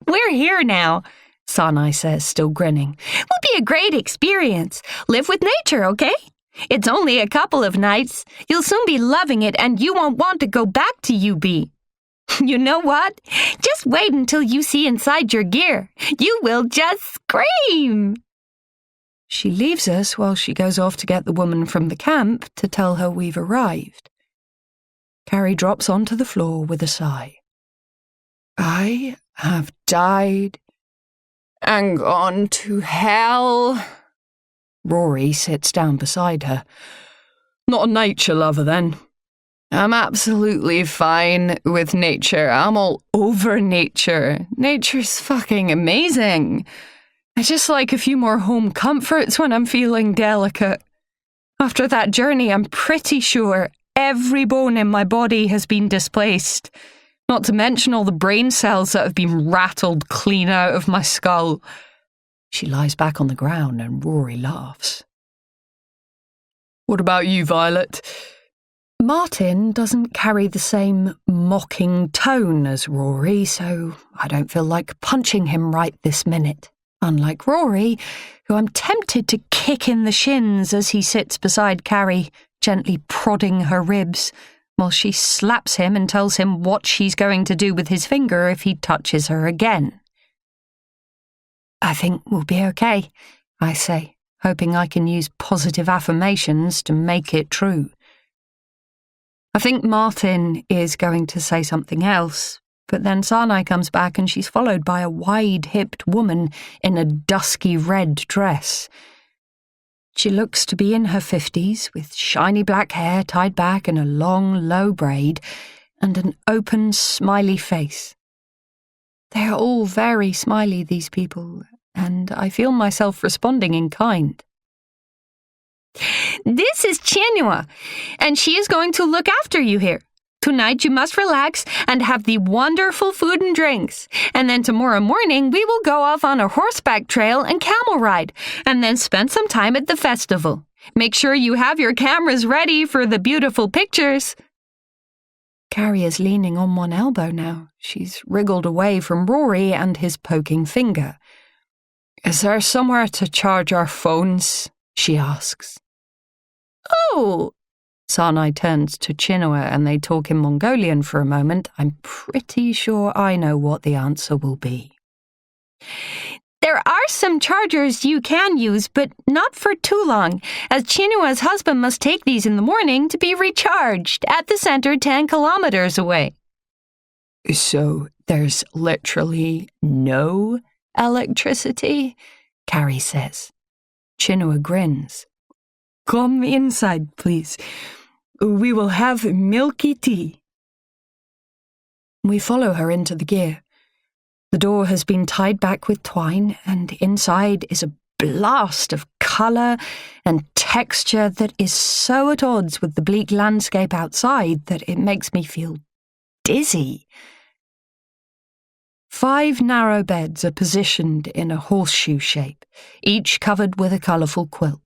We're here now, Sanai says, still grinning. Will be a great experience. Live with nature, okay? It's only a couple of nights. You'll soon be loving it, and you won't want to go back to UB. You know what? Just wait until you see inside your gear. You will just scream. She leaves us while she goes off to get the woman from the camp to tell her we've arrived. Carrie drops onto the floor with a sigh. I have died and gone to hell. Rory sits down beside her. Not a nature lover, then. I'm absolutely fine with nature. I'm all over nature. Nature's fucking amazing. I just like a few more home comforts when I'm feeling delicate. After that journey, I'm pretty sure every bone in my body has been displaced, not to mention all the brain cells that have been rattled clean out of my skull. She lies back on the ground and Rory laughs. What about you, Violet? Martin doesn't carry the same mocking tone as Rory, so I don't feel like punching him right this minute. Unlike Rory, who I'm tempted to kick in the shins as he sits beside Carrie, gently prodding her ribs, while she slaps him and tells him what she's going to do with his finger if he touches her again. I think we'll be okay, I say, hoping I can use positive affirmations to make it true. I think Martin is going to say something else, but then Sanai comes back and she's followed by a wide-hipped woman in a dusky red dress. She looks to be in her 50s, with shiny black hair tied back in a long, low braid, and an open, smiley face. They're all very smiley, these people, and I feel myself responding in kind. This is Chinua, and she is going to look after you here. Tonight you must relax and have the wonderful food and drinks. And then tomorrow morning we will go off on a horseback trail and camel ride, and then spend some time at the festival. Make sure you have your cameras ready for the beautiful pictures. Carrie is leaning on one elbow now. She's wriggled away from Rory and his poking finger. Is there somewhere to charge our phones? She asks. Oh! Sanai turns to Chinua and they talk in Mongolian for a moment. I'm pretty sure I know what the answer will be. There are some chargers you can use, but not for too long, as Chinua's husband must take these in the morning to be recharged at the center 10 kilometers away. So there's literally no electricity? Carrie says. Chinua grins. Come inside, please. We will have milky tea. We follow her into the gear. The door has been tied back with twine, and inside is a blast of colour and texture that is so at odds with the bleak landscape outside that it makes me feel dizzy. 5 narrow beds are positioned in a horseshoe shape, each covered with a colourful quilt.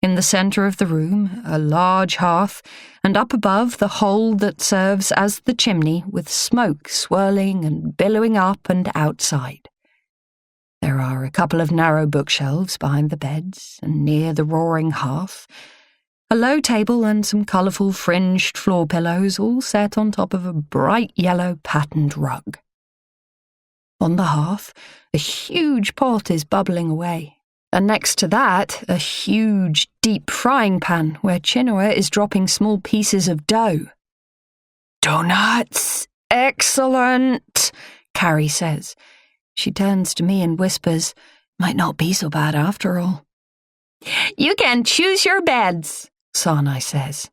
In the centre of the room, a large hearth, and up above the hole that serves as the chimney with smoke swirling and billowing up and outside. There are a couple of narrow bookshelves behind the beds and near the roaring hearth, a low table and some colourful fringed floor pillows all set on top of a bright yellow patterned rug. On the hearth, a huge pot is bubbling away. And next to that, a huge, deep frying pan where Chinua is dropping small pieces of dough. "Donuts! Excellent!" Carrie says. She turns to me and whispers, "Might not be so bad after all." "You can choose your beds," Sanai says.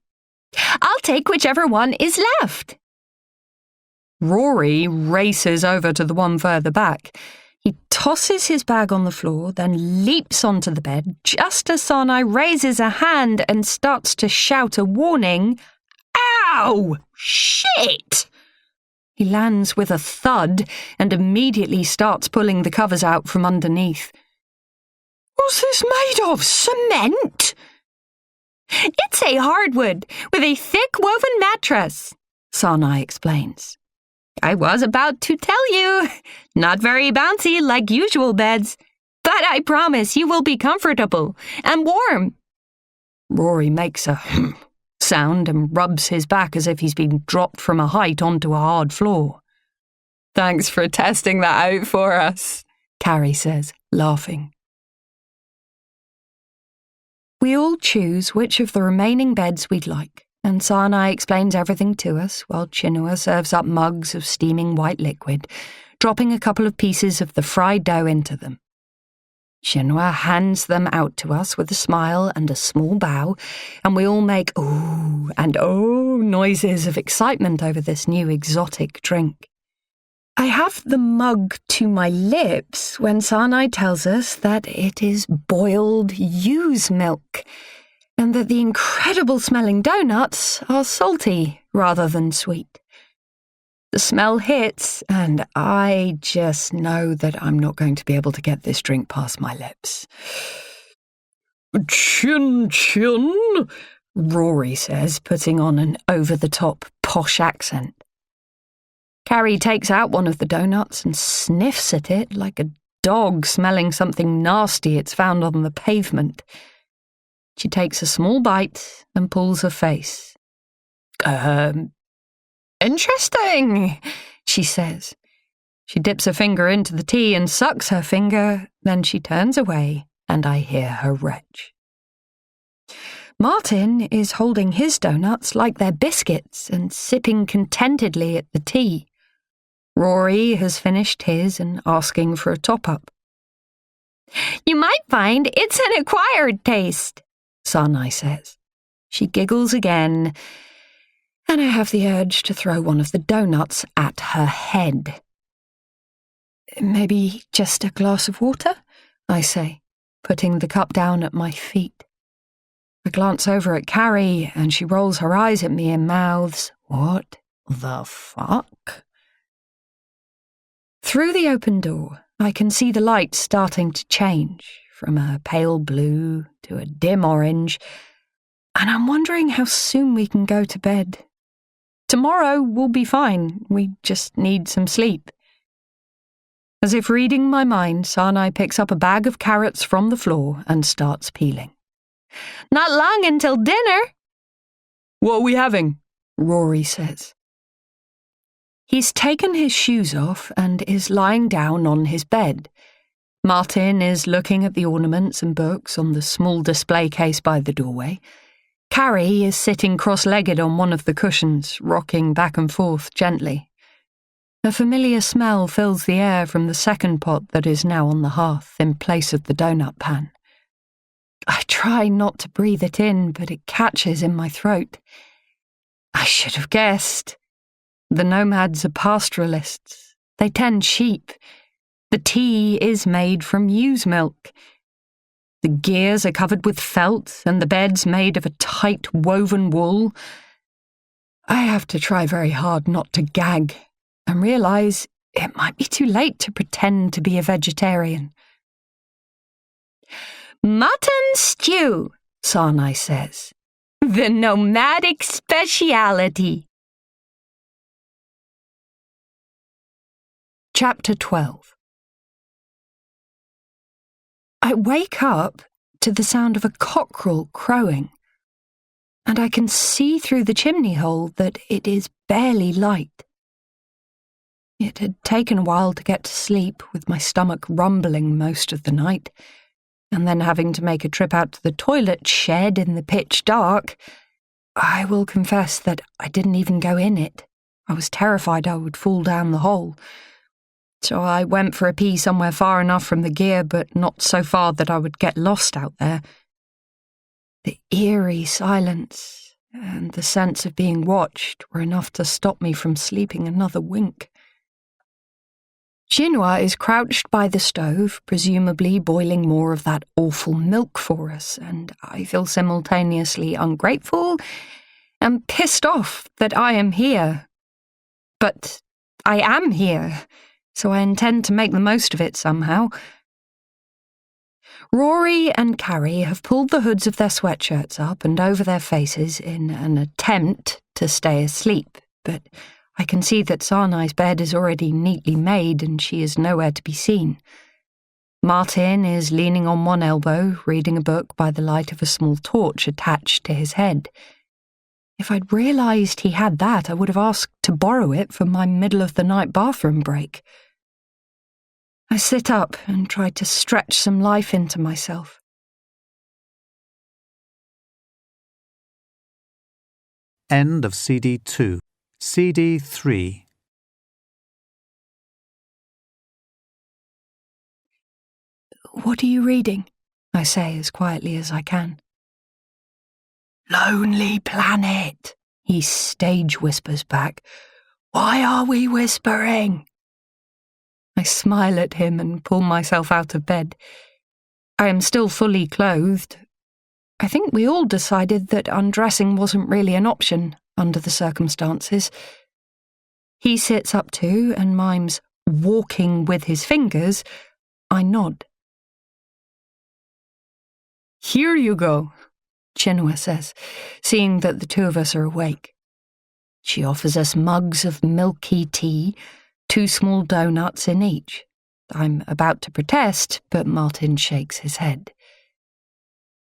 "I'll take whichever one is left." Rory races over to the one further back. He tosses his bag on the floor, then leaps onto the bed just as Sanai raises a hand and starts to shout a warning. "Ow! Shit!" He lands with a thud and immediately starts pulling the covers out from underneath. "What's this made of? Cement?" "It's a hardwood with a thick woven mattress," Sanai explains. "I was about to tell you. Not very bouncy like usual beds, but I promise you will be comfortable and warm." Rory makes a sound and rubs his back as if he's been dropped from a height onto a hard floor. "Thanks for testing that out for us," Carrie says, laughing. We all choose which of the remaining beds we'd like, and Sanai explains everything to us while Chinua serves up mugs of steaming white liquid, dropping a couple of pieces of the fried dough into them. Chinua hands them out to us with a smile and a small bow, and we all make ooh and oh noises of excitement over this new exotic drink. I have the mug to my lips when Sanai tells us that it is boiled ewe's milk, and that the incredible-smelling donuts are salty rather than sweet. The smell hits, and I just know that I'm not going to be able to get this drink past my lips. "Chin chin," Rory says, putting on an over-the-top posh accent. Carrie takes out one of the donuts and sniffs at it like a dog smelling something nasty it's found on the pavement. She takes a small bite and pulls her face. Interesting, she says. She dips her finger into the tea and sucks her finger, then she turns away and I hear her retch. Martin is holding his donuts like they're biscuits and sipping contentedly at the tea. Rory has finished his and asking for a top-up. "You might find it's an acquired taste," Sanai says. She giggles again, and I have the urge to throw one of the donuts at her head. "Maybe just a glass of water?" I say, putting the cup down at my feet. I glance over at Carrie, and she rolls her eyes at me and mouths, "What the fuck?" Through the open door, I can see the light starting to change, from a pale blue to a dim orange, and I'm wondering how soon we can go to bed. Tomorrow will be fine, we just need some sleep. As if reading my mind, Sanai picks up a bag of carrots from the floor and starts peeling. "Not long until dinner." "What are we having?" Rory says. He's taken his shoes off and is lying down on his bed. Martin is looking at the ornaments and books on the small display case by the doorway. Carrie is sitting cross-legged on one of the cushions, rocking back and forth gently. A familiar smell fills the air from the second pot that is now on the hearth in place of the donut pan. I try not to breathe it in, but it catches in my throat. I should have guessed. The nomads are pastoralists. They tend sheep. The tea is made from ewe's milk. The gears are covered with felt, and the bed's made of a tight woven wool. I have to try very hard not to gag, and realise it might be too late to pretend to be a vegetarian. "Mutton stew," Sanai says. "The nomadic speciality." Chapter 12. I wake up to the sound of a cockerel crowing, and I can see through the chimney hole that it is barely light. It had taken a while to get to sleep, with my stomach rumbling most of the night, and then having to make a trip out to the toilet shed in the pitch dark, I will confess that I didn't even go in it. I was terrified I would fall down the hole. So I went for a pee somewhere far enough from the gear, but not so far that I would get lost out there. The eerie silence and the sense of being watched were enough to stop me from sleeping another wink. Xinhua is crouched by the stove, presumably boiling more of that awful milk for us, and I feel simultaneously ungrateful and pissed off that I am here. But I am here, so I intend to make the most of it somehow. Rory and Carrie have pulled the hoods of their sweatshirts up and over their faces in an attempt to stay asleep, but I can see that Sanai's bed is already neatly made and she is nowhere to be seen. Martin is leaning on one elbow, reading a book by the light of a small torch attached to his head. If I'd realised he had that, I would have asked to borrow it for my middle-of-the-night bathroom break. I sit up and try to stretch some life into myself. End of CD 2. CD 3. What are you reading? I say as quietly as I can. Lonely Planet, he stage whispers back. Why are we whispering? I smile at him and pull myself out of bed. I am still fully clothed. I think we all decided that undressing wasn't really an option under the circumstances. He sits up too and mimes walking with his fingers. I nod. Here you go, Xinhua says, seeing that the two of us are awake. She offers us mugs of milky tea, 2 small doughnuts in each. I'm about to protest, but Martin shakes his head.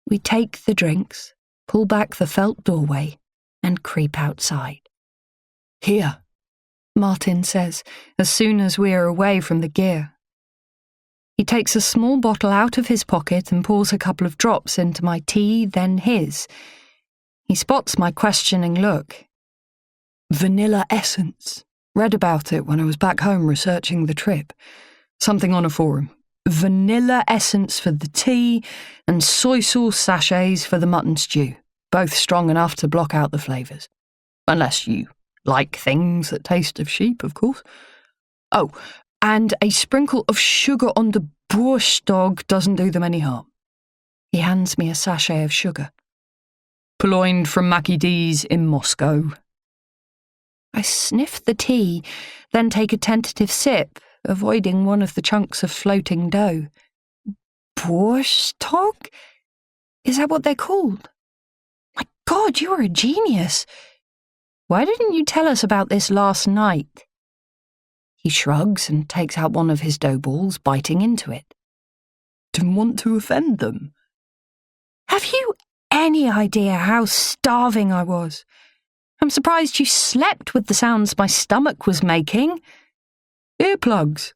We take the drinks, pull back the felt doorway, and creep outside. Here, Martin says, as soon as we are away from the gear. He takes a small bottle out of his pocket and pours a couple of drops into my tea, then his. He spots my questioning look. Vanilla essence. Read about it when I was back home researching the trip. Something on a forum. Vanilla essence for the tea and soy sauce sachets for the mutton stew. Both strong enough to block out the flavours. Unless you like things that taste of sheep, of course. Oh, and a sprinkle of sugar on the borscht dog doesn't do them any harm. He hands me a sachet of sugar. Purloined from Mackie D's in Moscow. I sniff the tea, then take a tentative sip, avoiding one of the chunks of floating dough. Borscht dog? Is that what they're called? My God, you are a genius. Why didn't you tell us about this last night? He shrugs and takes out one of his dough balls, biting into it. Didn't want to offend them. Have you any idea how starving I was? I'm surprised you slept with the sounds my stomach was making. Earplugs.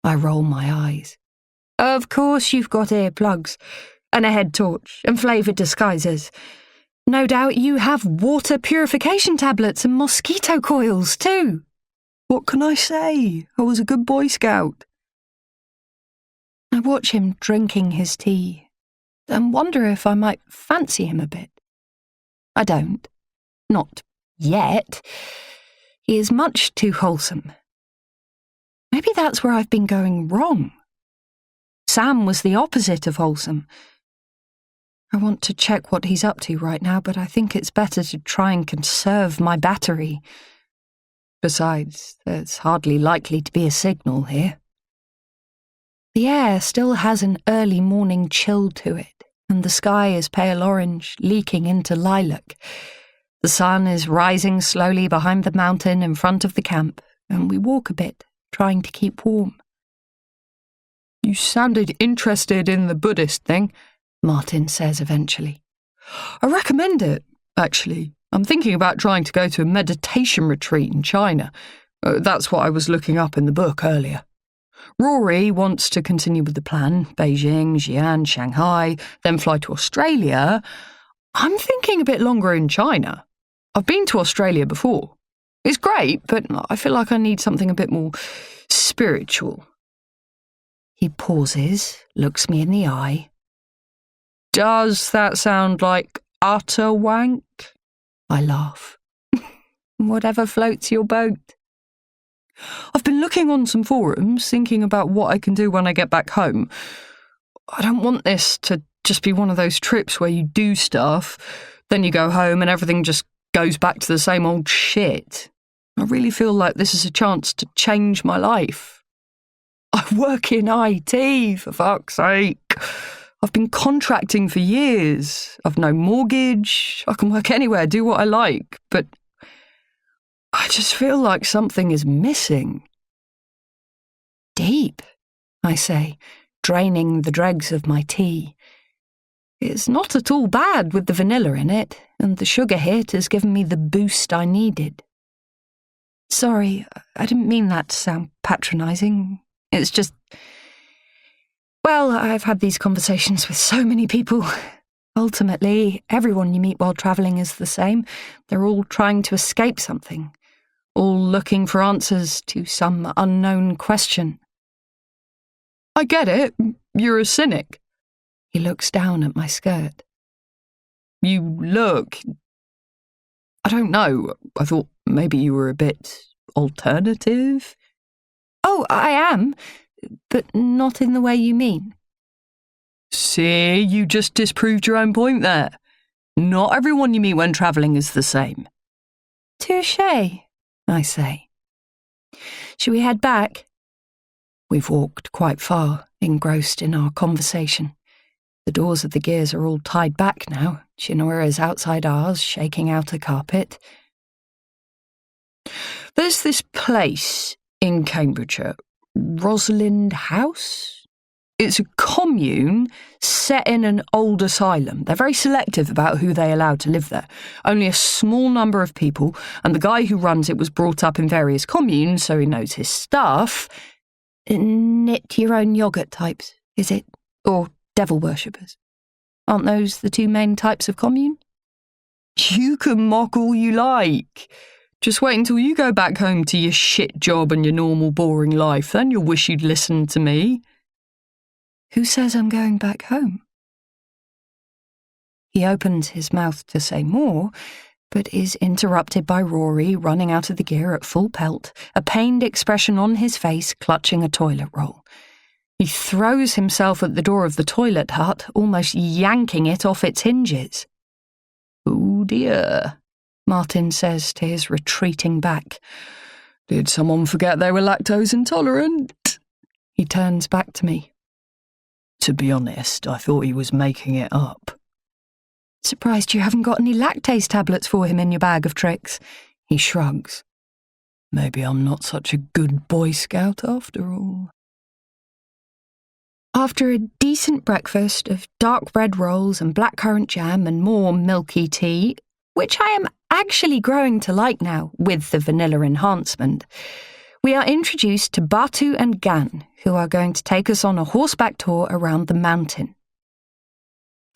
I roll my eyes. Of course you've got earplugs, and a head torch, and flavoured disguises. No doubt you have water purification tablets and mosquito coils too. What can I say? I was a good Boy Scout. I watch him drinking his tea, and wonder if I might fancy him a bit. I don't. Not yet. He is much too wholesome. Maybe that's where I've been going wrong. Sam was the opposite of wholesome. I want to check what he's up to right now, but I think it's better to try and conserve my battery. Besides, there's hardly likely to be a signal here. The air still has an early morning chill to it, and the sky is pale orange, leaking into lilac. The sun is rising slowly behind the mountain in front of the camp, and we walk a bit, trying to keep warm. You sounded interested in the Buddhist thing, Martin says eventually. I recommend it, actually. I'm thinking about trying to go to a meditation retreat in China. That's what I was looking up in the book earlier. Rory wants to continue with the plan, Beijing, Xi'an, Shanghai, then fly to Australia. I'm thinking a bit longer in China. I've been to Australia before. It's great, but I feel like I need something a bit more spiritual. He pauses, looks me in the eye. Does that sound like utter wank? I laugh. Whatever floats your boat. I've been looking on some forums, thinking about what I can do when I get back home. I don't want this to just be one of those trips where you do stuff, then you go home and everything just goes back to the same old shit. I really feel like this is a chance to change my life. I work in IT, for fuck's sake. I've been contracting for years. I've no mortgage. I can work anywhere, do what I like, but I just feel like something is missing. Deep, I say, draining the dregs of my tea. It's not at all bad with the vanilla in it, and the sugar hit has given me the boost I needed. Sorry, I didn't mean that to sound patronising. It's just... Well, I've had these conversations with so many people. Ultimately, everyone you meet while travelling is the same. They're all trying to escape something, all looking for answers to some unknown question. I get it. You're a cynic. He looks down at my skirt. You look... I don't know. I thought maybe you were a bit alternative. Oh, I am, but not in the way you mean. See, you just disproved your own point there. Not everyone you meet when travelling is the same. Touché, I say. Shall we head back? We've walked quite far, engrossed in our conversation. The doors of the gears are all tied back now. Chinoa is outside ours, shaking out a carpet. There's this place in Cambridgeshire, Rosalind House. It's a commune set in an old asylum. They're very selective about who they allow to live there. Only a small number of people, and the guy who runs it was brought up in various communes, so he knows his stuff. Knit-your-own yoghurt types, is it? Or devil worshippers? Aren't those the two main types of commune? You can mock all you like. Just wait until you go back home to your shit job and your normal boring life, then you'll wish you'd listened to me. Who says I'm going back home? He opens his mouth to say more, but is interrupted by Rory running out of the gear at full pelt, a pained expression on his face, clutching a toilet roll. He throws himself at the door of the toilet hut, almost yanking it off its hinges. Oh dear, Martin says to his retreating back. Did someone forget they were lactose intolerant? He turns back to me. To be honest, I thought he was making it up. Surprised you haven't got any lactase tablets for him in your bag of tricks. He shrugs. Maybe I'm not such a good Boy Scout after all. After a decent breakfast of dark bread rolls and blackcurrant jam and more milky tea, which I am actually growing to like now with the vanilla enhancement, we are introduced to Batu and Gan, who are going to take us on a horseback tour around the mountain.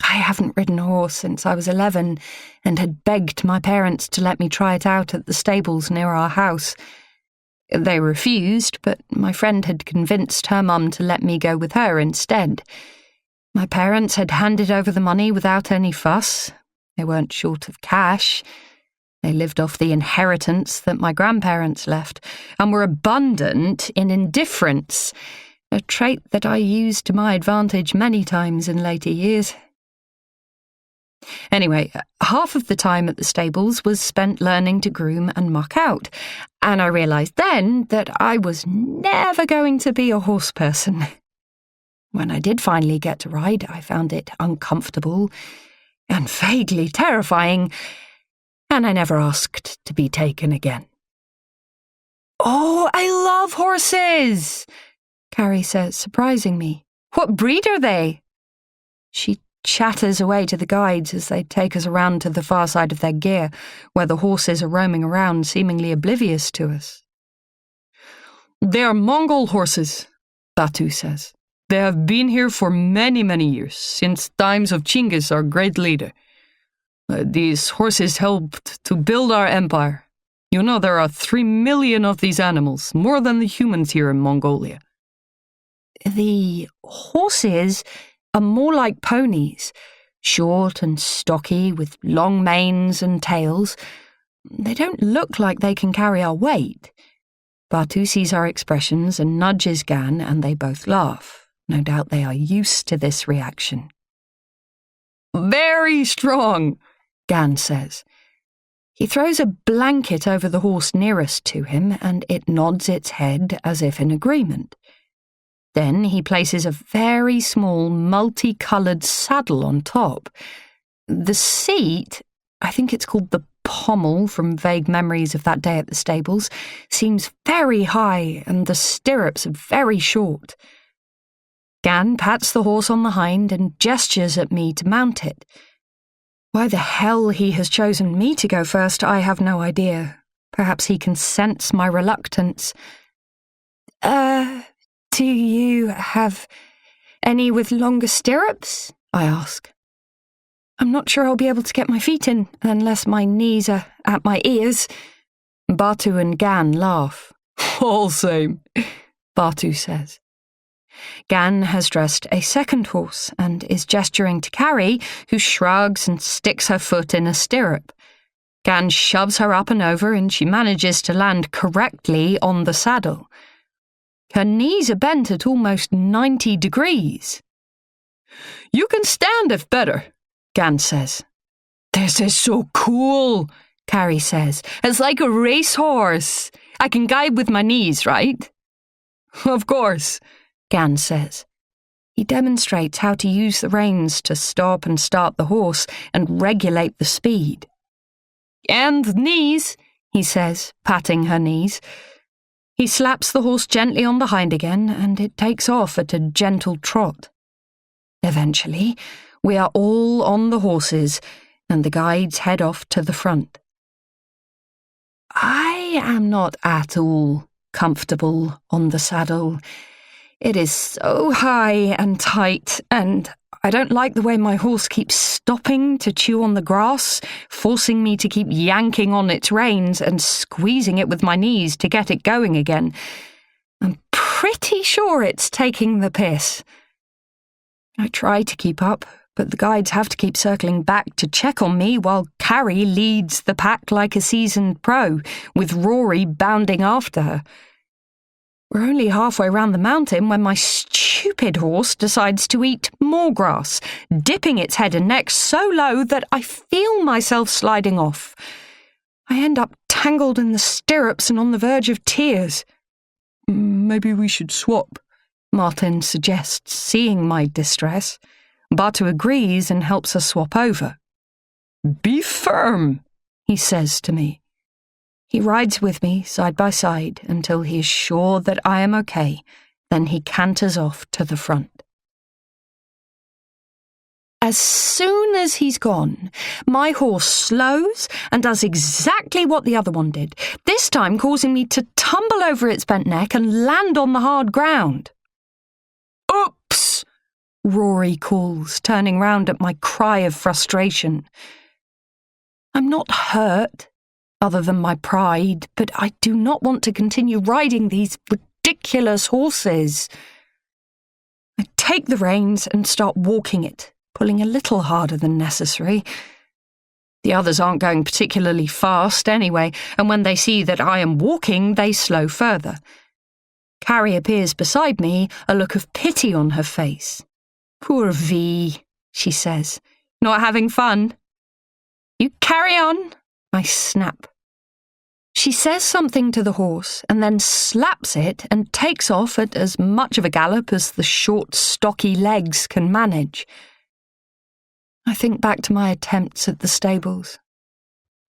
I haven't ridden a horse since I was 11 and had begged my parents to let me try it out at the stables near our house. They refused, but my friend had convinced her mum to let me go with her instead. My parents had handed over the money without any fuss. They weren't short of cash. They lived off the inheritance that my grandparents left and were abundant in indifference, a trait that I used to my advantage many times in later years. Anyway, half of the time at the stables was spent learning to groom and muck out, and I realised then that I was never going to be a horse person. When I did finally get to ride, I found it uncomfortable and vaguely terrifying, and I never asked to be taken again. Oh, I love horses, Carrie says, surprising me. What breed are they? She chatters away to the guides as they take us around to the far side of their gear, where the horses are roaming around, seemingly oblivious to us. They are Mongol horses. Batu says. They have been here for many, many years, since times of Chinggis, our great leader. These horses helped to build our empire. You know, there are 3 million of these animals, more than the humans here in Mongolia. The horses are more like ponies, short and stocky with long manes and tails. They don't look like they can carry our weight. Batu sees our expressions and nudges Gan, and they both laugh. No doubt they are used to this reaction. Very strong, Gan says. He throws a blanket over the horse nearest to him, and it nods its head as if in agreement. Then he places a very small, multicoloured saddle on top. The seat, I think it's called the pommel from vague memories of that day at the stables, seems very high, and the stirrups are very short. Gan pats the horse on the hind and gestures at me to mount it. Why the hell he has chosen me to go first, I have no idea. Perhaps he can sense my reluctance. Do you have any with longer stirrups? I ask. I'm not sure I'll be able to get my feet in unless my knees are at my ears. Batu and Gan laugh. All same, Batu says. Gan has dressed a second horse and is gesturing to Carrie, who shrugs and sticks her foot in a stirrup. Gan shoves her up and over, and she manages to land correctly on the saddle. Her knees are bent at almost 90 degrees. You can stand if better, Gan says. This is so cool, Carrie says. It's like a racehorse. I can guide with my knees, right? Of course, Gan says. He demonstrates how to use the reins to stop and start the horse and regulate the speed. And knees, he says, patting her knees. He slaps the horse gently on the hind again, and it takes off at a gentle trot. Eventually, we are all on the horses, and the guides head off to the front. I am not at all comfortable on the saddle. It is so high and tight, and I don't like the way my horse keeps stopping to chew on the grass, forcing me to keep yanking on its reins and squeezing it with my knees to get it going again. I'm pretty sure it's taking the piss. I try to keep up, but the guides have to keep circling back to check on me while Carrie leads the pack like a seasoned pro, with Rory bounding after her. We're only halfway round the mountain when my stupid horse decides to eat more grass, dipping its head and neck so low that I feel myself sliding off. I end up tangled in the stirrups and on the verge of tears. Maybe we should swap, Martin suggests, seeing my distress. Batu agrees and helps us swap over. Be firm, he says to me. He rides with me side by side until he is sure that I am okay. Then he canters off to the front. As soon as he's gone, my horse slows and does exactly what the other one did, this time causing me to tumble over its bent neck and land on the hard ground. Oops! Rory calls, turning round at my cry of frustration. I'm not hurt, other than my pride, but I do not want to continue riding these ridiculous horses. I take the reins and start walking it, pulling a little harder than necessary. The others aren't going particularly fast anyway, and when they see that I am walking, they slow further. Carrie appears beside me, a look of pity on her face. Poor V, she says. Not having fun? You carry on, I snap. She says something to the horse and then slaps it and takes off at as much of a gallop as the short, stocky legs can manage. I think back to my attempts at the stables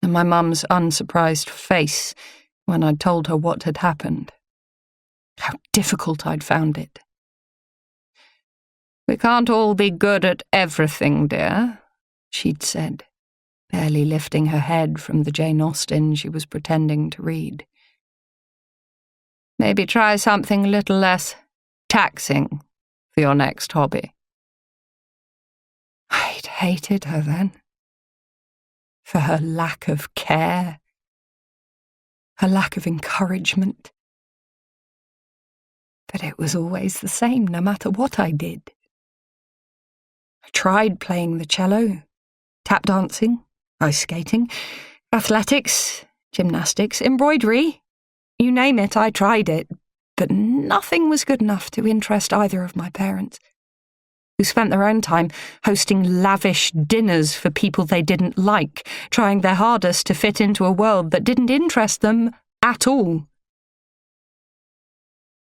and my mum's unsurprised face when I'd told her what had happened. How difficult I'd found it. We can't all be good at everything, dear, she'd said, barely lifting her head from the Jane Austen she was pretending to read. Maybe try something a little less taxing for your next hobby. I'd hated her then. For her lack of care, her lack of encouragement. But it was always the same, no matter what I did. I tried playing the cello, tap dancing, ice skating, athletics, gymnastics, embroidery. You name it, I tried it, but nothing was good enough to interest either of my parents, who spent their own time hosting lavish dinners for people they didn't like, trying their hardest to fit into a world that didn't interest them at all.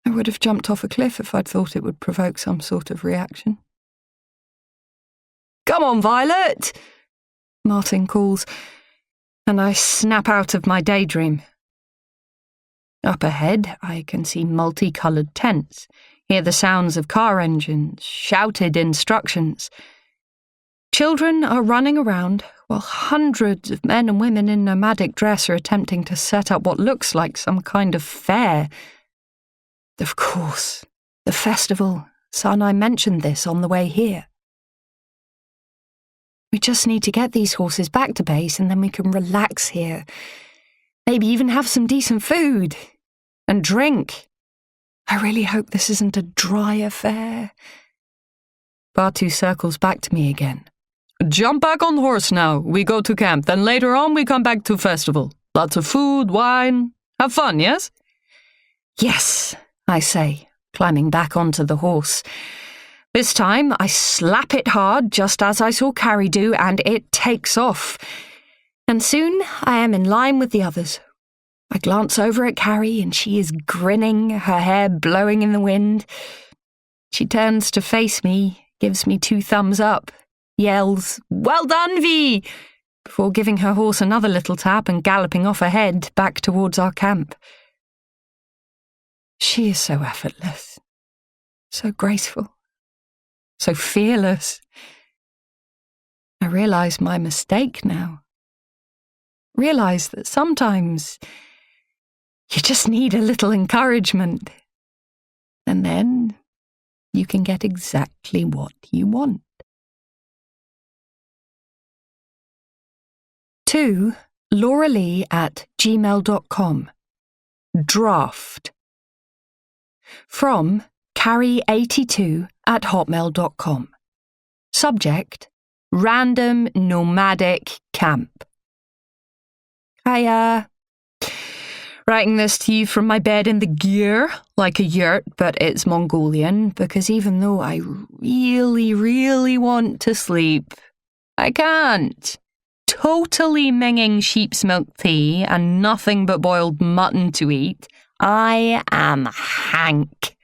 I would have jumped off a cliff if I'd thought it would provoke some sort of reaction. "Come on, Violet!" Martin calls, and I snap out of my daydream. Up ahead, I can see multicoloured tents, hear the sounds of car engines, shouted instructions. Children are running around, while hundreds of men and women in nomadic dress are attempting to set up what looks like some kind of fair. Of course, the festival. Sanai mentioned this on the way here. We just need to get these horses back to base and then we can relax here. Maybe even have some decent food. And drink. I really hope this isn't a dry affair. Batu circles back to me again. "Jump back on horse now. We go to camp. Then later on we come back to festival. Lots of food, wine. Have fun, yes?" "Yes," I say, climbing back onto the horse. This time I slap it hard, just as I saw Carrie do, and it takes off. And soon I am in line with the others. I glance over at Carrie and she is grinning, her hair blowing in the wind. She turns to face me, gives me 2 thumbs up, yells, "Well done, V!" before giving her horse another little tap and galloping off ahead back towards our camp. She is so effortless, so graceful, so fearless. I realise my mistake now. Realise that sometimes you just need a little encouragement. And then you can get exactly what you want. 2. lauralee@gmail.com. Draft. From Carrie82@hotmail.com. Subject: Random Nomadic Camp. Hiya. Writing this to you from my bed in the gear, like a yurt, but it's Mongolian, because even though I really, really want to sleep, I can't. Totally minging sheep's milk tea and nothing but boiled mutton to eat, I am Hank.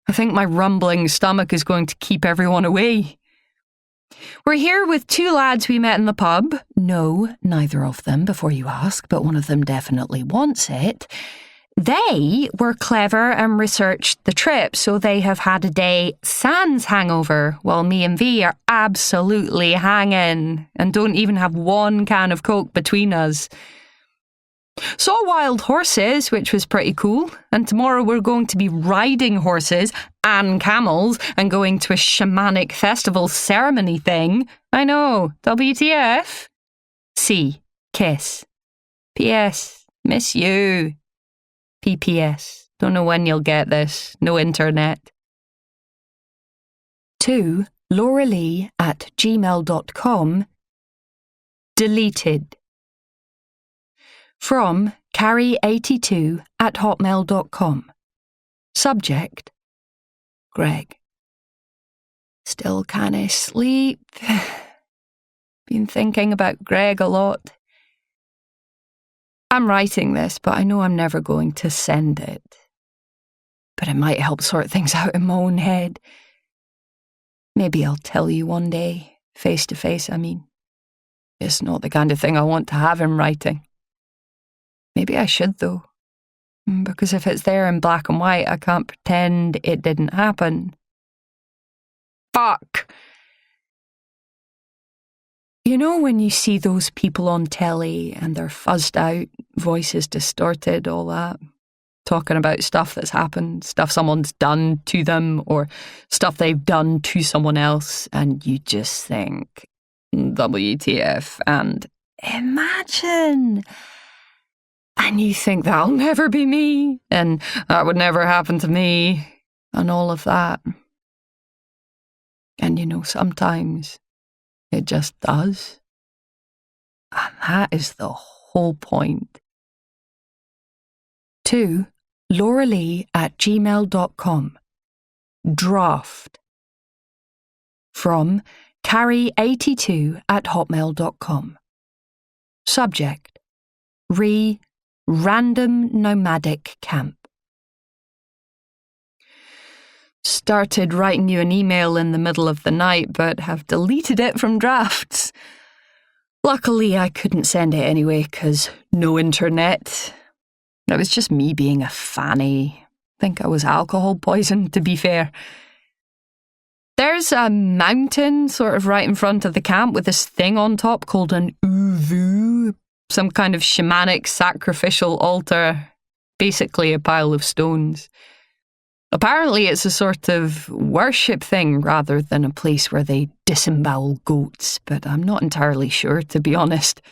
I think my rumbling stomach is going to keep everyone away. We're here with 2 lads we met in the pub. No, neither of them, before you ask, but one of them definitely wants it. They were clever and researched the trip, so they have had a day sans hangover, while me and V are absolutely hanging and don't even have 1 can of Coke between us. Saw wild horses, which was pretty cool, and tomorrow we're going to be riding horses and camels and going to a shamanic festival ceremony thing. I know, WTF? C. Kiss. P.S. Miss you. P.P.S. Don't know when you'll get this. No internet. 2. lauralee@gmail.com. Deleted. From Carrie82@hotmail.com. Subject: Greg. Still can't sleep. Been thinking about Greg a lot. I'm writing this, but I know I'm never going to send it. But it might help sort things out in my own head. Maybe I'll tell you one day, face to face, I mean. It's not the kind of thing I want to have in writing. Maybe I should, though, because if it's there in black and white, I can't pretend it didn't happen. Fuck! You know when you see those people on telly and they're fuzzed out, voices distorted, all that? talking about stuff that's happened, stuff someone's done to them, or stuff they've done to someone else, and you just think, WTF, and imagine. And you think, that'll never be me, and that would never happen to me, and all of that. And sometimes it just does. And that is the whole point. 2. lauralee@gmail.com. Draft. From Carrie82@hotmail.com. Subject. Random Nomadic Camp. Started writing you an email in the middle of the night, but have deleted it from drafts. Luckily, I couldn't send it anyway, 'cause no internet. It was just me being a fanny. Think I was alcohol poisoned, to be fair. There's a mountain sort of right in front of the camp with this thing on top called an uvu, some kind of shamanic sacrificial altar, basically a pile of stones. Apparently it's a sort of worship thing rather than a place where they disembowel goats, but I'm not entirely sure, to be honest.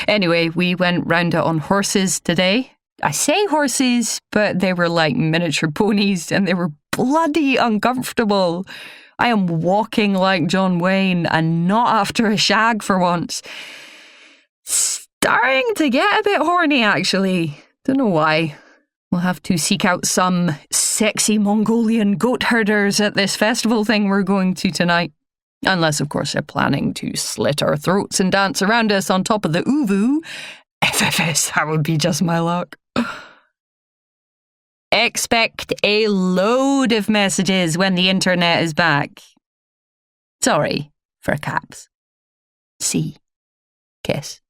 Anyway, we went round it on horses today. I say horses, but they were like miniature ponies and they were bloody uncomfortable. I am walking like John Wayne and not after a shag for once. Starting to get a bit horny, actually. Don't know why. We'll have to seek out some sexy Mongolian goat herders at this festival thing we're going to tonight. Unless, of course, they're planning to slit our throats and dance around us on top of the uvu. FFS, that would be just my luck. Expect a load of messages when the internet is back. Sorry, for caps. C. Kiss.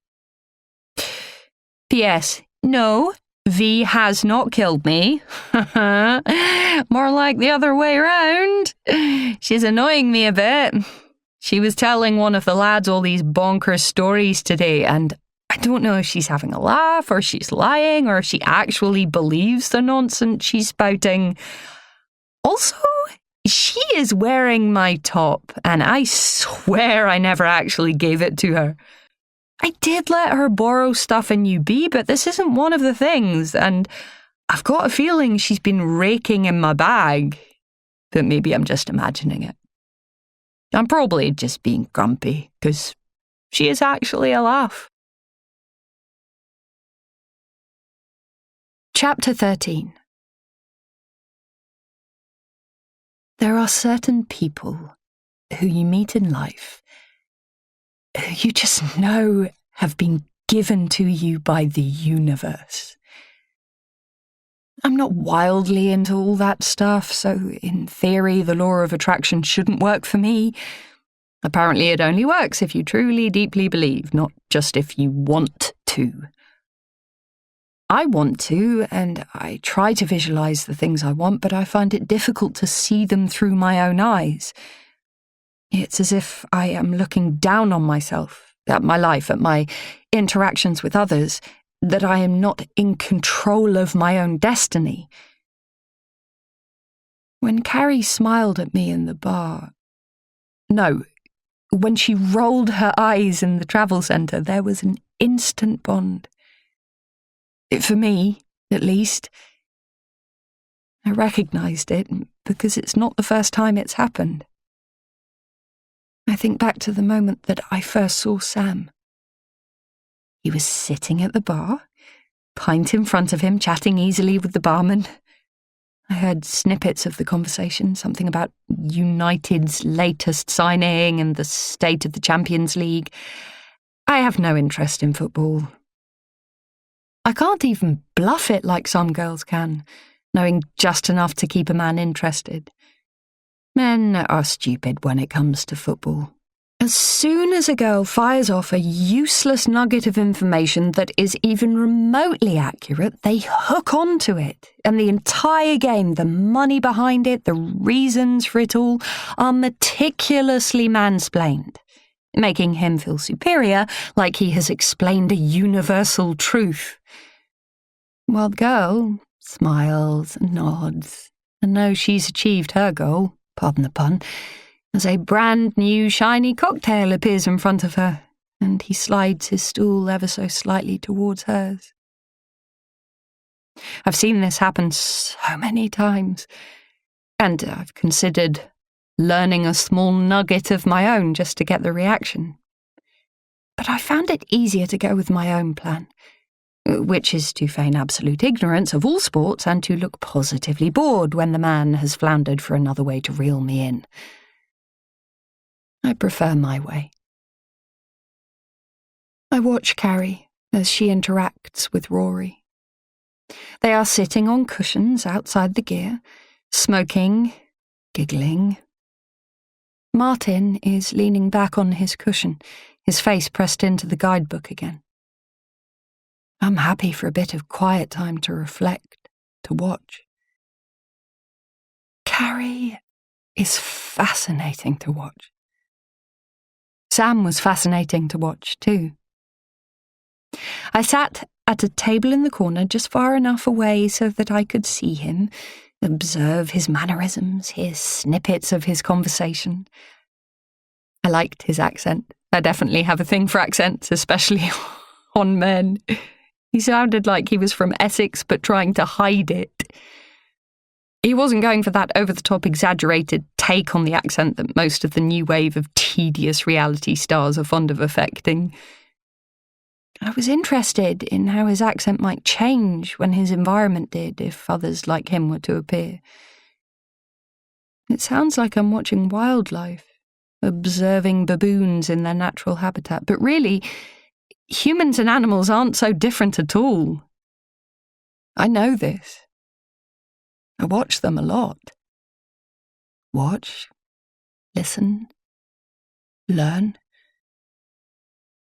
P.S. No, V has not killed me. More like the other way around. She's annoying me a bit. She was telling one of the lads all these bonkers stories today, and I don't know if she's having a laugh or she's lying or if she actually believes the nonsense she's spouting. Also, she is wearing my top, and I swear I never actually gave it to her. I did let her borrow stuff in UB, but this isn't one of the things, and I've got a feeling she's been raking in my bag. But maybe I'm just imagining it. I'm probably just being grumpy, because she is actually a laugh. Chapter 13. There are certain people who you meet in life who you just know have been given to you by the universe. I'm not wildly into all that stuff, so in theory the law of attraction shouldn't work for me. Apparently it only works if you truly, deeply believe, not just if you want to. I want to, and I try to visualize the things I want, but I find it difficult to see them through my own eyes. It's as if I am looking down on myself, at my life, at my interactions with others, that I am not in control of my own destiny. When Carrie smiled at me in the bar... No, when she rolled her eyes in the travel centre, there was an instant bond. For me, at least. I recognised it because it's not the first time it's happened. I think back to the moment that I first saw Sam. He was sitting at the bar, pint in front of him, chatting easily with the barman. I heard snippets of the conversation, something about United's latest signing and the state of the Champions League. I have no interest in football. I can't even bluff it like some girls can, knowing just enough to keep a man interested. Men are stupid when it comes to football. As soon as a girl fires off a useless nugget of information that is even remotely accurate, they hook onto it, and the entire game, the money behind it, the reasons for it all, are meticulously mansplained, making him feel superior, like he has explained a universal truth. while the girl smiles and nods and knows she's achieved her goal, pardon the pun, as a brand new shiny cocktail appears in front of her, and he slides his stool ever so slightly towards hers. I've seen this happen so many times, and I've considered learning a small nugget of my own just to get the reaction. But I found it easier to go with my own plan, which is to feign absolute ignorance of all sports and to look positively bored when the man has floundered for another way to reel me in. I prefer my way. I watch Carrie as she interacts with Rory. They are sitting on cushions outside the gear, smoking, giggling. Martin is leaning back on his cushion, his face pressed into the guidebook again. I'm happy for a bit of quiet time to reflect, to watch. Carrie is fascinating to watch. Sam was fascinating to watch too. I sat at a table in the corner just far enough away so that I could see him, observe his mannerisms, hear snippets of his conversation. I liked his accent. I definitely have a thing for accents, especially on men. He sounded like he was from Essex but trying to hide it. He wasn't going for that over-the-top exaggerated take on the accent that most of the new wave of tedious reality stars are fond of affecting. I was interested in how his accent might change when his environment did, if others like him were to appear. It sounds like I'm watching wildlife, observing baboons in their natural habitat, but really, humans and animals aren't so different at all. I know this. I watch them a lot. Watch, listen, learn.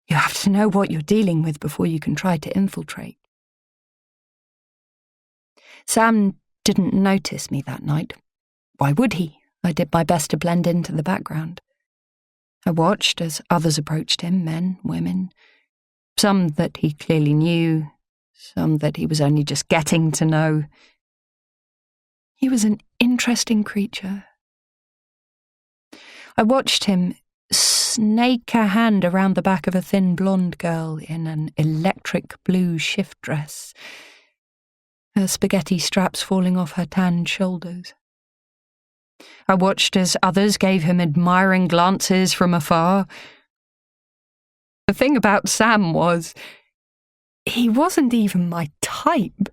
You have to know what you're dealing with before you can try to infiltrate. Sam didn't notice me that night. Why would he? I did my best to blend into the background. I watched as others approached him, men, women, some that he clearly knew, some that he was only just getting to know. He was an interesting creature. I watched him snake a hand around the back of a thin blonde girl in an electric blue shift dress, her spaghetti straps falling off her tanned shoulders. I watched as others gave him admiring glances from afar. The thing about Sam was, he wasn't even my type.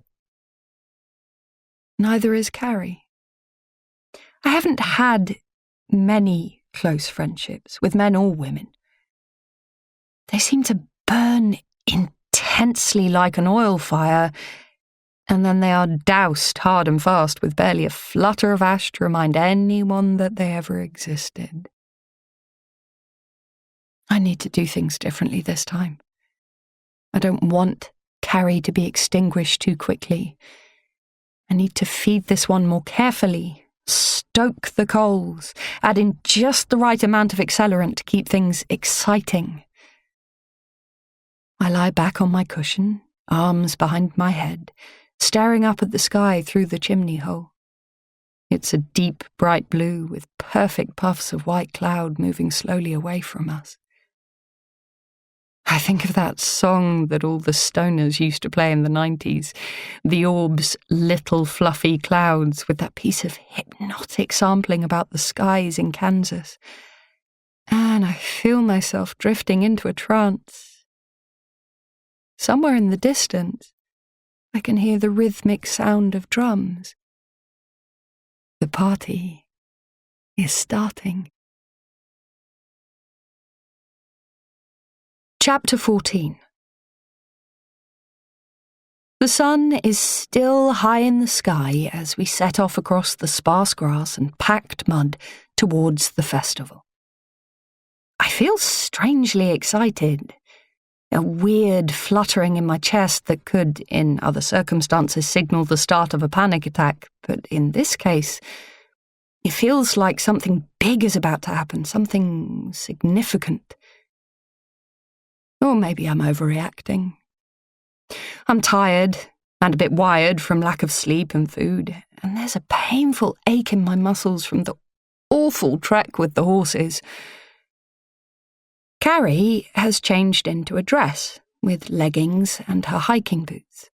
Neither is Carrie. I haven't had many close friendships, with men or women. They seem to burn intensely like an oil fire, and then they are doused hard and fast with barely a flutter of ash to remind anyone that they ever existed. I need to do things differently this time. I don't want Carrie to be extinguished too quickly. I need to feed this one more carefully, stoke the coals, add in just the right amount of accelerant to keep things exciting. I lie back on my cushion, arms behind my head, staring up at the sky through the chimney hole. It's a deep, bright blue with perfect puffs of white cloud moving slowly away from us. I think of that song that all the stoners used to play in the 90s, The Orb's Little Fluffy Clouds, with that piece of hypnotic sampling about the skies in Kansas. And I feel myself drifting into a trance. Somewhere in the distance, I can hear the rhythmic sound of drums. The party is starting. Chapter 14. The sun is still high in the sky as we set off across the sparse grass and packed mud towards the festival. I feel strangely excited, a weird fluttering in my chest that could, in other circumstances, signal the start of a panic attack, but in this case, it feels like something big is about to happen, something significant. Or maybe I'm overreacting. I'm tired, and a bit wired from lack of sleep and food, and there's a painful ache in my muscles from the awful trek with the horses. Carrie has changed into a dress with leggings and her hiking boots.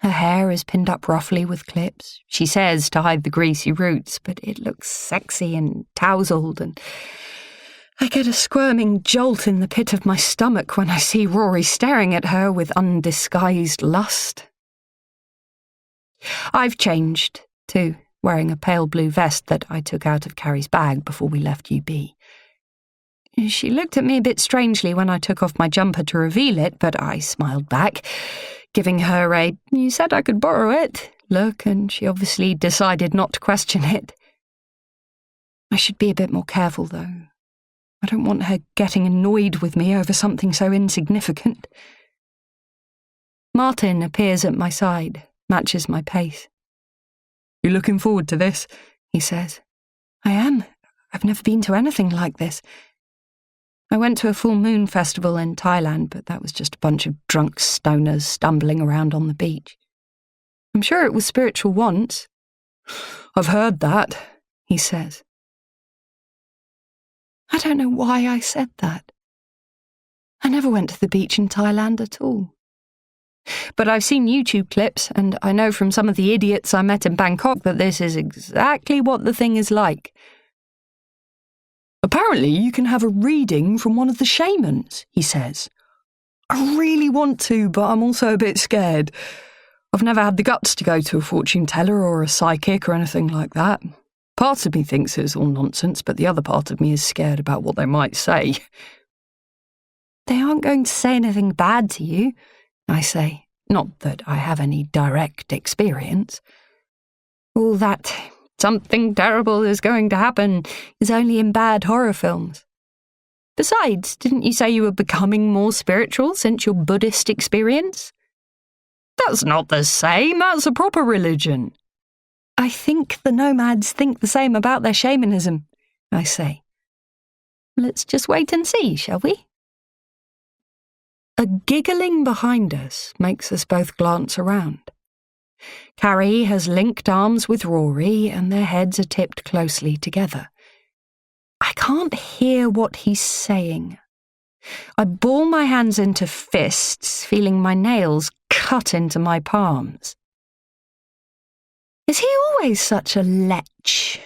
Her hair is pinned up roughly with clips, she says, to hide the greasy roots, but it looks sexy and tousled, and I get a squirming jolt in the pit of my stomach when I see Rory staring at her with undisguised lust. I've changed, too, wearing a pale blue vest that I took out of Carrie's bag before we left UB. She looked at me a bit strangely when I took off my jumper to reveal it, but I smiled back, giving her a "you said I could borrow it" look, and she obviously decided not to question it. I should be a bit more careful, though. I don't want her getting annoyed with me over something so insignificant. Martin appears at my side, matches my pace. "You looking forward to this?" he says. "I am. I've never been to anything like this. I went to a full moon festival in Thailand, but that was just a bunch of drunk stoners stumbling around on the beach. I'm sure it was spiritual once." "I've heard that," he says. I don't know why I said that. I never went to the beach in Thailand at all. But I've seen YouTube clips, and I know from some of the idiots I met in Bangkok that this is exactly what the thing is like. "Apparently you can have a reading from one of the shamans," he says. "I really want to, but I'm also a bit scared. I've never had the guts to go to a fortune teller or a psychic or anything like that. Part of me thinks it's all nonsense, but the other part of me is scared about what they might say." "They aren't going to say anything bad to you," I say. Not that I have any direct experience. All that something terrible is going to happen is only in bad horror films. Besides, didn't you say you were becoming more spiritual since your Buddhist experience? That's not the same, that's a proper religion. I think the nomads think the same about their shamanism, I say. Let's just wait and see, shall we? A giggling behind us makes us both glance around. Carrie has linked arms with Rory, and their heads are tipped closely together. I can't hear what he's saying. I ball my hands into fists, feeling my nails cut into my palms. Is he always such a lech?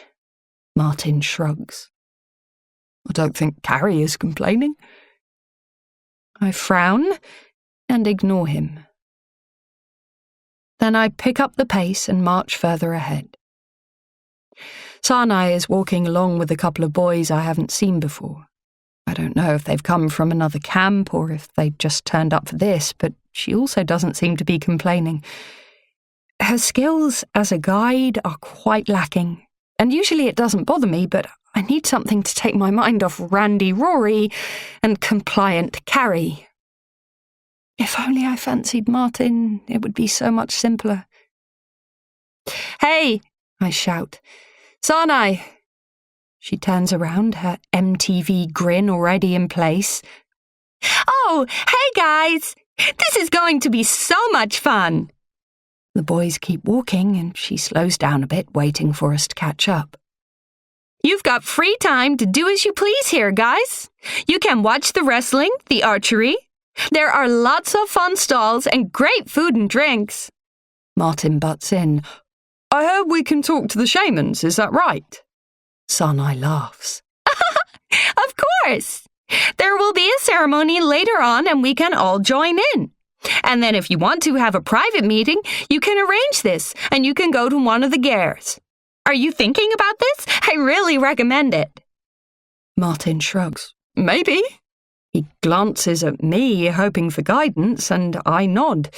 Martin shrugs. I don't think Carrie is complaining. I frown and ignore him. Then I pick up the pace and march further ahead. Sanai is walking along with a couple of boys I haven't seen before. I don't know if they've come from another camp or if they just turned up for this, but she also doesn't seem to be complaining. Her skills as a guide are quite lacking, and usually it doesn't bother me, but I need something to take my mind off Randy Rory and compliant Carrie. If only I fancied Martin, it would be so much simpler. "Hey!" I shout. "Sanai!" She turns around, her MTV grin already in place. "Oh, hey guys! This is going to be so much fun!" The boys keep walking, and she slows down a bit, waiting for us to catch up. "You've got free time to do as you please here, guys. You can watch the wrestling, the archery. There are lots of fun stalls and great food and drinks." Martin butts in. "I heard we can talk to the shamans, is that right?" Sanai laughs. Of course! There will be a ceremony later on and we can all join in. And then if you want to have a private meeting, you can arrange this and you can go to one of the gairs. Are you thinking about this? I really recommend it." Martin shrugs. "Maybe." He glances at me, hoping for guidance, and I nod.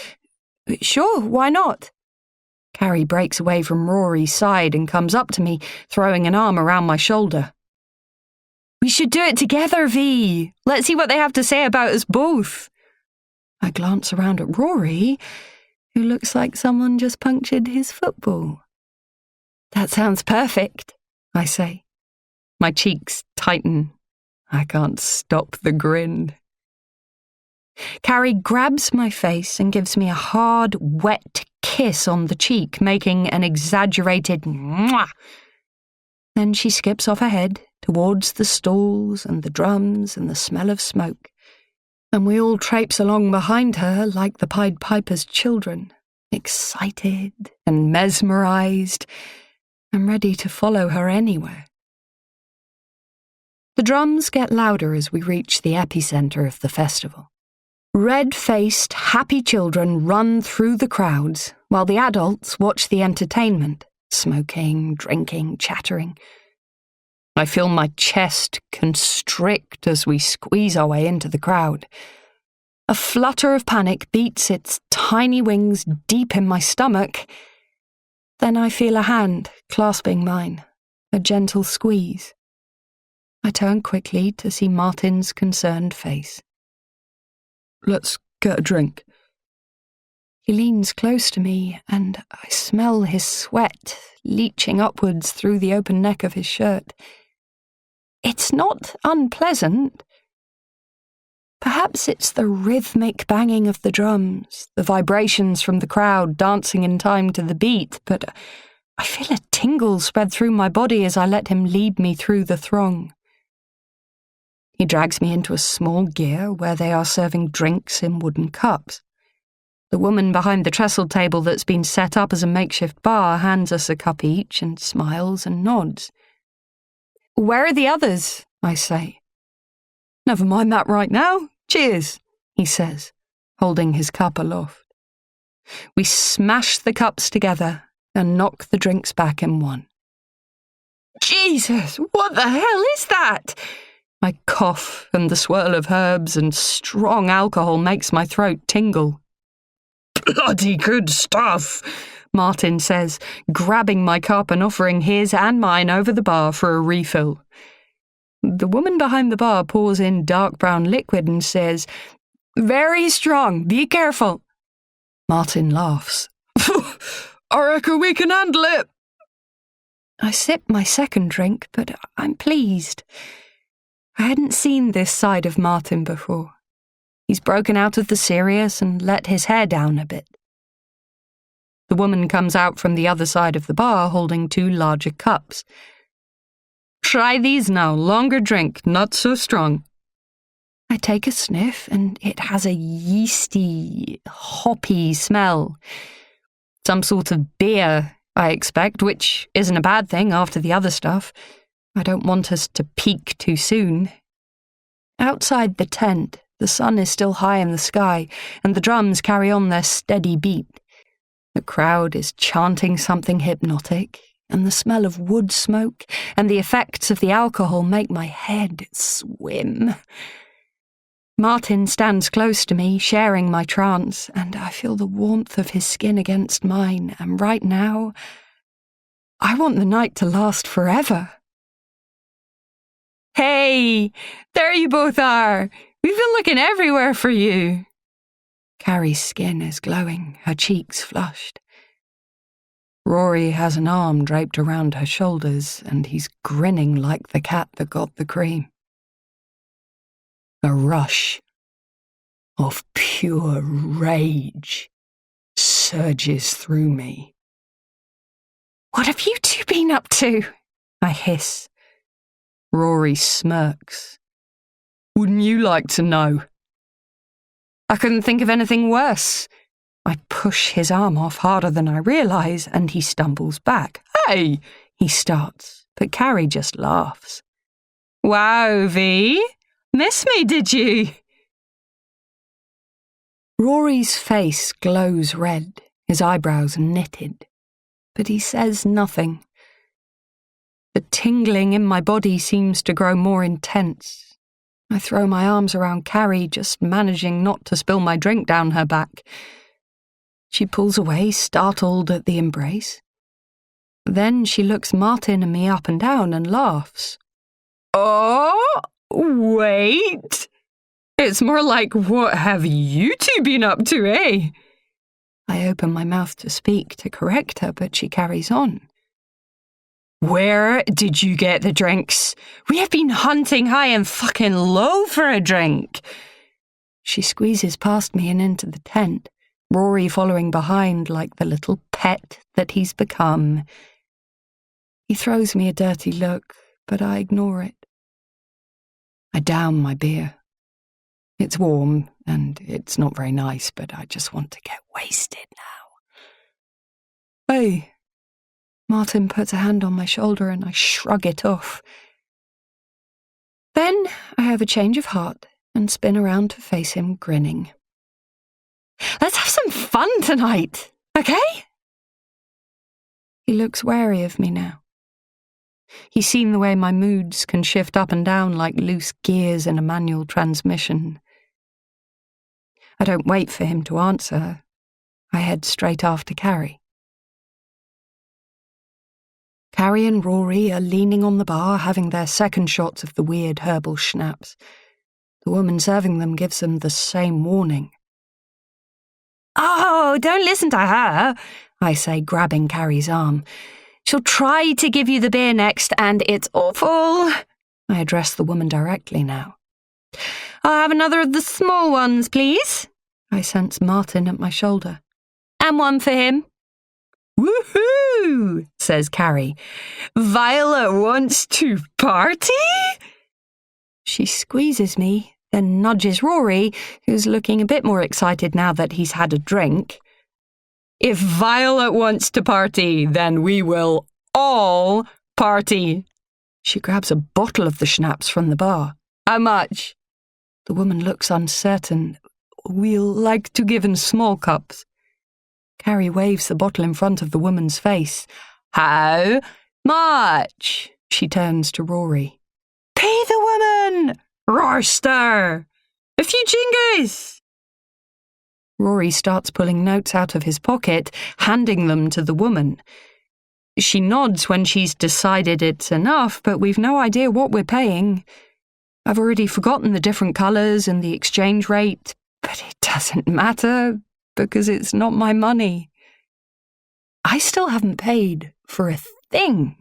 "Sure, why not?" Carrie breaks away from Rory's side and comes up to me, throwing an arm around my shoulder. "We should do it together, V. Let's see what they have to say about us both." I glance around at Rory, who looks like someone just punctured his football. "That sounds perfect," I say. My cheeks tighten. I can't stop the grin. Carrie grabs my face and gives me a hard, wet kiss on the cheek, making an exaggerated mwah. Then she skips off ahead towards the stalls and the drums and the smell of smoke, and we all traipse along behind her like the Pied Piper's children, excited and mesmerised and ready to follow her anywhere. The drums get louder as we reach the epicentre of the festival. Red-faced, happy children run through the crowds while the adults watch the entertainment, smoking, drinking, chattering. I feel my chest constrict as we squeeze our way into the crowd. A flutter of panic beats its tiny wings deep in my stomach. Then I feel a hand clasping mine, a gentle squeeze. I turn quickly to see Martin's concerned face. Let's get a drink. He leans close to me, and I smell his sweat leaching upwards through the open neck of his shirt. It's not unpleasant. Perhaps it's the rhythmic banging of the drums, the vibrations from the crowd dancing in time to the beat, but I feel a tingle spread through my body as I let him lead me through the throng. He drags me into a small gear where they are serving drinks in wooden cups. The woman behind the trestle table that's been set up as a makeshift bar hands us a cup each and smiles and nods. "Where are the others?" I say. Never mind that right now. Cheers, he says, holding his cup aloft. We smash the cups together and knock the drinks back in one. Jesus, what the hell is that? I cough, and the swirl of herbs and strong alcohol makes my throat tingle. Bloody good stuff, Martin says, grabbing my cup and offering his and mine over the bar for a refill. The woman behind the bar pours in dark brown liquid and says, "Very strong, be careful." Martin laughs. I reckon we can handle it. I sip my second drink, but I'm pleased. I hadn't seen this side of Martin before. He's broken out of the serious and let his hair down a bit. The woman comes out from the other side of the bar holding 2 larger cups. Try these now, longer drink, not so strong. I take a sniff and it has a yeasty, hoppy smell. Some sort of beer, I expect, which isn't a bad thing after the other stuff. I don't want us to peak too soon. Outside the tent, the sun is still high in the sky, and the drums carry on their steady beat. The crowd is chanting something hypnotic, and the smell of wood smoke and the effects of the alcohol make my head swim. Martin stands close to me, sharing my trance, and I feel the warmth of his skin against mine, and right now, I want the night to last forever. Hey, there you both are. We've been looking everywhere for you. Carrie's skin is glowing, her cheeks flushed. Rory has an arm draped around her shoulders, and he's grinning like the cat that got the cream. A rush of pure rage surges through me. What have you two been up to? I hiss. Rory smirks. Wouldn't you like to know? I couldn't think of anything worse. I push his arm off harder than I realise, and he stumbles back. Hey, he starts, but Carrie just laughs. Wow, V. Miss me, did you? Rory's face glows red, his eyebrows knitted, but he says nothing. The tingling in my body seems to grow more intense. I throw my arms around Carrie, just managing not to spill my drink down her back. She pulls away, startled at the embrace. Then she looks Martin and me up and down and laughs. Oh, wait. It's more like, what have you two been up to, eh? I open my mouth to speak to correct her, but she carries on. Where did you get the drinks? We have been hunting high and fucking low for a drink. She squeezes past me and into the tent, Rory following behind like the little pet that he's become. He throws me a dirty look, but I ignore it. I down my beer. It's warm, and it's not very nice, but I just want to get wasted now. Hey. Martin puts a hand on my shoulder and I shrug it off. Then I have a change of heart and spin around to face him, grinning. Let's have some fun tonight, okay? He looks wary of me now. He's seen the way my moods can shift up and down like loose gears in a manual transmission. I don't wait for him to answer. I head straight after Carrie. Carrie and Rory are leaning on the bar, having their second shots of the weird herbal schnapps. The woman serving them gives them the same warning. Oh, don't listen to her, I say, grabbing Carrie's arm. She'll try to give you the beer next, and it's awful. I address the woman directly now. I'll have another of the small ones, please. I sense Martin at my shoulder. And one for him. Woohoo, says Carrie. Violet wants to party? She squeezes me, then nudges Rory, who's looking a bit more excited now that he's had a drink. If Violet wants to party, then we will all party. She grabs a bottle of the schnapps from the bar. How much? The woman looks uncertain. We'll like to give in small cups. Carrie waves the bottle in front of the woman's face. How much? She turns to Rory. Pay the woman! Roster! A few jingoes! Rory starts pulling notes out of his pocket, handing them to the woman. She nods when she's decided it's enough, but we've no idea what we're paying. I've already forgotten the different colours and the exchange rate, but it doesn't matter because it's not my money. I still haven't paid for a thing.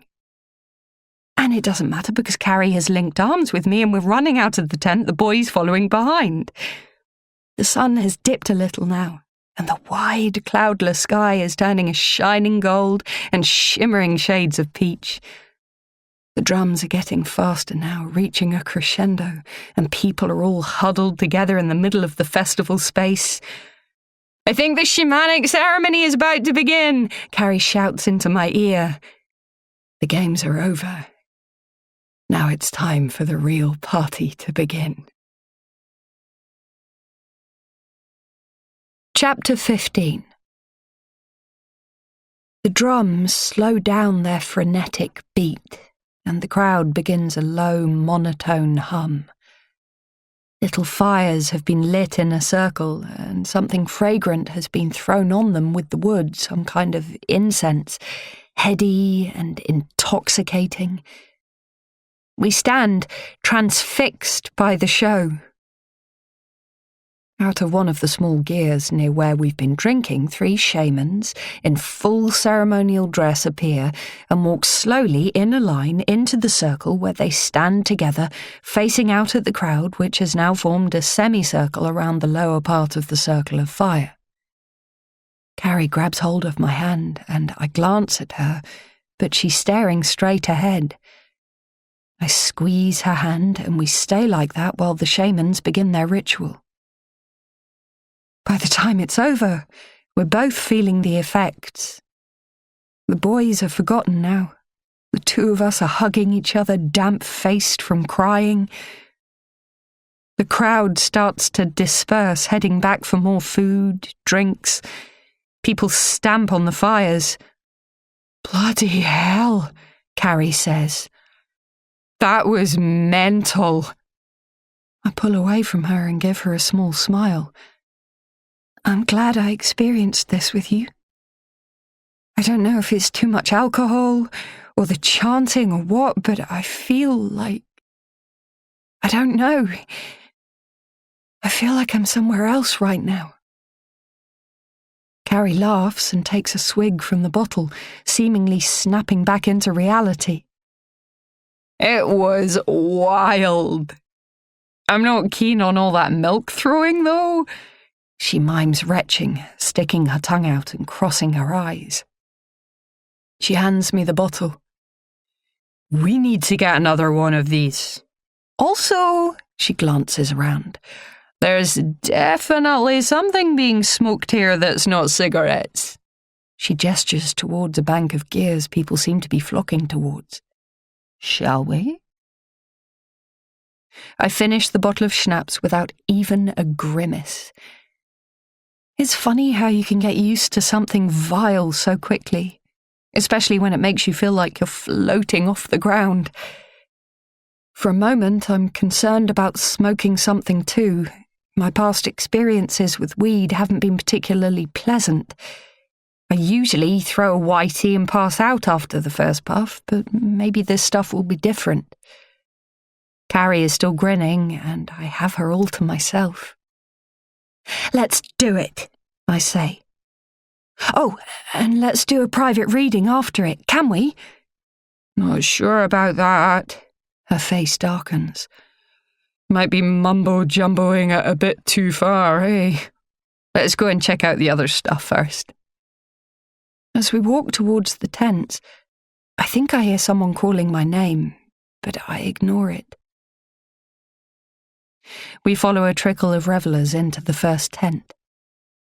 And it doesn't matter because Carrie has linked arms with me and we're running out of the tent, the boys following behind. The sun has dipped a little now, and the wide, cloudless sky is turning a shining gold and shimmering shades of peach. The drums are getting faster now, reaching a crescendo, and people are all huddled together in the middle of the festival space. I think the shamanic ceremony is about to begin, Carrie shouts into my ear. The games are over. Now it's time for the real party to begin. Chapter 15. The drums slow down their frenetic beat, and the crowd begins a low, monotone hum. Little fires have been lit in a circle, and something fragrant has been thrown on them with the wood, some kind of incense, heady and intoxicating. We stand transfixed by the show. Out of one of the small gears near where we've been drinking, 3 shamans in full ceremonial dress appear and walk slowly in a line into the circle where they stand together, facing out at the crowd, which has now formed a semicircle around the lower part of the circle of fire. Carrie grabs hold of my hand, and I glance at her, but she's staring straight ahead. I squeeze her hand, and we stay like that while the shamans begin their ritual. By the time it's over, we're both feeling the effects. The boys are forgotten now. The 2 of us are hugging each other, damp-faced from crying. The crowd starts to disperse, heading back for more food, drinks. People stamp on the fires. Bloody hell, Carrie says. That was mental. I pull away from her and give her a small smile. I'm glad I experienced this with you. I don't know if it's too much alcohol or the chanting or what, but I feel like... I don't know. I feel like I'm somewhere else right now. Carrie laughs and takes a swig from the bottle, seemingly snapping back into reality. It was wild. I'm not keen on all that milk throwing, though. She mimes retching, sticking her tongue out and crossing her eyes. She hands me the bottle. We need to get another one of these. Also, she glances around, there's definitely something being smoked here that's not cigarettes. She gestures towards a bank of gears people seem to be flocking towards. Shall we? I finish the bottle of schnapps without even a grimace. It's funny how you can get used to something vile so quickly, especially when it makes you feel like you're floating off the ground. For a moment, I'm concerned about smoking something too. My past experiences with weed haven't been particularly pleasant. I usually throw a whitey and pass out after the first puff, but maybe this stuff will be different. Carrie is still grinning, and I have her all to myself. Let's do it, I say. Oh, and let's do a private reading after it, can we? Not sure about that. Her face darkens. Might be mumbo-jumboing it a bit too far, eh? Let's go and check out the other stuff first. As we walk towards the tents, I think I hear someone calling my name, but I ignore it. We follow a trickle of revellers into the first tent.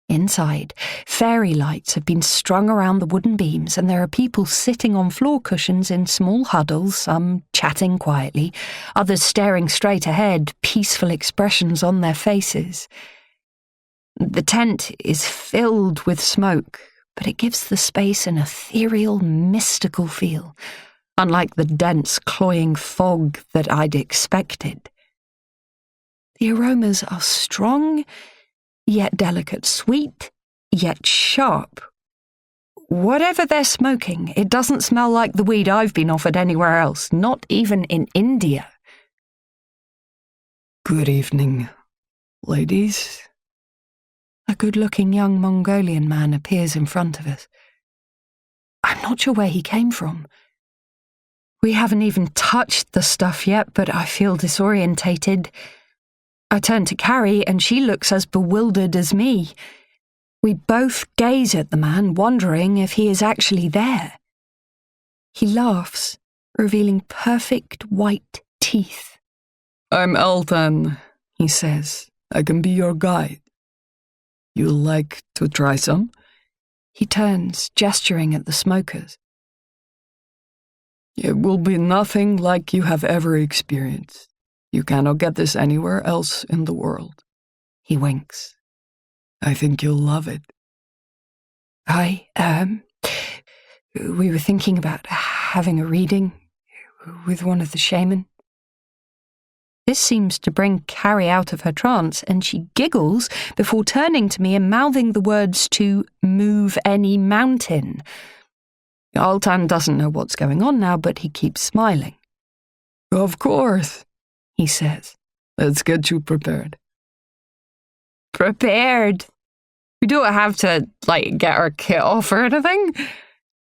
Inside, fairy lights have been strung around the wooden beams, and there are people sitting on floor cushions in small huddles, some chatting quietly, others staring straight ahead, peaceful expressions on their faces. The tent is filled with smoke, but it gives the space an ethereal, mystical feel, unlike the dense, cloying fog that I'd expected. The aromas are strong, yet delicate, sweet, yet sharp. Whatever they're smoking, it doesn't smell like the weed I've been offered anywhere else, not even in India. Good evening, ladies. A good-looking young Mongolian man appears in front of us. I'm not sure where he came from. We haven't even touched the stuff yet, but I feel disorientated. I turn to Carrie, and she looks as bewildered as me. We both gaze at the man, wondering if he is actually there. He laughs, revealing perfect white teeth. I'm Altan, he says. I can be your guide. You'd like to try some? He turns, gesturing at the smokers. It will be nothing like you have ever experienced. You cannot get this anywhere else in the world. He winks. I think you'll love it. We were thinking about having a reading with one of the shaman. This seems to bring Carrie out of her trance, and she giggles before turning to me and mouthing the words to move any mountain. Altan doesn't know what's going on now, but he keeps smiling. Of course, he says. Let's get you prepared. Prepared? We don't have to, get our kit off or anything.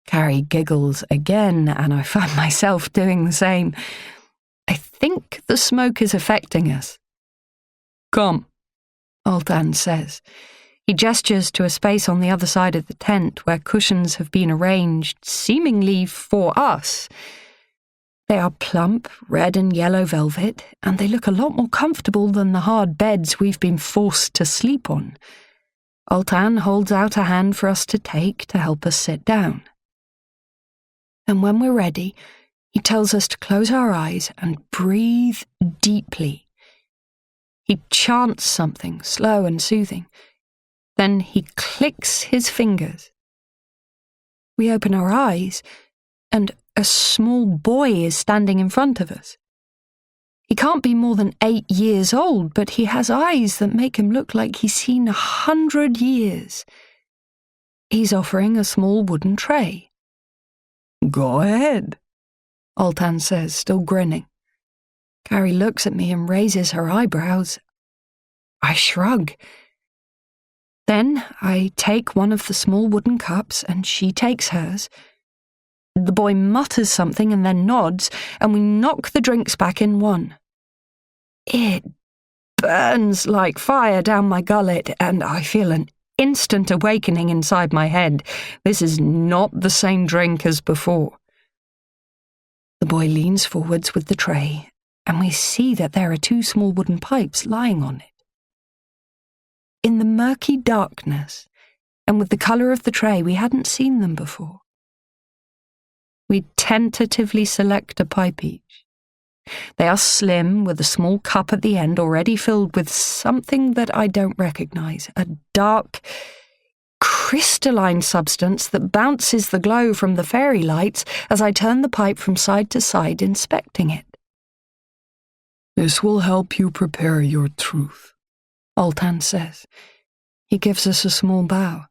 Carrie giggles again, and I find myself doing the same. I think the smoke is affecting us. Come, Altan says. He gestures to a space on the other side of the tent where cushions have been arranged, seemingly for us. They are plump, red and yellow velvet, and they look a lot more comfortable than the hard beds we've been forced to sleep on. Altan holds out a hand for us to take to help us sit down. And when we're ready, he tells us to close our eyes and breathe deeply. He chants something slow and soothing. Then he clicks his fingers. We open our eyes, and a small boy is standing in front of us. He can't be more than 8 years old, but he has eyes that make him look like he's seen 100 years. He's offering a small wooden tray. Go ahead, Altan says, still grinning. Carrie looks at me and raises her eyebrows. I shrug. Then I take one of the small wooden cups, and she takes hers. The boy mutters something and then nods, and we knock the drinks back in one. It burns like fire down my gullet, and I feel an instant awakening inside my head. This is not the same drink as before. The boy leans forwards with the tray, and we see that there are 2 small wooden pipes lying on it. In the murky darkness, and with the colour of the tray, we hadn't seen them before. We tentatively select a pipe each. They are slim, with a small cup at the end already filled with something that I don't recognise, a dark, crystalline substance that bounces the glow from the fairy lights as I turn the pipe from side to side, inspecting it. This will help you prepare your truth, Altan says. He gives us a small bow.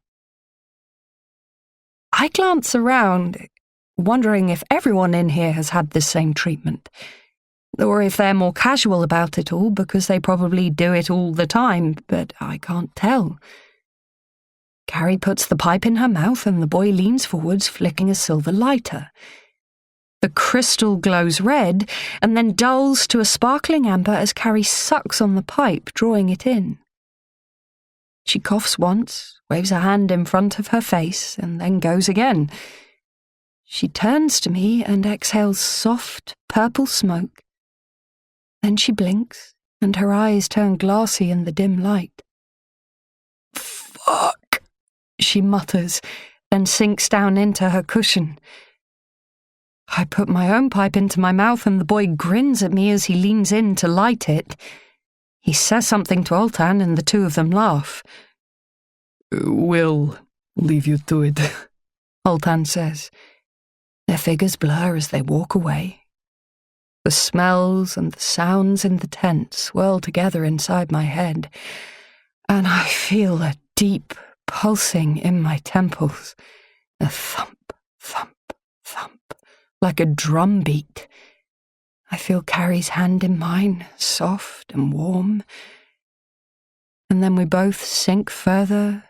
I glance around, wondering if everyone in here has had this same treatment, or if they're more casual about it all because they probably do it all the time, but I can't tell. Carrie puts the pipe in her mouth and the boy leans forwards, flicking a silver lighter. The crystal glows red and then dulls to a sparkling amber as Carrie sucks on the pipe, drawing it in. She coughs once, waves a hand in front of her face, and then goes again. She turns to me and exhales soft, purple smoke. Then she blinks, and her eyes turn glassy in the dim light. Fuck, she mutters, then sinks down into her cushion. I put my own pipe into my mouth and the boy grins at me as he leans in to light it. He says something to Altan and the 2 of them laugh. We'll leave you to it, Altan says. Their figures blur as they walk away. The smells and the sounds in the tent swirl together inside my head, and I feel a deep pulsing in my temples, a thump, thump, thump, like a drum beat. I feel Carrie's hand in mine, soft and warm, and then we both sink further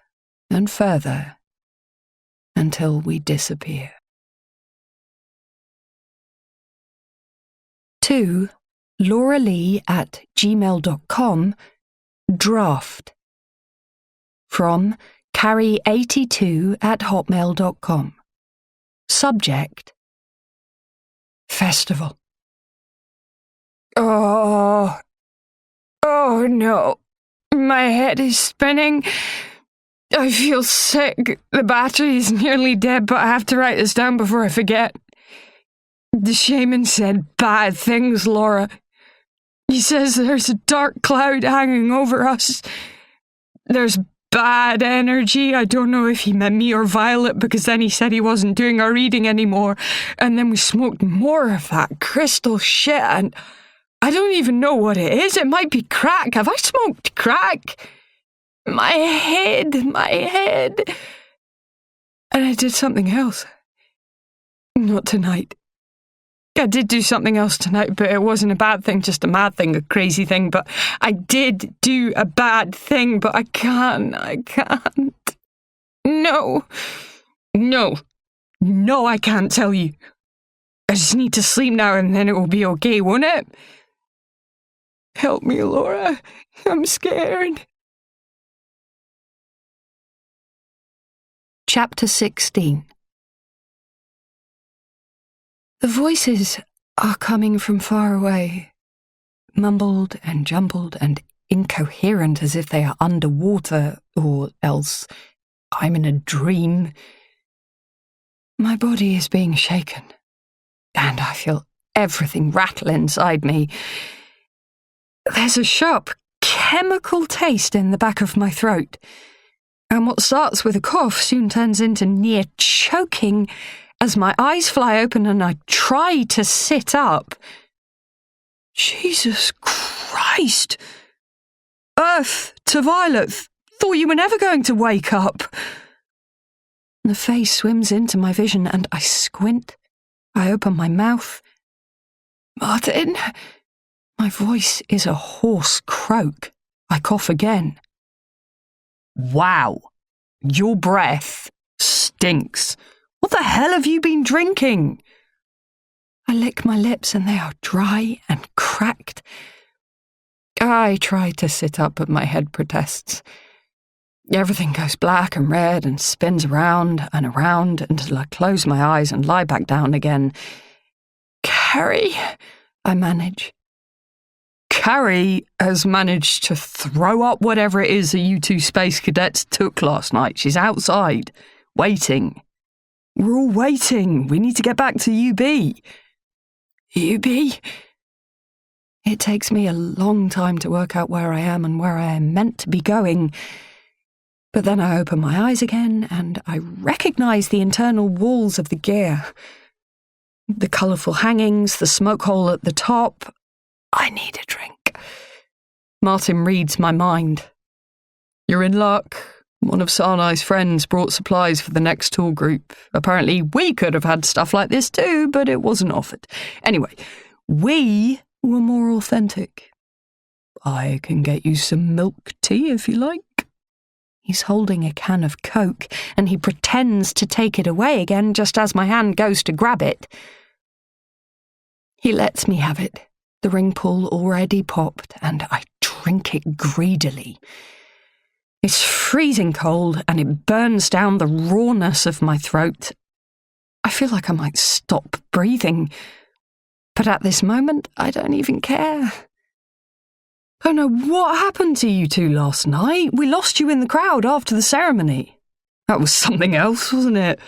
and further until we disappear. 2. lauralee@gmail.com draft. From carrie82@hotmail.com. Subject: Festival. Oh no, my head is spinning. I feel sick. The battery is nearly dead, but I have to write this down before I forget. The shaman said bad things, Laura. He says there's a dark cloud hanging over us. There's bad energy. I don't know if he meant me or Violet, because then he said he wasn't doing our reading anymore. And then we smoked more of that crystal shit, and I don't even know what it is. It might be crack. Have I smoked crack? My head. And I did something else. Not tonight. I did do something else tonight, but it wasn't a bad thing, just a mad thing, a crazy thing. But I did do a bad thing, but I can't. No, I can't tell you. I just need to sleep now and then it will be okay, won't it? Help me, Laura. I'm scared. Chapter 16. The voices are coming from far away, mumbled and jumbled and incoherent as if they are underwater, or else I'm in a dream. My body is being shaken, and I feel everything rattle inside me. There's a sharp chemical taste in the back of my throat, and what starts with a cough soon turns into near choking as my eyes fly open and I try to sit up. Jesus Christ! Earth to Violet! Thought you were never going to wake up! The face swims into my vision and I squint. I open my mouth. Martin? My voice is a hoarse croak. I cough again. Wow, your breath stinks. What the hell have you been drinking? I lick my lips and they are dry and cracked. I try to sit up, but my head protests. Everything goes black and red and spins around and around until I close my eyes and lie back down again. Carrie, I manage. Carrie has managed to throw up whatever it is that you two space cadets took last night. She's outside, waiting. We're all waiting. We need to get back to UB. UB? It takes me a long time to work out where I am and where I am meant to be going. But then I open my eyes again and I recognise the internal walls of the gear. The colourful hangings, the smoke hole at the top. I need a drink. Martin reads my mind. You're in luck. One of Sarnai's friends brought supplies for the next tour group. Apparently we could have had stuff like this too, but it wasn't offered. Anyway, we were more authentic. I can get you some milk tea if you like. He's holding a can of Coke, and he pretends to take it away again just as my hand goes to grab it. He lets me have it, the ring pull already popped, and I drink it greedily. It's freezing cold, and it burns down the rawness of my throat. I feel like I might stop breathing, but at this moment, I don't even care. Oh no, what happened to you two last night? We lost you in the crowd after the ceremony. That was something else, wasn't it?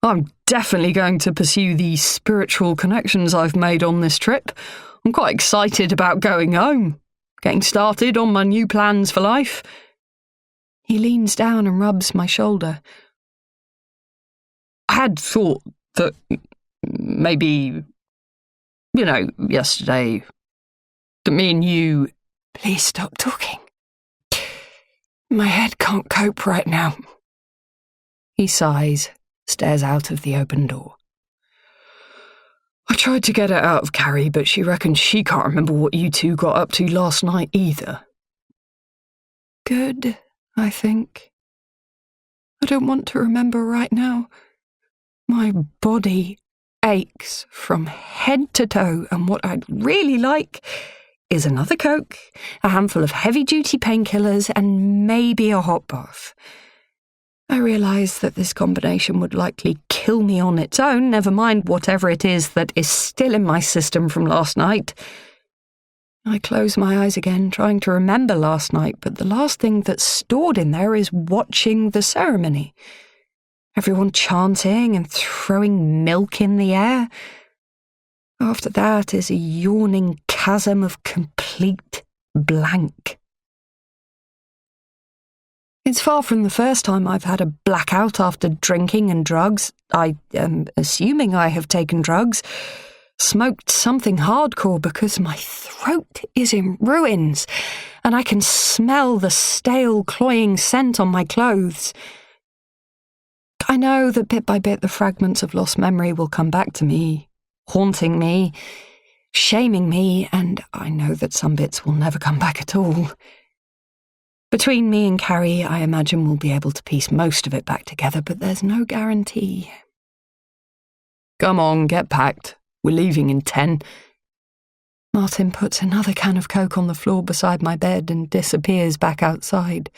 I'm definitely going to pursue the spiritual connections I've made on this trip. I'm quite excited about going home, getting started on my new plans for life. He leans down and rubs my shoulder. I had thought that maybe, yesterday, that me and you... Please stop talking. My head can't cope right now. He sighs, stares out of the open door. I tried to get it out of Carrie, but she reckons she can't remember what you two got up to last night either. Good, I think. I don't want to remember right now. My body aches from head to toe, and what I'd really like is another Coke, a handful of heavy-duty painkillers, and maybe a hot bath. I realise that this combination would likely kill me on its own, never mind whatever it is that is still in my system from last night. I close my eyes again, trying to remember last night, but the last thing that's stored in there is watching the ceremony. Everyone chanting and throwing milk in the air. After that is a yawning chasm of complete blank. It's far from the first time I've had a blackout after drinking and drugs. I am assuming I have taken drugs. Smoked something hardcore because my throat is in ruins and I can smell the stale, cloying scent on my clothes. I know that bit by bit the fragments of lost memory will come back to me, haunting me, shaming me, and I know that some bits will never come back at all. Between me and Carrie, I imagine we'll be able to piece most of it back together, but there's no guarantee. Come on, get packed. We're leaving in 10. Martin puts another can of Coke on the floor beside my bed and disappears back outside.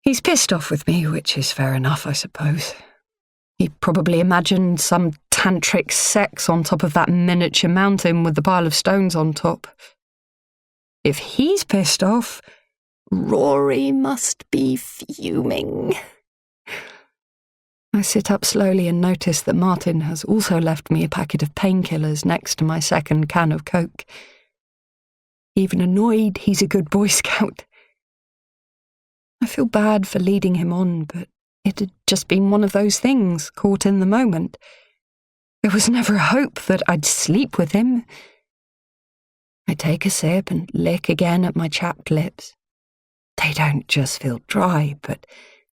He's pissed off with me, which is fair enough, I suppose. He probably imagined some tantric sex on top of that miniature mountain with the pile of stones on top. If he's pissed off, Rory must be fuming. I sit up slowly and notice that Martin has also left me a packet of painkillers next to my second can of Coke. Even annoyed, he's a good Boy Scout. I feel bad for leading him on, but it had just been one of those things, caught in the moment. There was never a hope that I'd sleep with him. I take a sip and lick again at my chapped lips. They don't just feel dry, but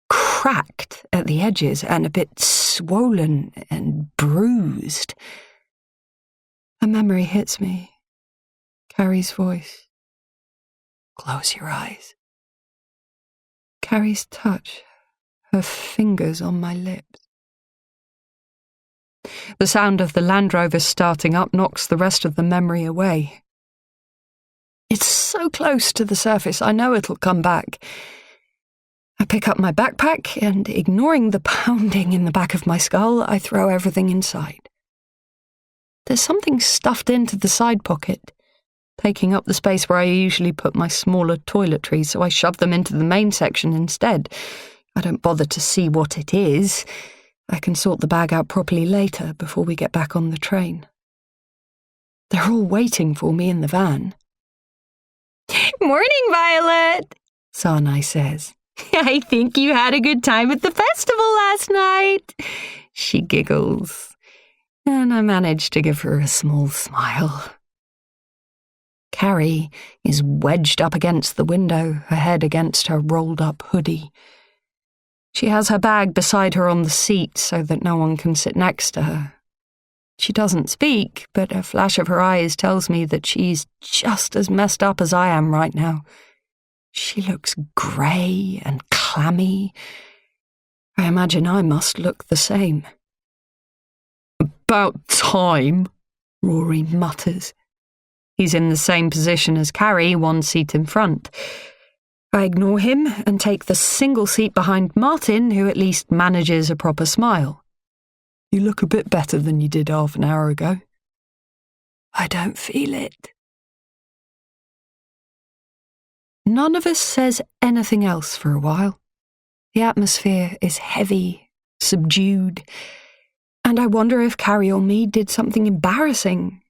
cracked at the edges and a bit swollen and bruised. A memory hits me. Carrie's voice. Close your eyes. Carrie's touch, her fingers on my lips. The sound of the Land Rover starting up knocks the rest of the memory away. It's so close to the surface, I know it'll come back. I pick up my backpack and, ignoring the pounding in the back of my skull, I throw everything inside. There's something stuffed into the side pocket, taking up the space where I usually put my smaller toiletries, so I shove them into the main section instead. I don't bother to see what it is. I can sort the bag out properly later before we get back on the train. They're all waiting for me in the van. Morning, Violet! Sanai says. I think you had a good time at the festival last night. She giggles, and I manage to give her a small smile. Carrie is wedged up against the window, her head against her rolled-up hoodie. She has her bag beside her on the seat so that no one can sit next to her. She doesn't speak, but a flash of her eyes tells me that she's just as messed up as I am right now. She looks grey and clammy. I imagine I must look the same. "About time," Rory mutters. He's in the same position as Carrie, one seat in front. I ignore him and take the single seat behind Martin, who at least manages a proper smile. "You look a bit better than you did half an hour ago." "I don't feel it." None of us says anything else for a while. The atmosphere is heavy, subdued, and I wonder if Carrie or me did something embarrassing,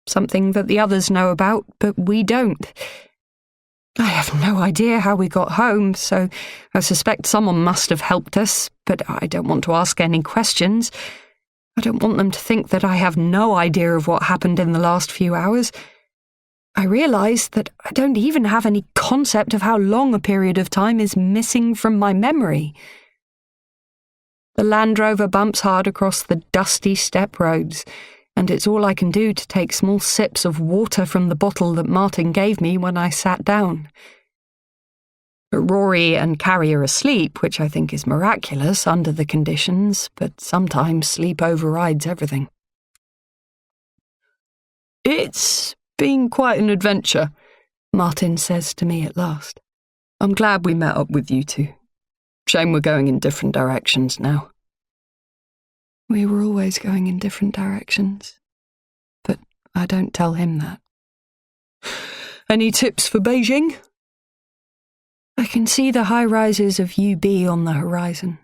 something that the others know about, but we don't. I have no idea how we got home, so I suspect someone must have helped us, but I don't want to ask any questions. I don't want them to think that I have no idea of what happened in the last few hours. I realise that I don't even have any concept of how long a period of time is missing from my memory. The Land Rover bumps hard across the dusty step roads, and it's all I can do to take small sips of water from the bottle that Martin gave me when I sat down. Rory and Carrie are asleep, which I think is miraculous under the conditions, but sometimes sleep overrides everything. "It's been quite an adventure," Martin says to me at last. "I'm glad we met up with you two. Shame we're going in different directions now." We were always going in different directions, but I don't tell him that. "Any tips for Beijing?" I can see the high-rises of UB on the horizon.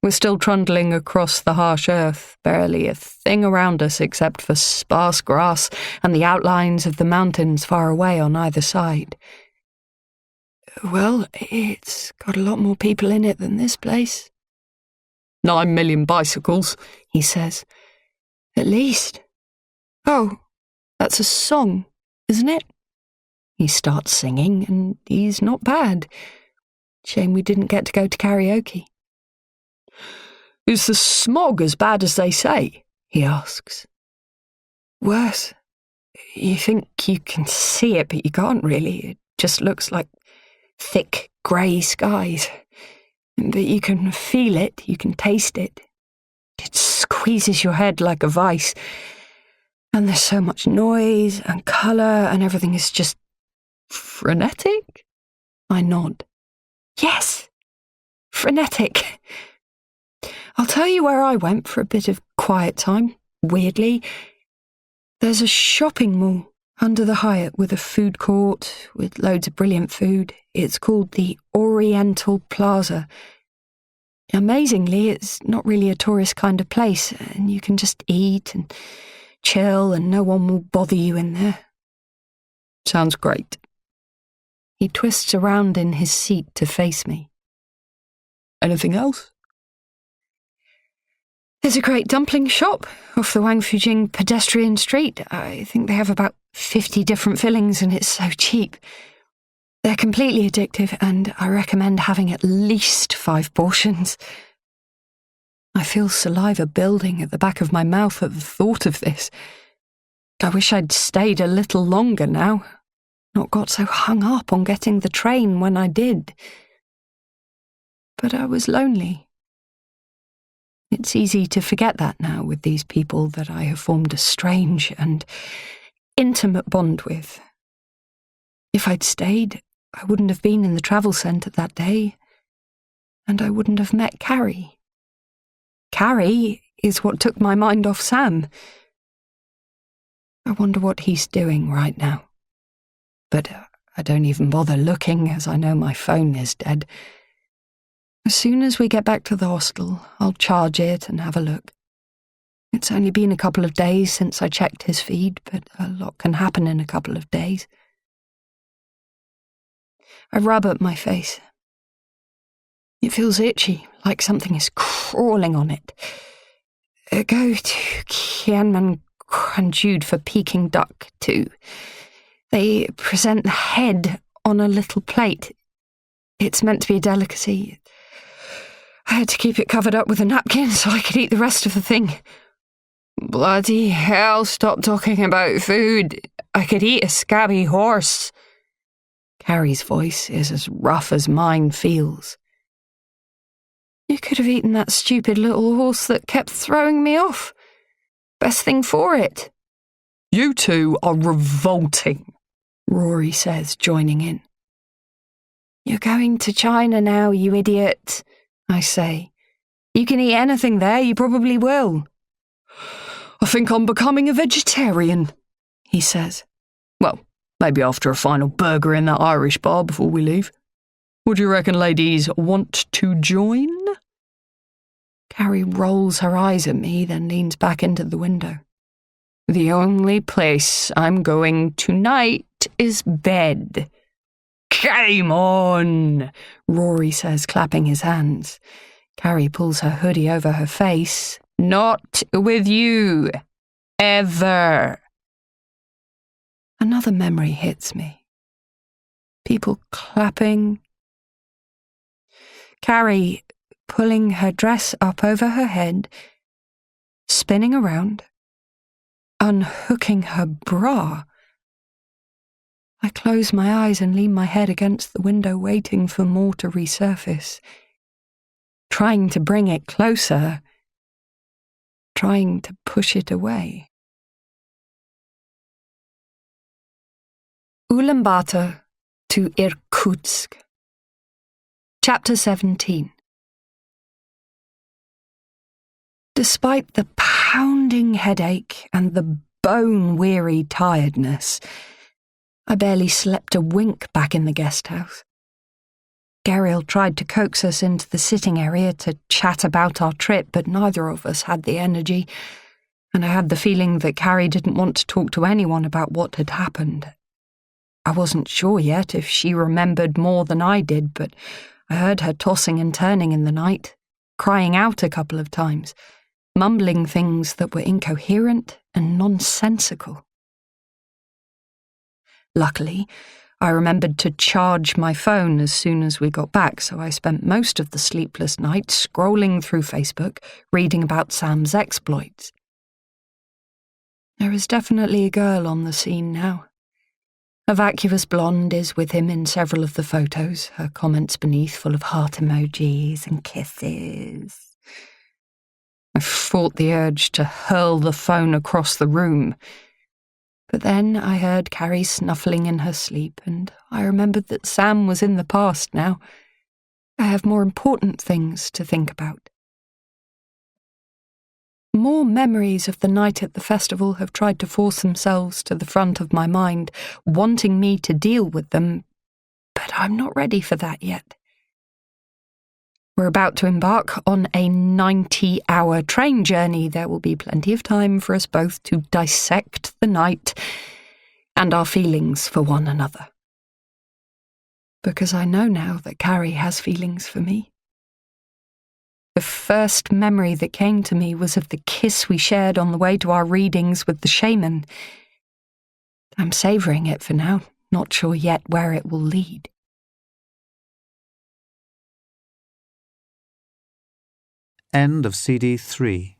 We're still trundling across the harsh earth, barely a thing around us except for sparse grass and the outlines of the mountains far away on either side. "Well, it's got a lot more people in it than this place." 9 million bicycles, he says. "At least." "Oh, that's a song, isn't it?" He starts singing, and he's not bad. Shame we didn't get to go to karaoke. "Is the smog as bad as they say?" he asks. "Worse. You think you can see it, but you can't really. It just looks like thick grey skies. But you can feel it, you can taste it. It squeezes your head like a vice. And there's so much noise and colour, and everything is just frenetic?" I nod. "Yes, frenetic. I'll tell you where I went for a bit of quiet time, weirdly. There's a shopping mall under the Hyatt with a food court with loads of brilliant food. It's called the Oriental Plaza. Amazingly, it's not really a tourist kind of place, and you can just eat and chill and no one will bother you in there." "Sounds great." He twists around in his seat to face me. "Anything else?" "There's a great dumpling shop off the Wang Fujing pedestrian street. I think they have about 50 different fillings and it's so cheap. They're completely addictive and I recommend having at least 5 portions." I feel saliva building at the back of my mouth at the thought of this. I wish I'd stayed a little longer now, not got so hung up on getting the train when I did. But I was lonely. It's easy to forget that now with these people that I have formed a strange and intimate bond with. If I'd stayed, I wouldn't have been in the travel centre that day, and I wouldn't have met Carrie. Carrie is what took my mind off Sam. I wonder what he's doing right now. But I don't even bother looking, as I know my phone is dead. As soon as we get back to the hostel, I'll charge it and have a look. It's only been a couple of days since I checked his feed, but a lot can happen in a couple of days. I rub at my face. It feels itchy, like something is crawling on it. Go to Kianman Kwanjud for Peking duck, too. They present the head on a little plate. It's meant to be a delicacy. I had to keep it covered up with a napkin so I could eat the rest of the thing. Bloody hell, stop talking about food. I could eat a scabby horse. Carrie's voice is as rough as mine feels. You could have eaten that stupid little horse that kept throwing me off. Best thing for it. You two are revolting, Rory says, joining in. You're going to China now, you idiot, I say. You can eat anything there, you probably will. I think I'm becoming a vegetarian, he says. Well, maybe after a final burger in that Irish bar before we leave. What do you reckon, ladies? Want to join? Carrie rolls her eyes at me, then leans back into the window. The only place I'm going tonight is bed. Game on, Rory says, clapping his hands. Carrie pulls her hoodie over her face. Not with you. Ever. Another memory hits me. People clapping. Carrie pulling her dress up over her head, spinning around, unhooking her bra. I close my eyes and lean my head against the window, waiting for more to resurface, trying to bring it closer, trying to push it away. Ulaanbaatar to Irkutsk. Chapter 17. Despite the pounding headache and the bone-weary tiredness, I barely slept a wink back in the guest house. Geriel tried to coax us into the sitting area to chat about our trip, but neither of us had the energy, and I had the feeling that Carrie didn't want to talk to anyone about what had happened. I wasn't sure yet if she remembered more than I did, but I heard her tossing and turning in the night, crying out a couple of times, mumbling things that were incoherent and nonsensical. Luckily, I remembered to charge my phone as soon as we got back, so I spent most of the sleepless night scrolling through Facebook, reading about Sam's exploits. There is definitely a girl on the scene now. A vacuous blonde is with him in several of the photos, her comments beneath full of heart emojis and kisses. I fought the urge to hurl the phone across the room. But then I heard Carrie snuffling in her sleep, and I remembered that Sam was in the past now. I have more important things to think about. More memories of the night at the festival have tried to force themselves to the front of my mind, wanting me to deal with them, but I'm not ready for that yet. We're about to embark on a 90-hour train journey. There will be plenty of time for us both to dissect the night and our feelings for one another. Because I know now that Carrie has feelings for me. The first memory that came to me was of the kiss we shared on the way to our readings with the shaman. I'm savouring it for now, not sure yet where it will lead. End of CD 3.